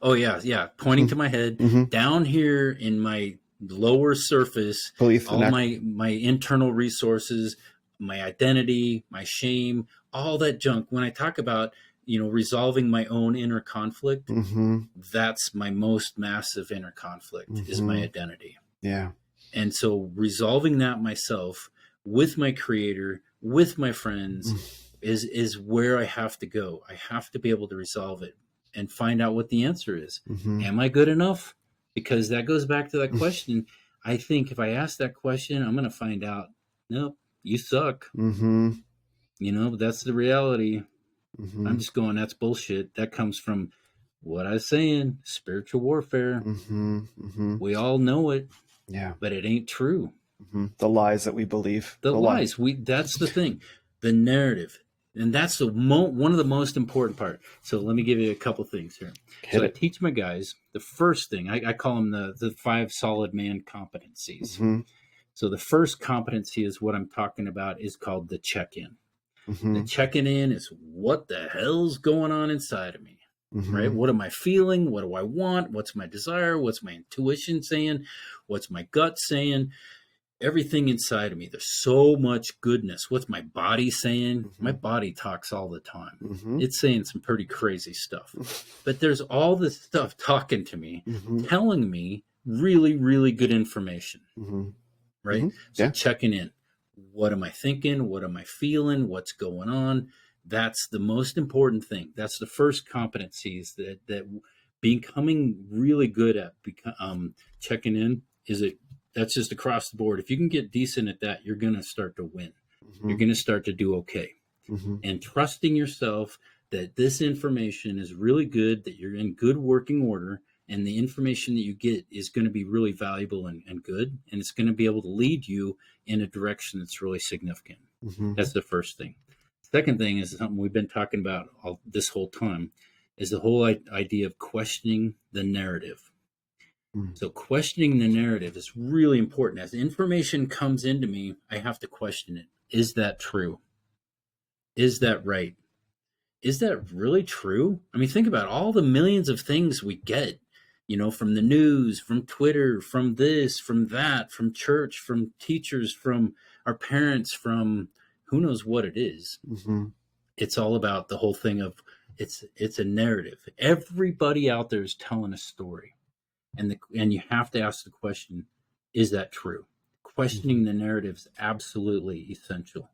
S1: Oh yeah, yeah. Pointing to my head,
S2: Mm-hmm.
S1: down here in my lower surface,
S2: Belief and
S1: all my internal resources, my identity, my shame, all that junk. When I talk about resolving my own inner conflict,
S2: Mm-hmm.
S1: that's my most massive inner conflict is my
S2: Mm-hmm.
S1: identity.
S2: Yeah.
S1: And so resolving that myself with my creator, with my friends is where I have to go. I have to be able to resolve it and find out what the answer is.
S2: Mm-hmm.
S1: Am I good enough? Because that goes back to that question. I think if I ask that question, I'm going to find out, nope, you suck.
S2: Mm-hmm.
S1: But that's the reality.
S2: Mm-hmm.
S1: I'm just going, that's bullshit. That comes from what I was saying, spiritual warfare.
S2: Mm-hmm. Mm-hmm.
S1: We all know it,
S2: Yeah.
S1: but it ain't true.
S2: Mm-hmm. The lies that we believe.
S1: The
S2: The lie.
S1: lies, that's the thing, the narrative, and that's one of the most important part. So let me give you a couple things here.
S2: Hit
S1: So I
S2: it.
S1: teach my guys the first thing. I call them the five solid man competencies.
S2: Mm-hmm.
S1: So the first competency is what I'm talking about, is called the check-in. The
S2: Mm-hmm.
S1: checking in is what the hell's going on inside of me. right?
S2: Mm-hmm.
S1: What am I feeling? What do I want? What's my desire? What's my intuition saying? What's my gut saying? Everything inside of me. There's so much goodness. What's my body saying? My
S2: Mm-hmm.
S1: body talks all the time.
S2: Mm-hmm.
S1: It's saying some pretty crazy stuff. But there's all this stuff talking to me,
S2: Mm-hmm.
S1: telling me really, really good information,
S2: Mm-hmm.
S1: right?
S2: Mm-hmm.
S1: So
S2: Yeah.
S1: checking in. What am I thinking? What am I feeling? What's going on? That's the most important thing. That's the first competencies that becoming really good at checking in is it. That's just across the board. If you can get decent at that, you're going to start to win.
S2: Mm-hmm.
S1: You're going to start to do okay.
S2: Mm-hmm.
S1: And trusting yourself that this information is really good, that you're in good working order, and the information that you get is going to be really valuable and good, and it's going to be able to lead you in a direction that's really significant.
S2: Mm-hmm.
S1: That's the first thing. Second thing is something we've been talking about this whole time is the whole idea of questioning the narrative. So questioning the narrative is really important. As information comes into me, I have to question it. Is that true? Is that right? Is that really true? I mean, think about all the millions of things we get, from the news, from Twitter, from this, from that, from church, from teachers, from our parents, from who knows what it is.
S2: Mm-hmm.
S1: It's all about the whole thing of it's a narrative. Everybody out there is telling a story, and you have to ask the question: is that true?
S2: Mm-hmm.
S1: Questioning the narrative is absolutely essential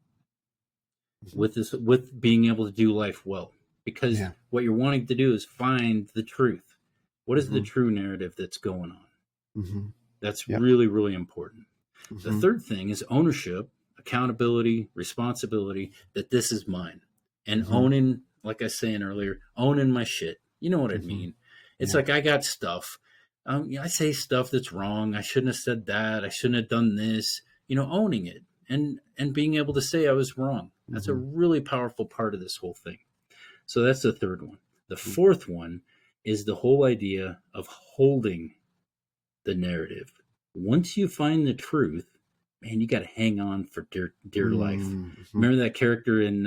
S2: Mm-hmm.
S1: with being able to do life well, because
S2: Yeah.
S1: what you're wanting to do is find the truth. What is the
S2: Mm-hmm.
S1: true narrative that's going on?
S2: Mm-hmm.
S1: That's
S2: Yep.
S1: really, really important. The
S2: Mm-hmm.
S1: third thing is ownership, accountability, responsibility, that this is mine. And
S2: Mm-hmm.
S1: owning, like I was saying earlier, owning my shit. You know what I
S2: Mm-hmm.
S1: mean? It's
S2: Yeah.
S1: like I got stuff. I say stuff that's wrong. I shouldn't have said that. I shouldn't have done this. Owning it and being able to say I was wrong. That's a
S2: Mm-hmm.
S1: really powerful part of this whole thing. So that's the third one. The
S2: Mm-hmm.
S1: fourth one is the whole idea of holding the narrative. Once you find the truth, man, you got to hang on for dear, dear life.
S2: Mm-hmm.
S1: Remember that character in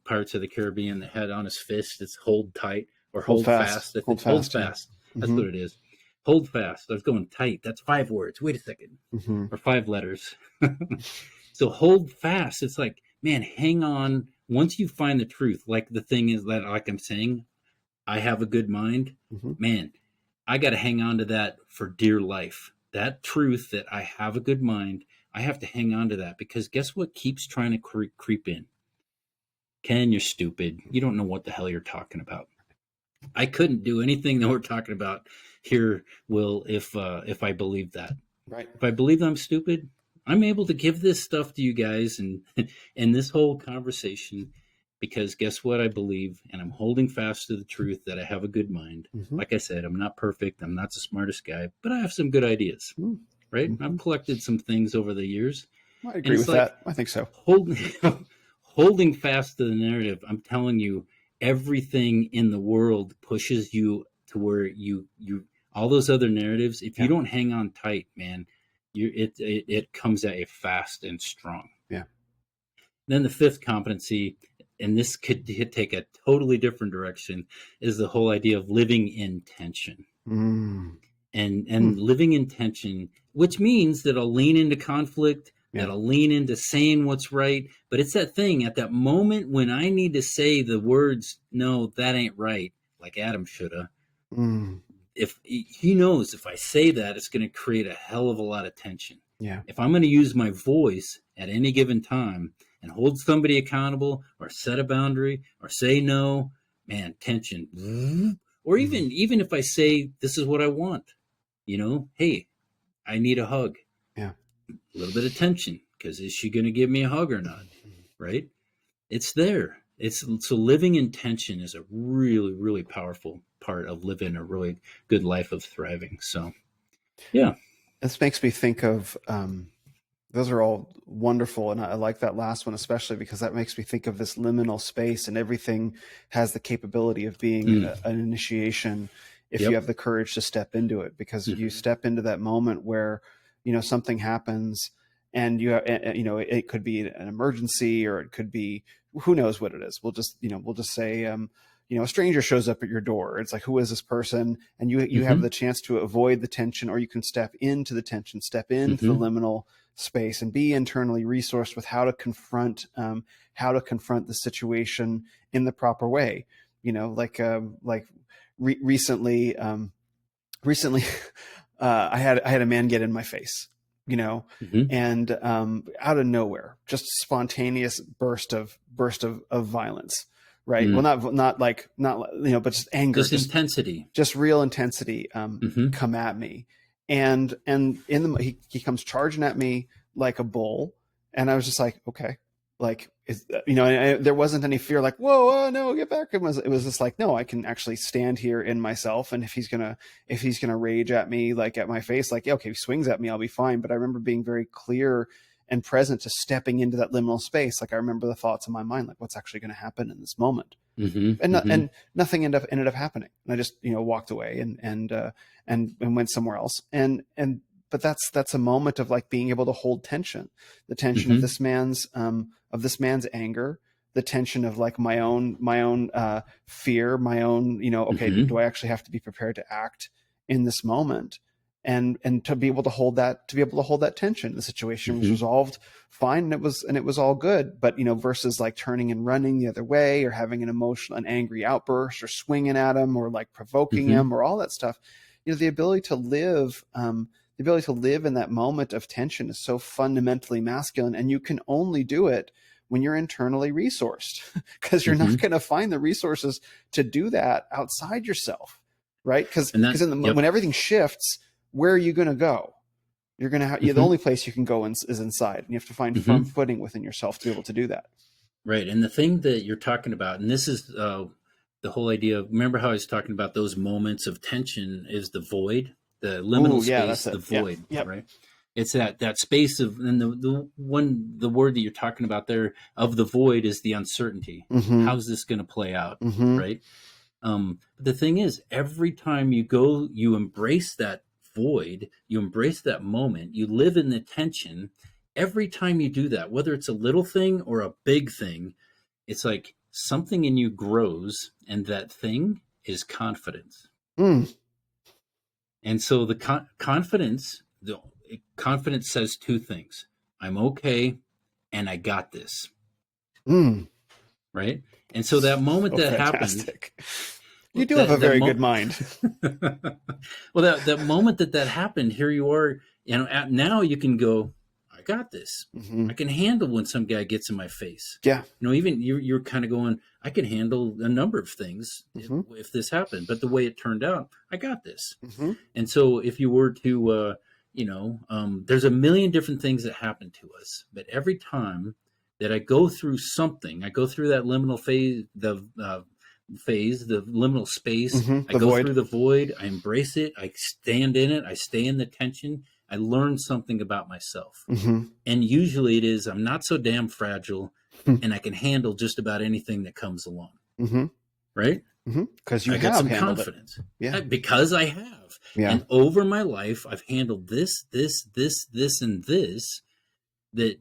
S1: Pirates of the Caribbean that had on his fist? It's hold tight or
S2: Hold
S1: hold
S2: fast.
S1: fast. I
S2: Hold
S1: think hold
S2: fast. Yeah.
S1: fast. That's
S2: Mm-hmm.
S1: what it is. Hold fast. I was going tight. That's 5 words. Wait a second.
S2: Mm-hmm.
S1: Or 5 letters. So hold fast. It's like, man, hang on. Once you find the truth, like the thing is that, like I'm saying, I have a good mind.
S2: Mm-hmm.
S1: Man, I got to hang on to that for dear life. That truth that I have a good mind, I have to hang on to that because guess what keeps trying to creep in? Ken, you're stupid. You don't know what the hell you're talking about. I couldn't do anything that we're talking about here, Will, if I believed that.
S2: Right.
S1: If I believe I'm stupid, I'm able to give this stuff to you guys and this whole conversation because guess what I believe, and I'm holding fast to the truth that I have a good mind.
S2: Mm-hmm.
S1: Like I said, I'm not perfect, I'm not the smartest guy, but I have some good ideas, right?
S2: Mm-hmm.
S1: I've collected some things over the years,
S2: I
S1: and
S2: agree
S1: it's
S2: with
S1: like
S2: that. I think so.
S1: holding holding fast to the narrative. I'm telling you, everything in the world pushes you to where you all those other narratives. If you
S2: Yeah.
S1: don't hang on tight, man, it comes at you fast and strong.
S2: Yeah.
S1: Then the fifth competency, and this could take a totally different direction, is the whole idea of living in tension
S2: Mm.
S1: and living in tension, which means that I'll lean into conflict,
S2: Yeah.
S1: that I'll lean into saying what's right. But it's that thing at that moment when I need to say the words, no, that ain't right, like Adam shoulda.
S2: Mm.
S1: If he knows if I say that, it's going to create a hell of a lot of tension.
S2: Yeah.
S1: If I'm going to use my voice at any given time and hold somebody accountable or set a boundary or say no, man, tension. Or
S2: Mm.
S1: even if I say this is what I want, hey, I need a hug.
S2: Yeah.
S1: A little bit of tension because is she going to give me a hug or not? Right? It's there. It's so living in tension is a really, really powerful part of living a really good life of thriving. So, yeah.
S2: This makes me think of those are all wonderful, and I like that last one especially because that makes me think of this liminal space, and everything has the capability of being an initiation if you
S1: Yep.
S2: have the courage to step into it. Because you
S1: Mm-hmm.
S2: step into that moment where something happens, and it could be an emergency, or it could be who knows what it is. We'll just say a stranger shows up at your door. It's like, who is this person? And you have
S1: Mm-hmm.
S2: the chance to avoid the tension, or you can step into the tension, step into the
S1: Mm-hmm.
S2: liminal space, and be internally resourced with how to confront the situation in the proper way. Recently, recently I had a man get in my face, you know,
S1: Mm-hmm.
S2: and out of nowhere, just spontaneous burst of violence, right? Well,
S1: Mm.
S2: not but just anger,
S1: Just intensity.
S2: just real intensity
S1: Mm-hmm.
S2: come at me, and he comes charging at me like a bull, and I was just like, okay, like there wasn't any fear like, whoa, oh, no, get back. It was just like, no, I can actually stand here in myself, and if he's gonna rage at me, like at my face, like, yeah, okay, if he swings at me, I'll be fine. But I remember being very clear and present to stepping into that liminal space. Like, I remember the thoughts in my mind, like, what's actually going to happen in this moment,
S1: Mm-hmm.
S2: and not,
S1: Mm-hmm.
S2: and nothing ended up happening. And I just walked away and went somewhere else. And but that's a moment of like being able to hold tension, the tension
S1: Mm-hmm.
S2: of this man's anger, the tension of like my own fear, my own, okay,
S1: Mm-hmm.
S2: do I actually have to be prepared to act in this moment? And to be able to hold that tension. The situation was
S1: Mm-hmm.
S2: resolved fine, and it was all good. But versus like turning and running the other way, or having an angry outburst, or swinging at him, or like provoking
S1: Mm-hmm.
S2: him, or all that stuff. The ability to live in that moment of tension is so fundamentally masculine, and you can only do it when you're internally resourced, because you're not
S1: Mm-hmm.
S2: going to find the resources to do that outside yourself, right? Because
S1: And that,
S2: when
S1: yep.
S2: everything shifts, where are you going to go? The
S1: Mm-hmm.
S2: only place you can go is inside, and you have to find firm
S1: Mm-hmm.
S2: footing within yourself to be able to do that.
S1: Right. And the thing that you're talking about, and this is the whole idea of, remember how I was talking about those moments of tension, is the void, the liminal
S2: Ooh, yeah, that's
S1: space, the
S2: it. Yeah,
S1: void,
S2: yep.
S1: right? It's that space of, and the word that you're talking about there of the void is the uncertainty.
S2: Mm-hmm.
S1: How's this going to play out?
S2: Mm-hmm.
S1: Right. But the thing is, every time you go, you embrace that void, you embrace that moment, you live in the tension. Every time you do that, whether it's a little thing or a big thing, it's like something in you grows, and that thing is confidence.
S2: Mm.
S1: And so the confidence says two things: I'm okay, and I got this,
S2: Mm.
S1: right? And so that moment
S2: So
S1: that happened,
S2: fantastic. You do have a
S1: that
S2: very good
S1: mo-
S2: mind.
S1: well, that moment that happened, here you are, now you can go, I got this.
S2: Mm-hmm.
S1: I can handle when some guy gets in my face.
S2: Yeah.
S1: Even you're kind of going, I can handle a number of things
S2: Mm-hmm.
S1: if this happened. But the way it turned out, I got this.
S2: Mm-hmm.
S1: And so if you were to, there's a million different things that happen to us. But every time that I go through something, I go through that liminal phase, the liminal space.
S2: Mm-hmm.
S1: I
S2: The
S1: go
S2: void.
S1: through the void. I embrace it. I stand in it. I stay in the tension. I learn something about myself.
S2: Mm-hmm.
S1: And usually it is, I'm not so damn fragile, and I can handle just about anything that comes along.
S2: Mm-hmm.
S1: Right?
S2: Mm-hmm. Because you
S1: I got
S2: have
S1: some
S2: handled it.
S1: confidence.
S2: Yeah.
S1: Because I have.
S2: Yeah.
S1: And over my life, I've handled this, and this, that,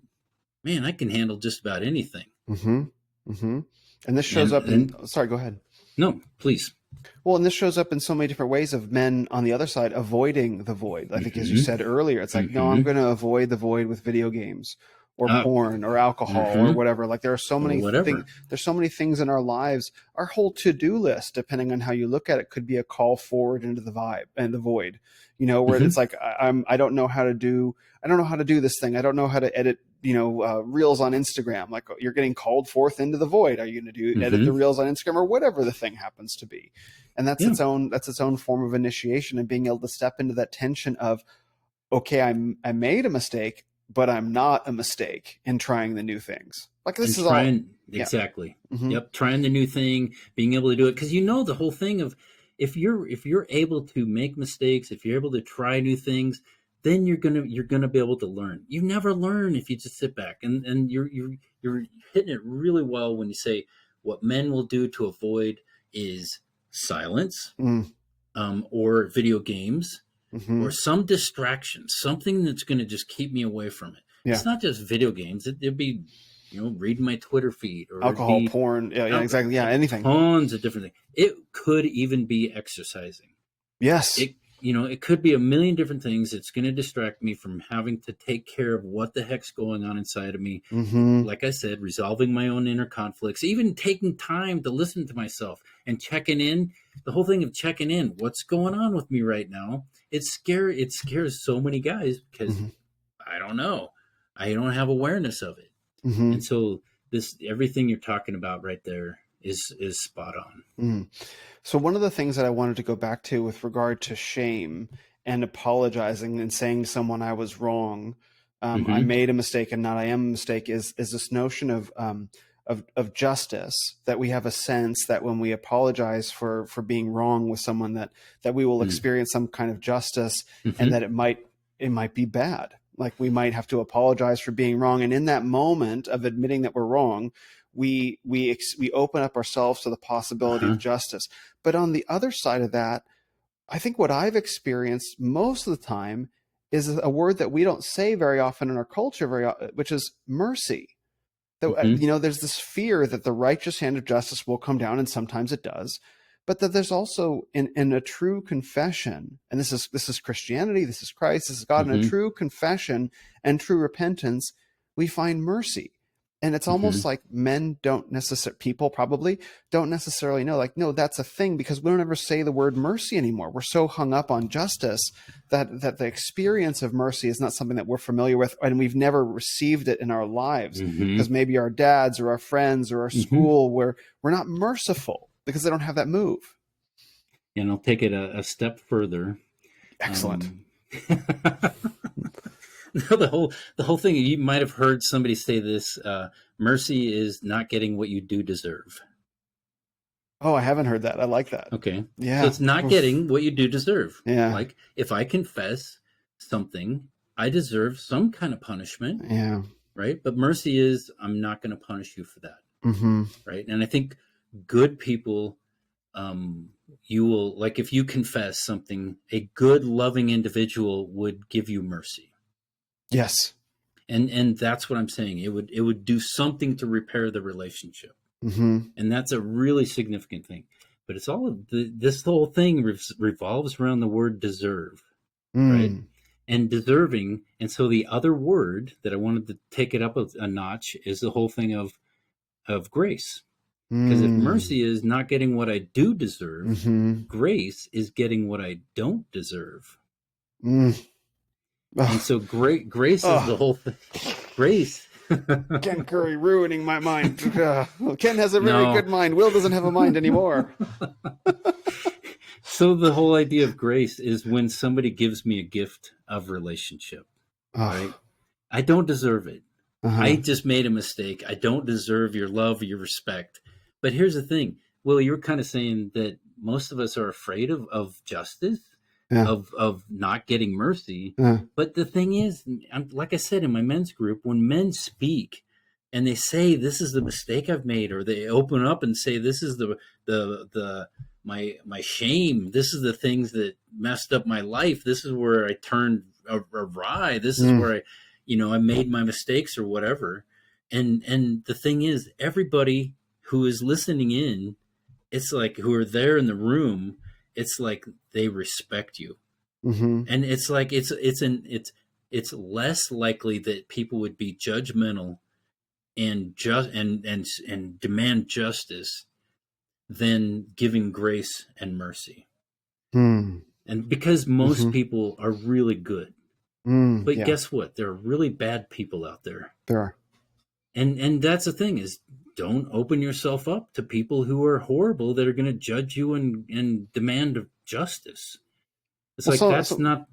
S1: man, I can handle just about anything.
S2: Mm-hmm. Mm-hmm. And this shows up in.
S1: And
S2: Sorry, go ahead.
S1: no, please.
S2: Well, and this shows up in so many different ways of men on the other side avoiding the void. I think, as you
S1: Mm-hmm.
S2: said earlier, it's like, no, I'm
S1: Mm-hmm.
S2: going to avoid the void with video games, or
S1: Uh,
S2: porn, or alcohol, or
S1: mm-hmm.
S2: whatever. Like, there are so
S1: Or
S2: many things.
S1: whatever.
S2: There's so many things in our lives. Our whole to-do list, depending on how you look at it, could be a call forward into the vibe and the void. Where
S1: Mm-hmm.
S2: it's like, I don't know how to do this thing. I don't know how to edit reels on Instagram. Like, you're getting called forth into the void. Are you going to edit the
S1: Mm-hmm.
S2: reels on Instagram, or whatever the thing happens to be? And that's
S1: Yeah.
S2: its own form of initiation, and being able to step into that tension of, okay, I made a mistake, but I'm not a mistake in trying the new things. Like, this
S1: And
S2: is all.
S1: trying,
S2: Yeah.
S1: exactly.
S2: Mm-hmm.
S1: Yep. Trying the new thing, being able to do it. Because the whole thing of, if you're able to make mistakes, if you're able to try new things, then you're gonna be able to learn. You never learn if you just sit back, and you're hitting it really well when you say what men will do to avoid is silence,
S2: Mm.
S1: or video games,
S2: Mm-hmm.
S1: or some distraction, something that's going to just keep me away from it.
S2: Yeah.
S1: It's not just video games. It'd be reading my Twitter feed, or it'd
S2: Alcohol,
S1: be
S2: porn. Yeah, yeah, exactly. Yeah, anything.
S1: tons of different things. It could even be exercising.
S2: Yes.
S1: It could be a million different things. It's going to distract me from having to take care of what the heck's going on inside of me.
S2: Mm-hmm.
S1: Like I said, resolving my own inner conflicts, even taking time to listen to myself and checking in. The whole thing of checking in, what's going on with me right now? It's scary. It scares so many guys because
S2: Mm-hmm.
S1: I don't know. I don't have awareness of it.
S2: Mm-hmm.
S1: And so this everything you're talking about right there is spot on.
S2: Mm-hmm. So one of the things that I wanted to go back to with regard to shame and apologizing and saying to someone I was wrong, I
S1: Mm-hmm.
S2: made a mistake and not I am a mistake, is this notion of justice, that we have a sense that when we apologize for being wrong with someone, that we will experience some kind of justice, and
S1: Mm-hmm.
S2: that it might be bad. Like we might have to apologize for being wrong, and in that moment of admitting that we're wrong, we open up ourselves to the possibility of
S1: Uh-huh.
S2: justice. But on the other side of that, I think what I've experienced most of the time is a word that we don't say very often in our culture, which is mercy. That
S1: Mm-hmm.
S2: there's this fear that the righteous hand of justice will come down, and sometimes it does, but that there's also in a true confession, and this is Christianity, this is Christ, this is God, in a
S1: Mm-hmm.
S2: true confession and true repentance, we find mercy. And it's
S1: Mm-hmm.
S2: almost like people probably don't necessarily know, like, no, that's a thing, because we don't ever say the word mercy anymore. We're so hung up on justice that the experience of mercy is not something that we're familiar with, and we've never received it in our lives,
S1: Mm-hmm.
S2: because maybe our dads or our friends or our
S1: Mm-hmm.
S2: school, where we're not merciful because they don't have that move.
S1: And I'll take it a step further.
S2: Excellent.
S1: Um, no, the whole thing. You might have heard somebody say this: mercy is not getting what you do deserve.
S2: Oh, I haven't heard that. I like that.
S1: Okay, so
S2: Yeah.
S1: it's not
S2: Oof.
S1: getting what you do deserve.
S2: Yeah.
S1: Like if I confess something, I deserve some kind of punishment,
S2: Yeah.
S1: right? But mercy is I'm not going to punish you for that,
S2: Mm-hmm.
S1: right? And I think good people, you will, like if you confess something, a good loving individual would give you mercy.
S2: Yes.
S1: And that's what I'm saying. It would do something to repair the relationship,
S2: Mm-hmm.
S1: and that's a really significant thing. But it's all this whole thing revolves around the word deserve, right?
S2: Mm.
S1: And deserving. And so the other word that I wanted to take it up a notch is the whole thing of grace. Because if
S2: Mm.
S1: mercy is not getting what I do deserve,
S2: Mm-hmm.
S1: grace is getting what I don't deserve.
S2: Mm.
S1: And
S2: Oh.
S1: so grace is the
S2: Oh.
S1: whole thing. Grace.
S2: Ken Curry ruining my mind. Ken has a very
S1: No.
S2: good mind. Will doesn't have a mind anymore.
S1: So the whole idea of grace is when somebody gives me a gift of relationship, right?
S2: Oh.
S1: I don't deserve it. I
S2: Uh-huh.
S1: just made a mistake. I don't deserve your love or your respect. But here's the thing. Well, you're kind of saying that most of us are afraid of justice,
S2: Yeah.
S1: of not getting mercy.
S2: Yeah.
S1: But the thing is, like I said in my men's group, when men speak and they say this is the mistake I've made, or they open up and say this is the my shame, this is the things that messed up my life, this is where I turned awry, this is
S2: Mm.
S1: where I made my mistakes or whatever. And the thing is, everybody who is listening in, it's like who are there in the room, it's like they respect you.
S2: Mm-hmm.
S1: And it's like it's less likely that people would be judgmental and and demand justice than giving grace and mercy.
S2: Mm.
S1: And because most
S2: Mm-hmm.
S1: people are really good.
S2: Mm.
S1: But
S2: Yeah.
S1: guess what? There are really bad people out there.
S2: There are.
S1: And that's the thing is, don't open yourself up to people who are horrible that are going to judge you and demand justice. It's
S2: Well,
S1: like
S2: so,
S1: that's
S2: so
S1: not.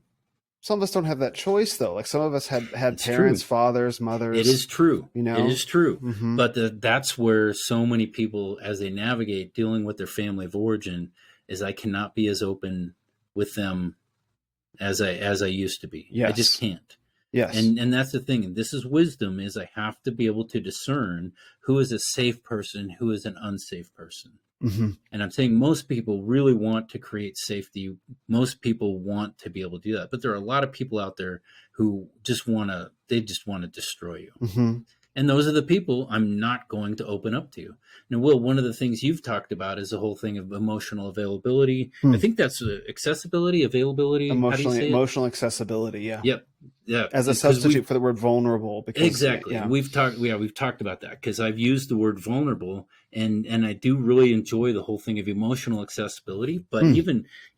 S2: some of us don't have that choice, though. Like some of us had
S1: It's true.
S2: parents, fathers,
S1: It
S2: mothers.
S1: is true.
S2: You
S1: It
S2: know.
S1: is true.
S2: Mm-hmm.
S1: But that's where so many people, as they navigate dealing with their family of origin, is I cannot be as open with them as I used to be. I just
S2: Yes.
S1: can't.
S2: Yes.
S1: And that's the thing. And this is wisdom: is I have to be able to discern who is a safe person, who is an unsafe person.
S2: Mm-hmm.
S1: And I'm saying most people really want to create safety. Most people want to be able to do that. But there are a lot of people out there who just want to destroy you.
S2: Mm-hmm.
S1: And those are the people I'm not going to open up to. Now, Will, one of the things you've talked about is the whole thing of emotional availability. I
S2: Hmm.
S1: think that's accessibility, availability. How do you say it?
S2: Emotional accessibility, yeah.
S1: Yep. Yeah.
S2: As a
S1: Because we
S2: substitute for the word vulnerable, because
S1: exactly, and
S2: yeah.
S1: we've talked about that because I've used the word vulnerable, and I do really enjoy the whole thing of emotional accessibility. But
S2: Hmm.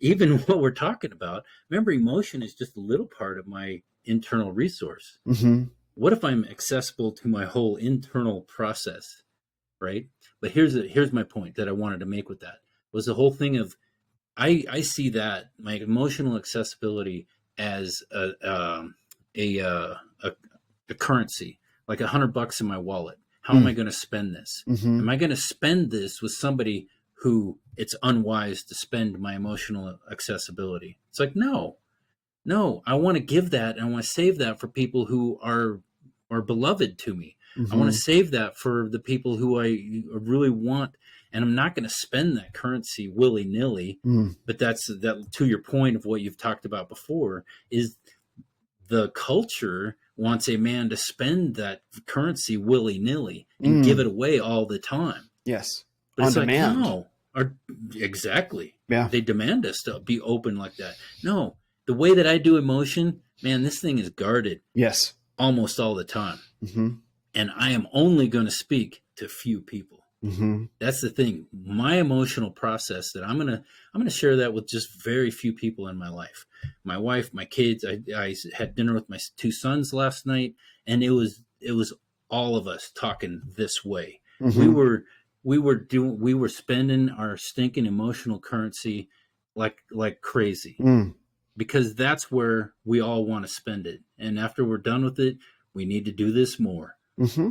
S1: even what we're talking about, remember, emotion is just a little part of my internal resource.
S2: Mm-hmm.
S1: What if I'm accessible to my whole internal process, right? But here's my point that I wanted to make with that was the whole thing of I see that my emotional accessibility as a, uh, a a currency, like $100 in my wallet. How am
S2: Hmm.
S1: I going to spend this?
S2: Mm-hmm.
S1: Am I going to spend this with somebody who it's unwise to spend my emotional accessibility? It's like no. I want to give that and I want to save that for people who are beloved to me. I want
S2: Mm-hmm.
S1: to save that for the people who I really want, and I'm not going to spend that currency willy nilly.
S2: Mm.
S1: But that's that to your point of what you've talked about before is the culture wants a man to spend that currency willy nilly and give
S2: Mm.
S1: it away all the time.
S2: Yes.
S1: But
S2: On
S1: it's like,
S2: demand.
S1: no, or exactly.
S2: Yeah.
S1: They demand us to be open like that. No, the way that I do emotion, man, this thing is guarded
S2: Yes.
S1: almost all the time.
S2: Mm-hmm.
S1: And I am only going to speak to few people.
S2: Mm-hmm.
S1: That's the thing. My emotional process that I'm gonna share that with just very few people in my life. My wife, my kids. I had dinner with my two sons last night, and it was all of us talking this way. We
S2: Mm-hmm.
S1: were we were spending our stinking emotional currency like crazy
S2: Mm.
S1: because that's where we all want to spend it. And after we're done with it, we need to do this more
S2: Mm-hmm.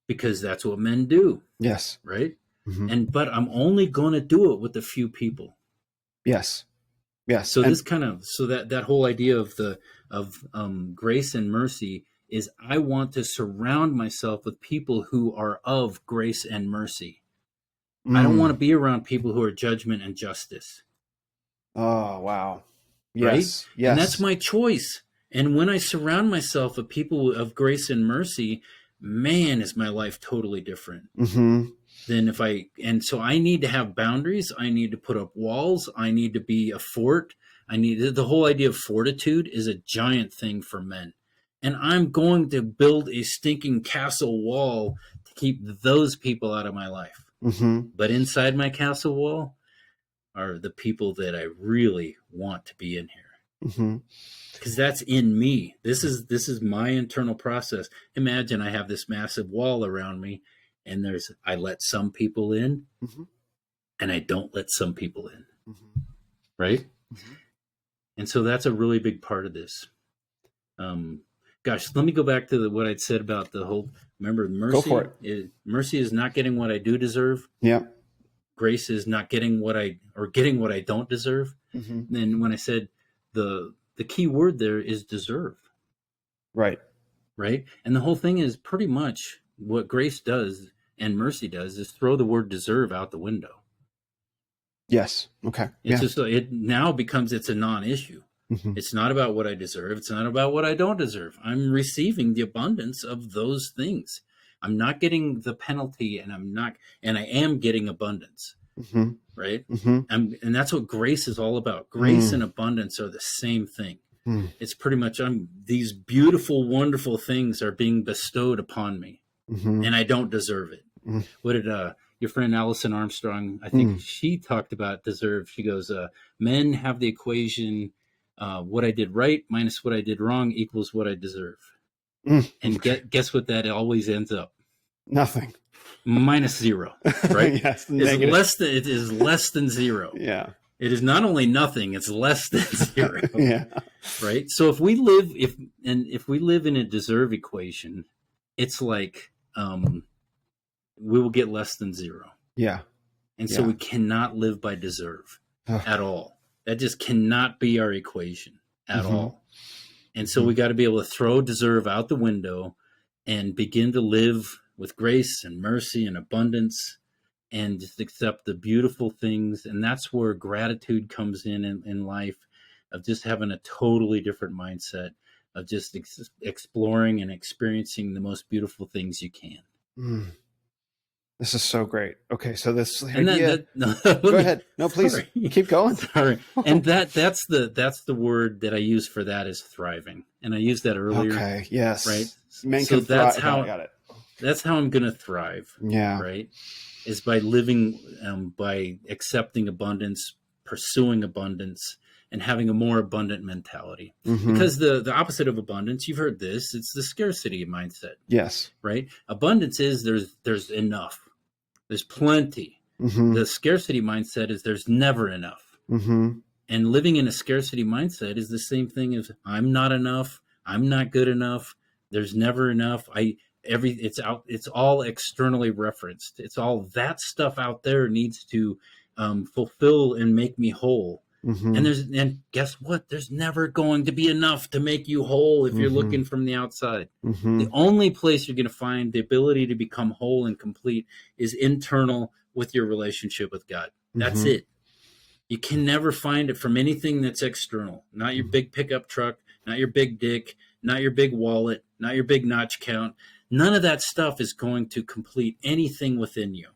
S1: because that's what men do,
S2: Yes.
S1: right?
S2: Mm-hmm.
S1: And but I'm only going to do it with a few people.
S2: Yes. Yes.
S1: So
S2: And
S1: this kind of so that whole idea of the of grace and mercy is I want to surround myself with people who are of grace and mercy. I don't want
S2: mm.
S1: to be around people who are judgment and justice,
S2: Oh, wow.
S1: right?
S2: Yes.
S1: And that's
S2: Yes.
S1: my choice. And when I surround myself with people of grace and mercy, man, is my life totally different.
S2: Mm-hmm.
S1: Then if I and so I need to have boundaries, I need to put up walls, I need to be a fort. I need the whole idea of fortitude is a giant thing for men. And I'm going to build a stinking castle wall to keep those people out of my life.
S2: Mm-hmm.
S1: But inside my castle wall are the people that I really want to be in here
S2: Mm-hmm.
S1: because that's in me. This is my internal process. Imagine I have this massive wall around me and there's I let some people in
S2: Mm-hmm.
S1: and I don't let some people in,
S2: Mm-hmm.
S1: right?
S2: Mm-hmm.
S1: And so that's a really big part of this. Um, Gosh, let me go back to what I'd said about the whole. Remember,
S2: Go for it.
S1: mercy is not getting what I do deserve.
S2: Yeah.
S1: Grace is not getting getting what I don't deserve.
S2: Mm-hmm.
S1: And then when I said the key word there is deserve,
S2: Right.
S1: right? And the whole thing is pretty much what grace does and mercy does is throw the word deserve out the window.
S2: Yes. Okay.
S1: It's
S2: Yeah.
S1: just it now becomes it's a non-issue.
S2: Mm-hmm.
S1: It's not about what I deserve. It's not about what I don't deserve. I'm receiving the abundance of those things. I'm not getting the penalty, and I am getting abundance,
S2: Mm-hmm.
S1: right?
S2: Mm-hmm.
S1: And that's what grace is all about. Grace and
S2: Mm.
S1: abundance are the same thing.
S2: Mm.
S1: It's pretty much these beautiful, wonderful things are being bestowed upon me,
S2: Mm-hmm.
S1: and I don't deserve it.
S2: Mm.
S1: What did your friend Allison Armstrong? I think
S2: Mm.
S1: she talked about deserve. She goes, "Men have the equation: what I did right minus what I did wrong equals what I deserve."
S2: Mm.
S1: And guess what? That always ends up
S2: Nothing.
S1: minus zero. Right?
S2: Yes.
S1: It's
S2: Negative.
S1: less than it is less than zero.
S2: Yeah.
S1: It is not only nothing; it's less than zero.
S2: Yeah.
S1: Right? So if we live in a deserve equation, it's like we will get less than zero.
S2: Yeah.
S1: And so
S2: Yeah.
S1: we cannot live by deserve
S2: Ugh.
S1: at all. That just cannot be our equation at
S2: Mm-hmm.
S1: all. And so we got to be able to throw deserve out the window and begin to live with grace and mercy and abundance and just accept the beautiful things. And that's where gratitude comes in life of just having a totally different mindset. of just exploring and experiencing the most beautiful things you can.
S2: Mm, this is so great. Okay, so this
S1: And then
S2: idea.
S1: that no,
S2: Go ahead. No, please
S1: sorry,
S2: keep going.
S1: sorry. And that's the word that I use for that is thriving. And I used that earlier,
S2: Okay.
S1: right?
S2: Yes. Men
S1: So
S2: can thrive. Got it.
S1: that's how I'm going to thrive,
S2: Yeah.
S1: right? Is by living, by accepting abundance, pursuing abundance, and having a more abundant mentality.
S2: Mm-hmm.
S1: Because the opposite of abundance, you've heard this, it's the scarcity mindset,
S2: Yes.
S1: right? Abundance is there's enough, there's plenty.
S2: Mm-hmm.
S1: The scarcity mindset is there's never enough.
S2: Mm-hmm.
S1: And living in a scarcity mindset is the same thing as I'm not enough, I'm not good enough, there's never enough. It's all externally referenced. It's all that stuff out there needs to fulfill and make me whole.
S2: Mm-hmm.
S1: And guess what? There's never going to be enough to make you whole if you're
S2: Mm-hmm.
S1: looking from the outside.
S2: Mm-hmm.
S1: The only place you're going to find the ability to become whole and complete is internal with your relationship with God. That's
S2: Mm-hmm.
S1: it. You can never find it from anything that's external. Not your big pickup truck, not your big dick, not your big wallet, not your big notch count. None of that stuff is going to complete anything within you.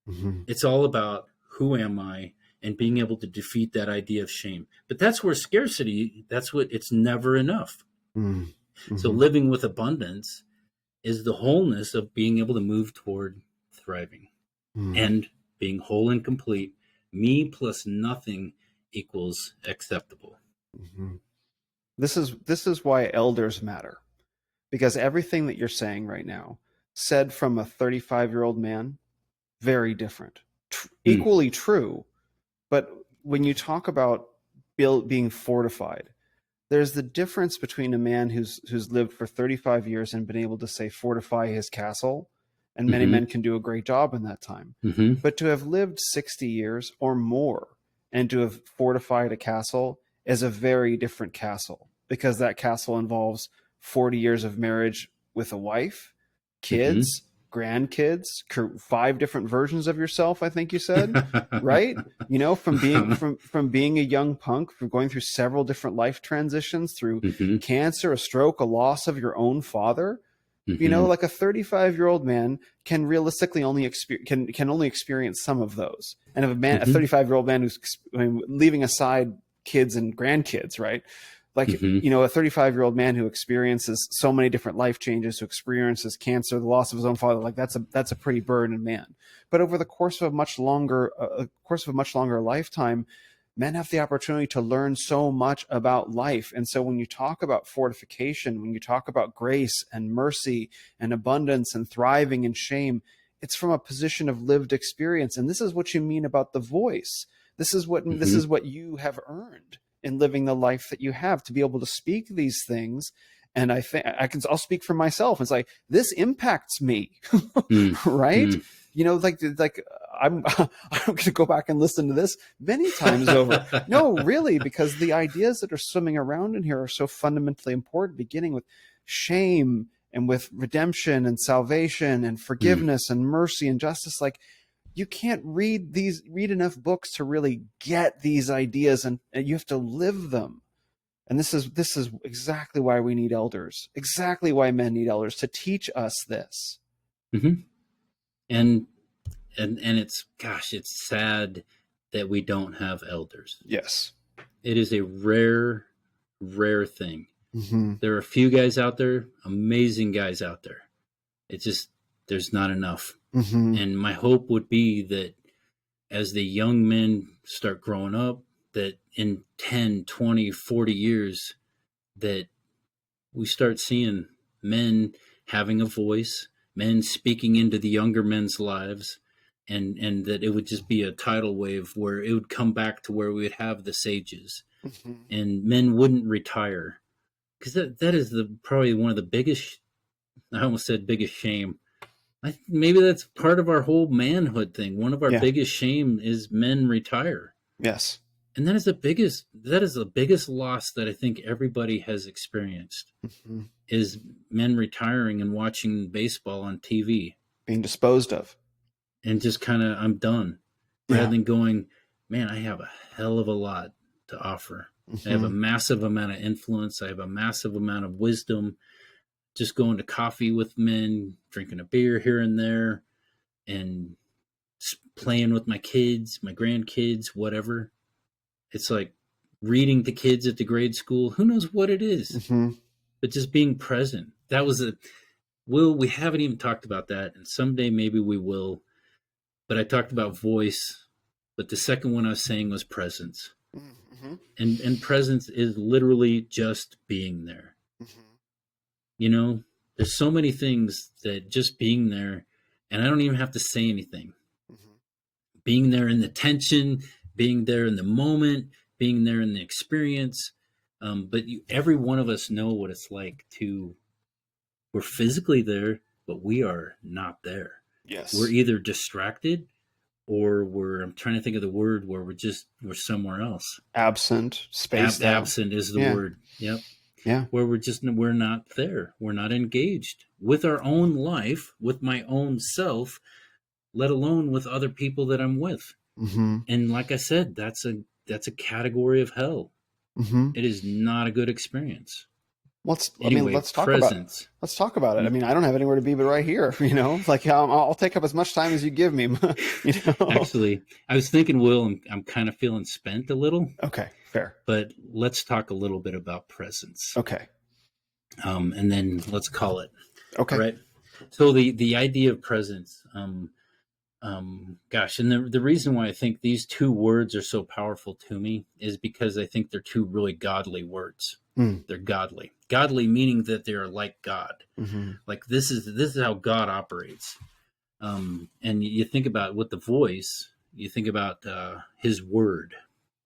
S2: Mm-hmm.
S1: It's all about who am I and being able to defeat that idea of shame. But that's where scarcity, that's what it's never enough. So
S2: Mm-hmm.
S1: living with abundance is the wholeness of being able to move toward thriving
S2: Mm-hmm.
S1: and being whole and complete. Me plus nothing equals acceptable.
S2: Mm-hmm. This is why elders matter, because everything that you're saying right now, said from a 35-year-old man, very different.
S1: Mm,
S2: Equally true, but when you talk about being fortified, there's the difference between a man who's lived for 35 years and been able to say fortify his castle, and many
S1: mm-hmm,
S2: men can do a great job in that time.
S1: mm-hmm,
S2: But to have lived 60 years or more and to have fortified a castle is a very different castle, because that castle involves 40 years of marriage with a wife,
S1: mm-hmm.
S2: kids, grandkids, 5 different versions of yourself, I think you said, right? You know, from being from being a young punk, from going through several different life transitions, through
S1: mm-hmm,
S2: cancer, a stroke, a loss of your own father. You know,
S1: mm-hmm,
S2: like a 35-year-old man can realistically only can only experience some of those. And if a
S1: mm-hmm,
S2: 35-year-old man who's, I mean, leaving aside kids and grandkids, right? Like,
S1: mm-hmm,
S2: you know, a 35-year-old man who experiences so many different life changes, who experiences cancer, the loss of his own father, like that's a pretty burdened man. But over the course of a much longer lifetime, men have the opportunity to learn so much about life. And so when you talk about fortification, when you talk about grace and mercy and abundance and thriving and shame, it's from a position of lived experience. And this is what you mean about the voice. This
S1: mm-hmm,
S2: is what you have earned in living the life that you have, to be able to speak these things. And I'll speak for myself. It's like, this impacts me, right?
S1: mm-hmm.
S2: You know, like I'm I'm going to go back and listen to this many times over. No, really, because the ideas that are swimming around in here are so fundamentally important, beginning with shame and with redemption and salvation and
S1: Mm,
S2: forgiveness and mercy and justice. Like, you can't read enough books to really get these ideas, and you have to live them. And this is exactly why we need elders. Exactly why men need elders, to teach us this.
S1: mm-hmm. And and it's, gosh, it's sad that we don't have elders.
S2: Yes.
S1: It is a rare thing.
S2: Mm-hmm.
S1: There are a few guys out there, amazing guys out there. It's just there's not enough.
S2: Mm-hmm.
S1: And my hope would be that as the young men start growing up, that in 10, 20, 40 years, that we start seeing men having a voice, men speaking into the younger men's lives, and that it would just be a tidal wave where it would come back to where we would have the sages
S2: Mm-hmm.
S1: and men wouldn't retire, because that is the probably one of the biggest, I almost said biggest shame. Maybe that's part of our whole manhood thing. One of our
S2: Yeah.
S1: biggest shame is men retire.
S2: Yes.
S1: And that is the biggest loss that I think everybody has experienced,
S2: Mm-hmm.
S1: is men retiring and watching baseball on TV
S2: Being disposed of.
S1: and just kind of, I'm done, rather
S2: Yeah.
S1: than going, man, I have a hell of a lot to offer. I have a
S2: Mhm.
S1: massive amount of influence. I have a massive amount of wisdom. Just going to coffee with men, drinking a beer here and there, and playing with my kids, my grandkids, whatever. It's like reading to kids at the grade school. Who knows what it is?
S2: Mhm.
S1: But just being present. That was a Will, we haven't even talked about that, and someday maybe we will. But I talked about voice, but the second one I was saying was presence.
S2: Mhm.
S1: And presence is literally just being there.
S2: Mhm.
S1: You know, there's so many things that just being there, and I don't even have to say anything.
S2: Mhm.
S1: Being there in the tension, being there in the moment, being there in the experience. Every one of us know what it's like to, we're physically there, but we are not there. We're
S2: Yes.
S1: either distracted or I'm trying to think of the word where we're somewhere else.
S2: Absent, spaced out.
S1: Absent is the
S2: Yeah.
S1: word. Yep.
S2: Yeah.
S1: Where we're not there. We're not engaged with our own life, with my own self, let alone with other people that I'm with.
S2: Mhm.
S1: And like I said, that's a category of hell.
S2: Mhm.
S1: It is not a good experience.
S2: I mean,
S1: Anyway, presence.
S2: let's talk about it. I mean, I don't have anywhere to be but right here, like I'll take up as much time as you give me, you know.
S1: Actually, I was thinking, Will, I'm kind of feeling spent a little,
S2: Okay, fair.
S1: but let's talk a little bit about presence.
S2: Okay.
S1: And then let's call it. All
S2: Okay.
S1: right. So the idea of presence, gosh, and the reason why I think these two words are so powerful to me is because I think they're two really godly words.
S2: Mm.
S1: They're godly meaning that they are like God.
S2: Mhm.
S1: Like this is how God operates. And you think about with the voice, you think about His word,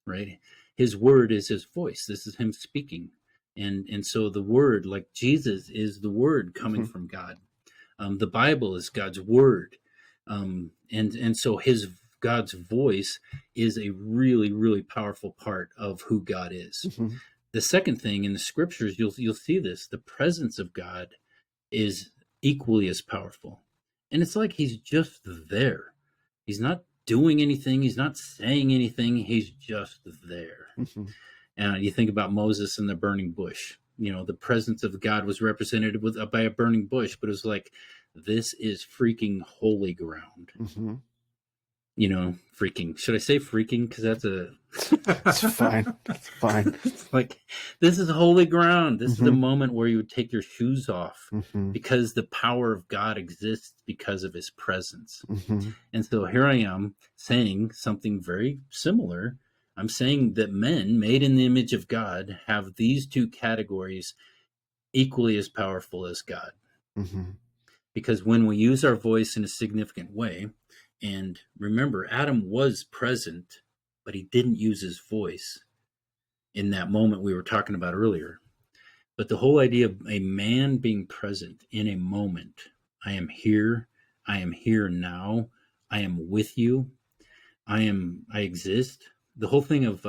S1: right? His word is His voice. This is Him speaking, and so the word, like Jesus, is the word coming
S2: Mhm.
S1: from God. The Bible is God's word, and so His God's voice is a really really powerful part of who God is.
S2: Mhm.
S1: The second thing in the scriptures, you'll see this: the presence of God is equally as powerful. And it's like he's just there. He's not doing anything, he's not saying anything, he's just there.
S2: Mhm.
S1: And you think about Moses and the burning bush. You know, the presence of God was represented by a burning bush, but it was like, this is freaking holy ground.
S2: Mhm.
S1: You know, freaking. Should I say freaking? Because that's a.
S2: It's fine. It's fine.
S1: Like, this is holy ground. This is a
S2: Mhm.
S1: moment where you would take your shoes off
S2: Mhm.
S1: because the power of God exists because of His presence.
S2: Mhm.
S1: And so here I am saying something very similar. I'm saying that men made in the image of God have these two categories equally as powerful as God.
S2: Mhm.
S1: Because when we use our voice in a significant way, and remember, Adam was present, but he didn't use his voice in that moment we were talking about earlier. But the whole idea of a man being present in a moment, I am here now, I am with you, I exist. The whole thing of,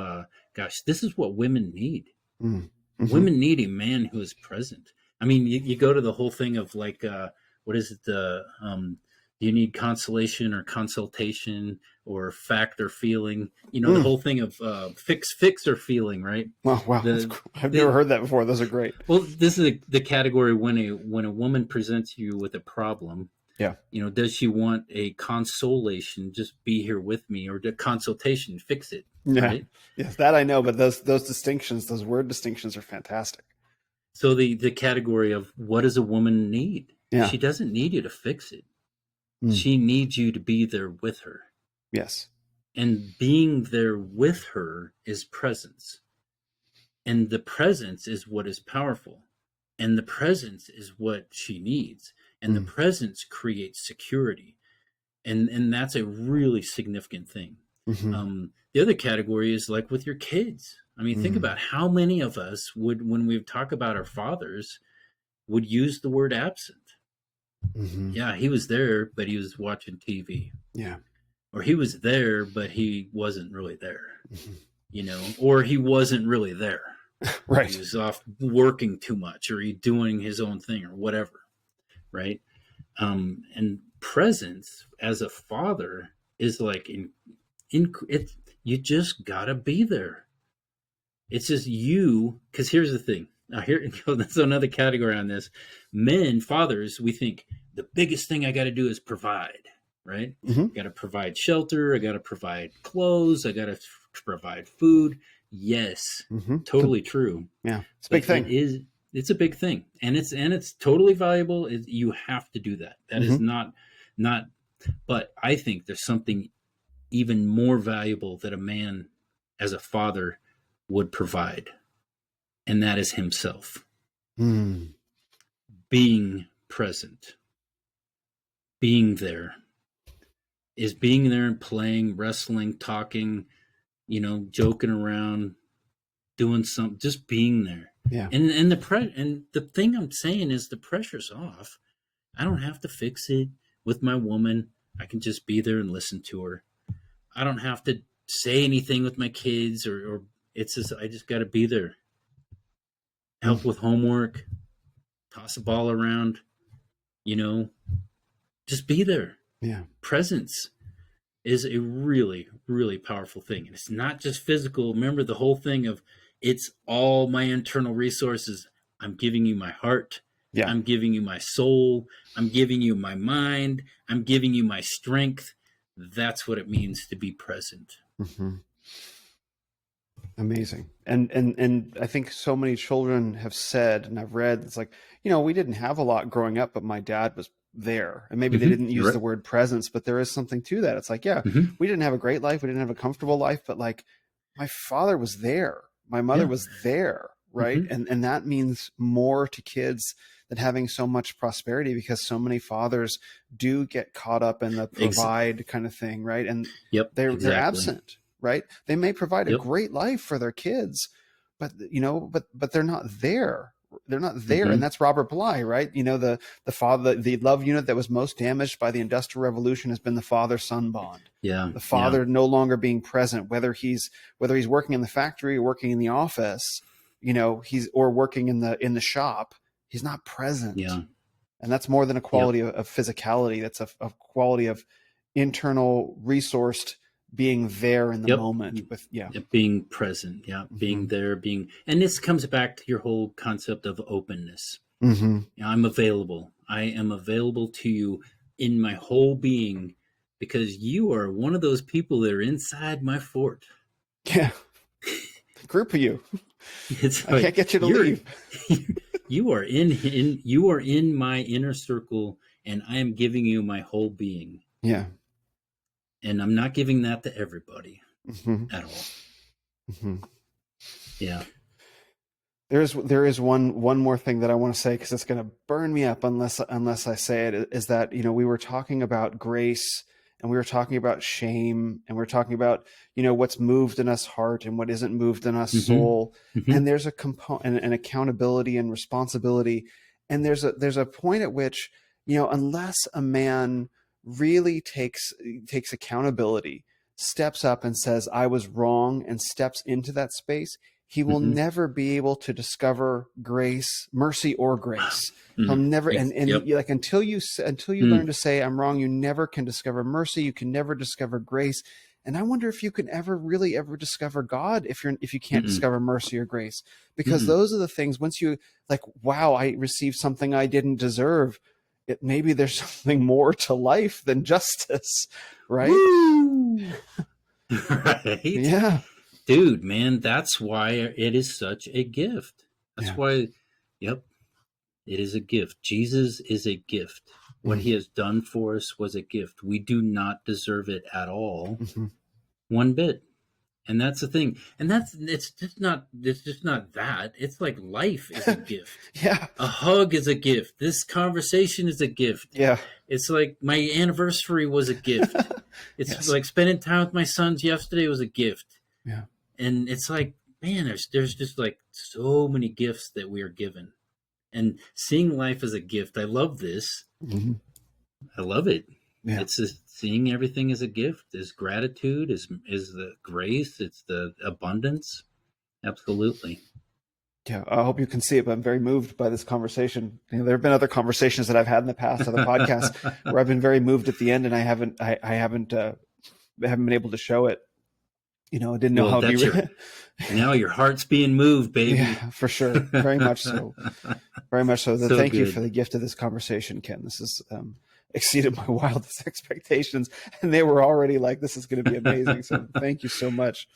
S1: gosh, this is what women need.
S2: Mm. Mhm.
S1: Women need a man who is present. I mean, you go to the whole thing of like, what is it? Do you need consolation or consultation or fact or feeling? You know, the
S2: Mm.
S1: whole thing of fix or feeling, right?
S2: Wow, wow. That's
S1: The,
S2: cool. I've never
S1: the
S2: heard that before. Those are great.
S1: well, this is the category when a woman presents you with a problem.
S2: Yeah.
S1: You know, does she want a consolation? Just be here with me, or the consultation, fix it,
S2: Yeah.
S1: right?
S2: Yes, that I know, but those distinctions, those word distinctions are fantastic.
S1: So the category of what does a woman need?
S2: Yeah.
S1: She doesn't need you to fix it.
S2: Mm.
S1: She needs you to be there with her.
S2: Yes.
S1: And being there with her is presence. And the presence is what is powerful. And the presence is what she needs. And the
S2: Mm.
S1: presence creates security. And that's a really significant thing.
S2: Mhm.
S1: The other category is like with your kids. I mean, think
S2: Mm.
S1: about how many of us would, when we talk about our fathers, would use the word absent.
S2: Mhm.
S1: Yeah, he was there, but he was watching TV.
S2: Yeah.
S1: Or he was there, but he wasn't really there,
S2: Mhm.
S1: you know, or he wasn't really there. He
S2: Right.
S1: was off working too much or he doing his own thing or whatever, right? And presence as a father is like in it, you just gotta be there. It's just you, because here's the thing. Now here, that's another category on this. Men, fathers, we think the biggest thing I got to do is provide, right?
S2: Mm-hmm.
S1: I got to provide shelter. I got to provide clothes. I got to provide food. Yes,
S2: Mm-hmm.
S1: totally true.
S2: Yeah, it's a big
S1: But
S2: thing.
S1: it's a big thing, and it's totally valuable. You have to do that. That is
S2: Mm-hmm.
S1: not. But I think there's something even more valuable that a man, as a father, would provide, and that is himself.
S2: Mm.
S1: Being present, being there, is being there and playing, wrestling, talking, joking around, doing something, just being there.
S2: Yeah.
S1: And the thing I'm saying is the pressure's off. I don't have to fix it with my woman. I can just be there and listen to her. I don't have to say anything with my kids, or it's just I just got to be there. Help
S2: Mm.
S1: with homework, toss a ball around, you know, just be there.
S2: Yeah.
S1: Presence is a really, really powerful thing. And it's not just physical. Remember the whole thing of it's all my internal resources. I'm giving you my heart.
S2: Yeah.
S1: I'm giving you my soul. I'm giving you my mind. I'm giving you my strength. That's what it means to be present.
S2: Mm-hmm. Amazing. And I think so many children have said, and I've read, it's like, we didn't have a lot growing up, but my dad was there. And maybe they didn't
S1: You're
S2: use the
S1: right.
S2: word presence, but there is something to that. It's like, yeah,
S1: Mm-hmm.
S2: we didn't have a great life, we didn't have a comfortable life, but like my father was there. My mother
S1: Yeah.
S2: was there, right?
S1: Mm-hmm.
S2: And that means more to kids than having so much prosperity, because so many fathers do get caught up in the
S1: Ex-
S2: provide kind of thing, right? And
S1: yep.
S2: they're
S1: Exactly.
S2: absent, right? They may provide a
S1: Yep.
S2: great life for their kids, but but they're not there. They're not there. And
S1: Mm-hmm.
S2: that's Robert Bly, right? The father, the love unit that was most damaged by the Industrial Revolution has been the father-son bond.
S1: Yeah.
S2: The
S1: Yeah.
S2: father no longer being present, whether he's working in the factory or working in the office, he's or working in the shop, he's not present.
S1: Yeah.
S2: And that's more than a
S1: Yep.
S2: quality of physicality. That's a quality of internal resourced being there in the
S1: Yep.
S2: moment with, yeah.
S1: Being present. Yeah.
S2: Mm-hmm.
S1: Being there, and this comes back to your whole concept of openness.
S2: Mm-hmm.
S1: I'm available. I am available to you in my whole being because you are one of those people that are inside my fort.
S2: Yeah. Group of you.
S1: It's
S2: I can't
S1: like
S2: get you to
S1: you're
S2: leave.
S1: you are in my inner circle, and I am giving you my whole being.
S2: Yeah.
S1: And I'm not giving that to everybody
S2: Mm-hmm.
S1: at all.
S2: Mm-hmm.
S1: Yeah.
S2: There is one more thing that I want to say, because it's going to burn me up unless I say it, is that we were talking about grace, and we were talking about shame, and we are talking about what's moved in us heart and what isn't moved in us
S1: Mm-hmm.
S2: soul.
S1: Mm-hmm.
S2: And there's a component and accountability and responsibility, and there's a point at which unless a man really takes accountability, steps up and says I was wrong, and steps into that space, he will
S1: Mm-hmm.
S2: never be able to discover grace, mercy, or grace. He'll
S1: Mm.
S2: never, and
S1: Yep.
S2: like until you learn
S1: Mm.
S2: to say I'm wrong, you never can discover mercy. You can never discover grace. And I wonder if you can ever discover God if you can't
S1: Mm-mm.
S2: discover mercy or grace, because
S1: Mm-mm.
S2: those are the things. Once you like, wow, I received something I didn't deserve. Maybe there's something more to life than justice, right?
S1: Woo! Right?
S2: Yeah,
S1: Dude, man, that's why it is such a gift. That's
S2: yeah.
S1: why, yep, it is a gift. Jesus is a gift. What
S2: Mm-hmm.
S1: he has done for us was a gift. We do not deserve it at all,
S2: Mm-hmm.
S1: one bit. And that's the thing. And it's just not that. It's like life is a gift.
S2: Yeah,
S1: A hug is a gift. This conversation is a gift.
S2: yeah.
S1: It's like my anniversary was a gift. It's
S2: Yes.
S1: like spending time with my sons yesterday was a gift.
S2: Yeah.
S1: And it's like, man, there's just like so many gifts that we are given. And seeing life as a gift, I love this.
S2: Mm-hmm.
S1: I love it.
S2: Yeah.
S1: It's just seeing everything as a gift, is gratitude, is the grace, it's the abundance. Absolutely.
S2: Yeah, I hope you can see it, but I'm very moved by this conversation. There have been other conversations that I've had in the past, other podcasts, where I've been very moved at the end, and I haven't been able to show it. I didn't know
S1: Well,
S2: how it'd
S1: that's
S2: be.
S1: now your heart's being moved, baby.
S2: Yeah, for sure. Very much so. Very much so.
S1: So
S2: Thank you for
S1: good.
S2: the gift of this conversation, Ken. This has exceeded my wildest expectations, and they were already like, "This is going to be amazing." So, thank you so much.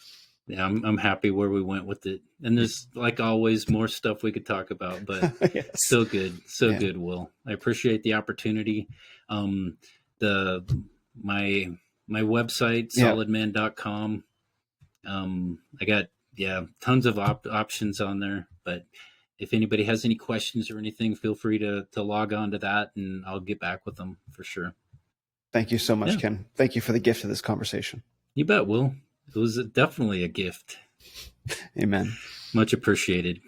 S1: Yeah, I'm happy where we went with it. And there's, like always, more stuff we could talk about, but
S2: Yes.
S1: so good, so
S2: Yeah.
S1: good. Will, I appreciate the opportunity. Um, the my my website
S2: Yeah.
S1: solidman.com. I got, tons of options on there, but if anybody has any questions or anything, feel free to log on to that, and I'll get back with them for sure.
S2: Thank you so much,
S1: Yeah,
S2: Ken. Thank you for the gift of this conversation.
S1: you bet, Will. It was definitely a gift.
S2: Amen.
S1: Much appreciated.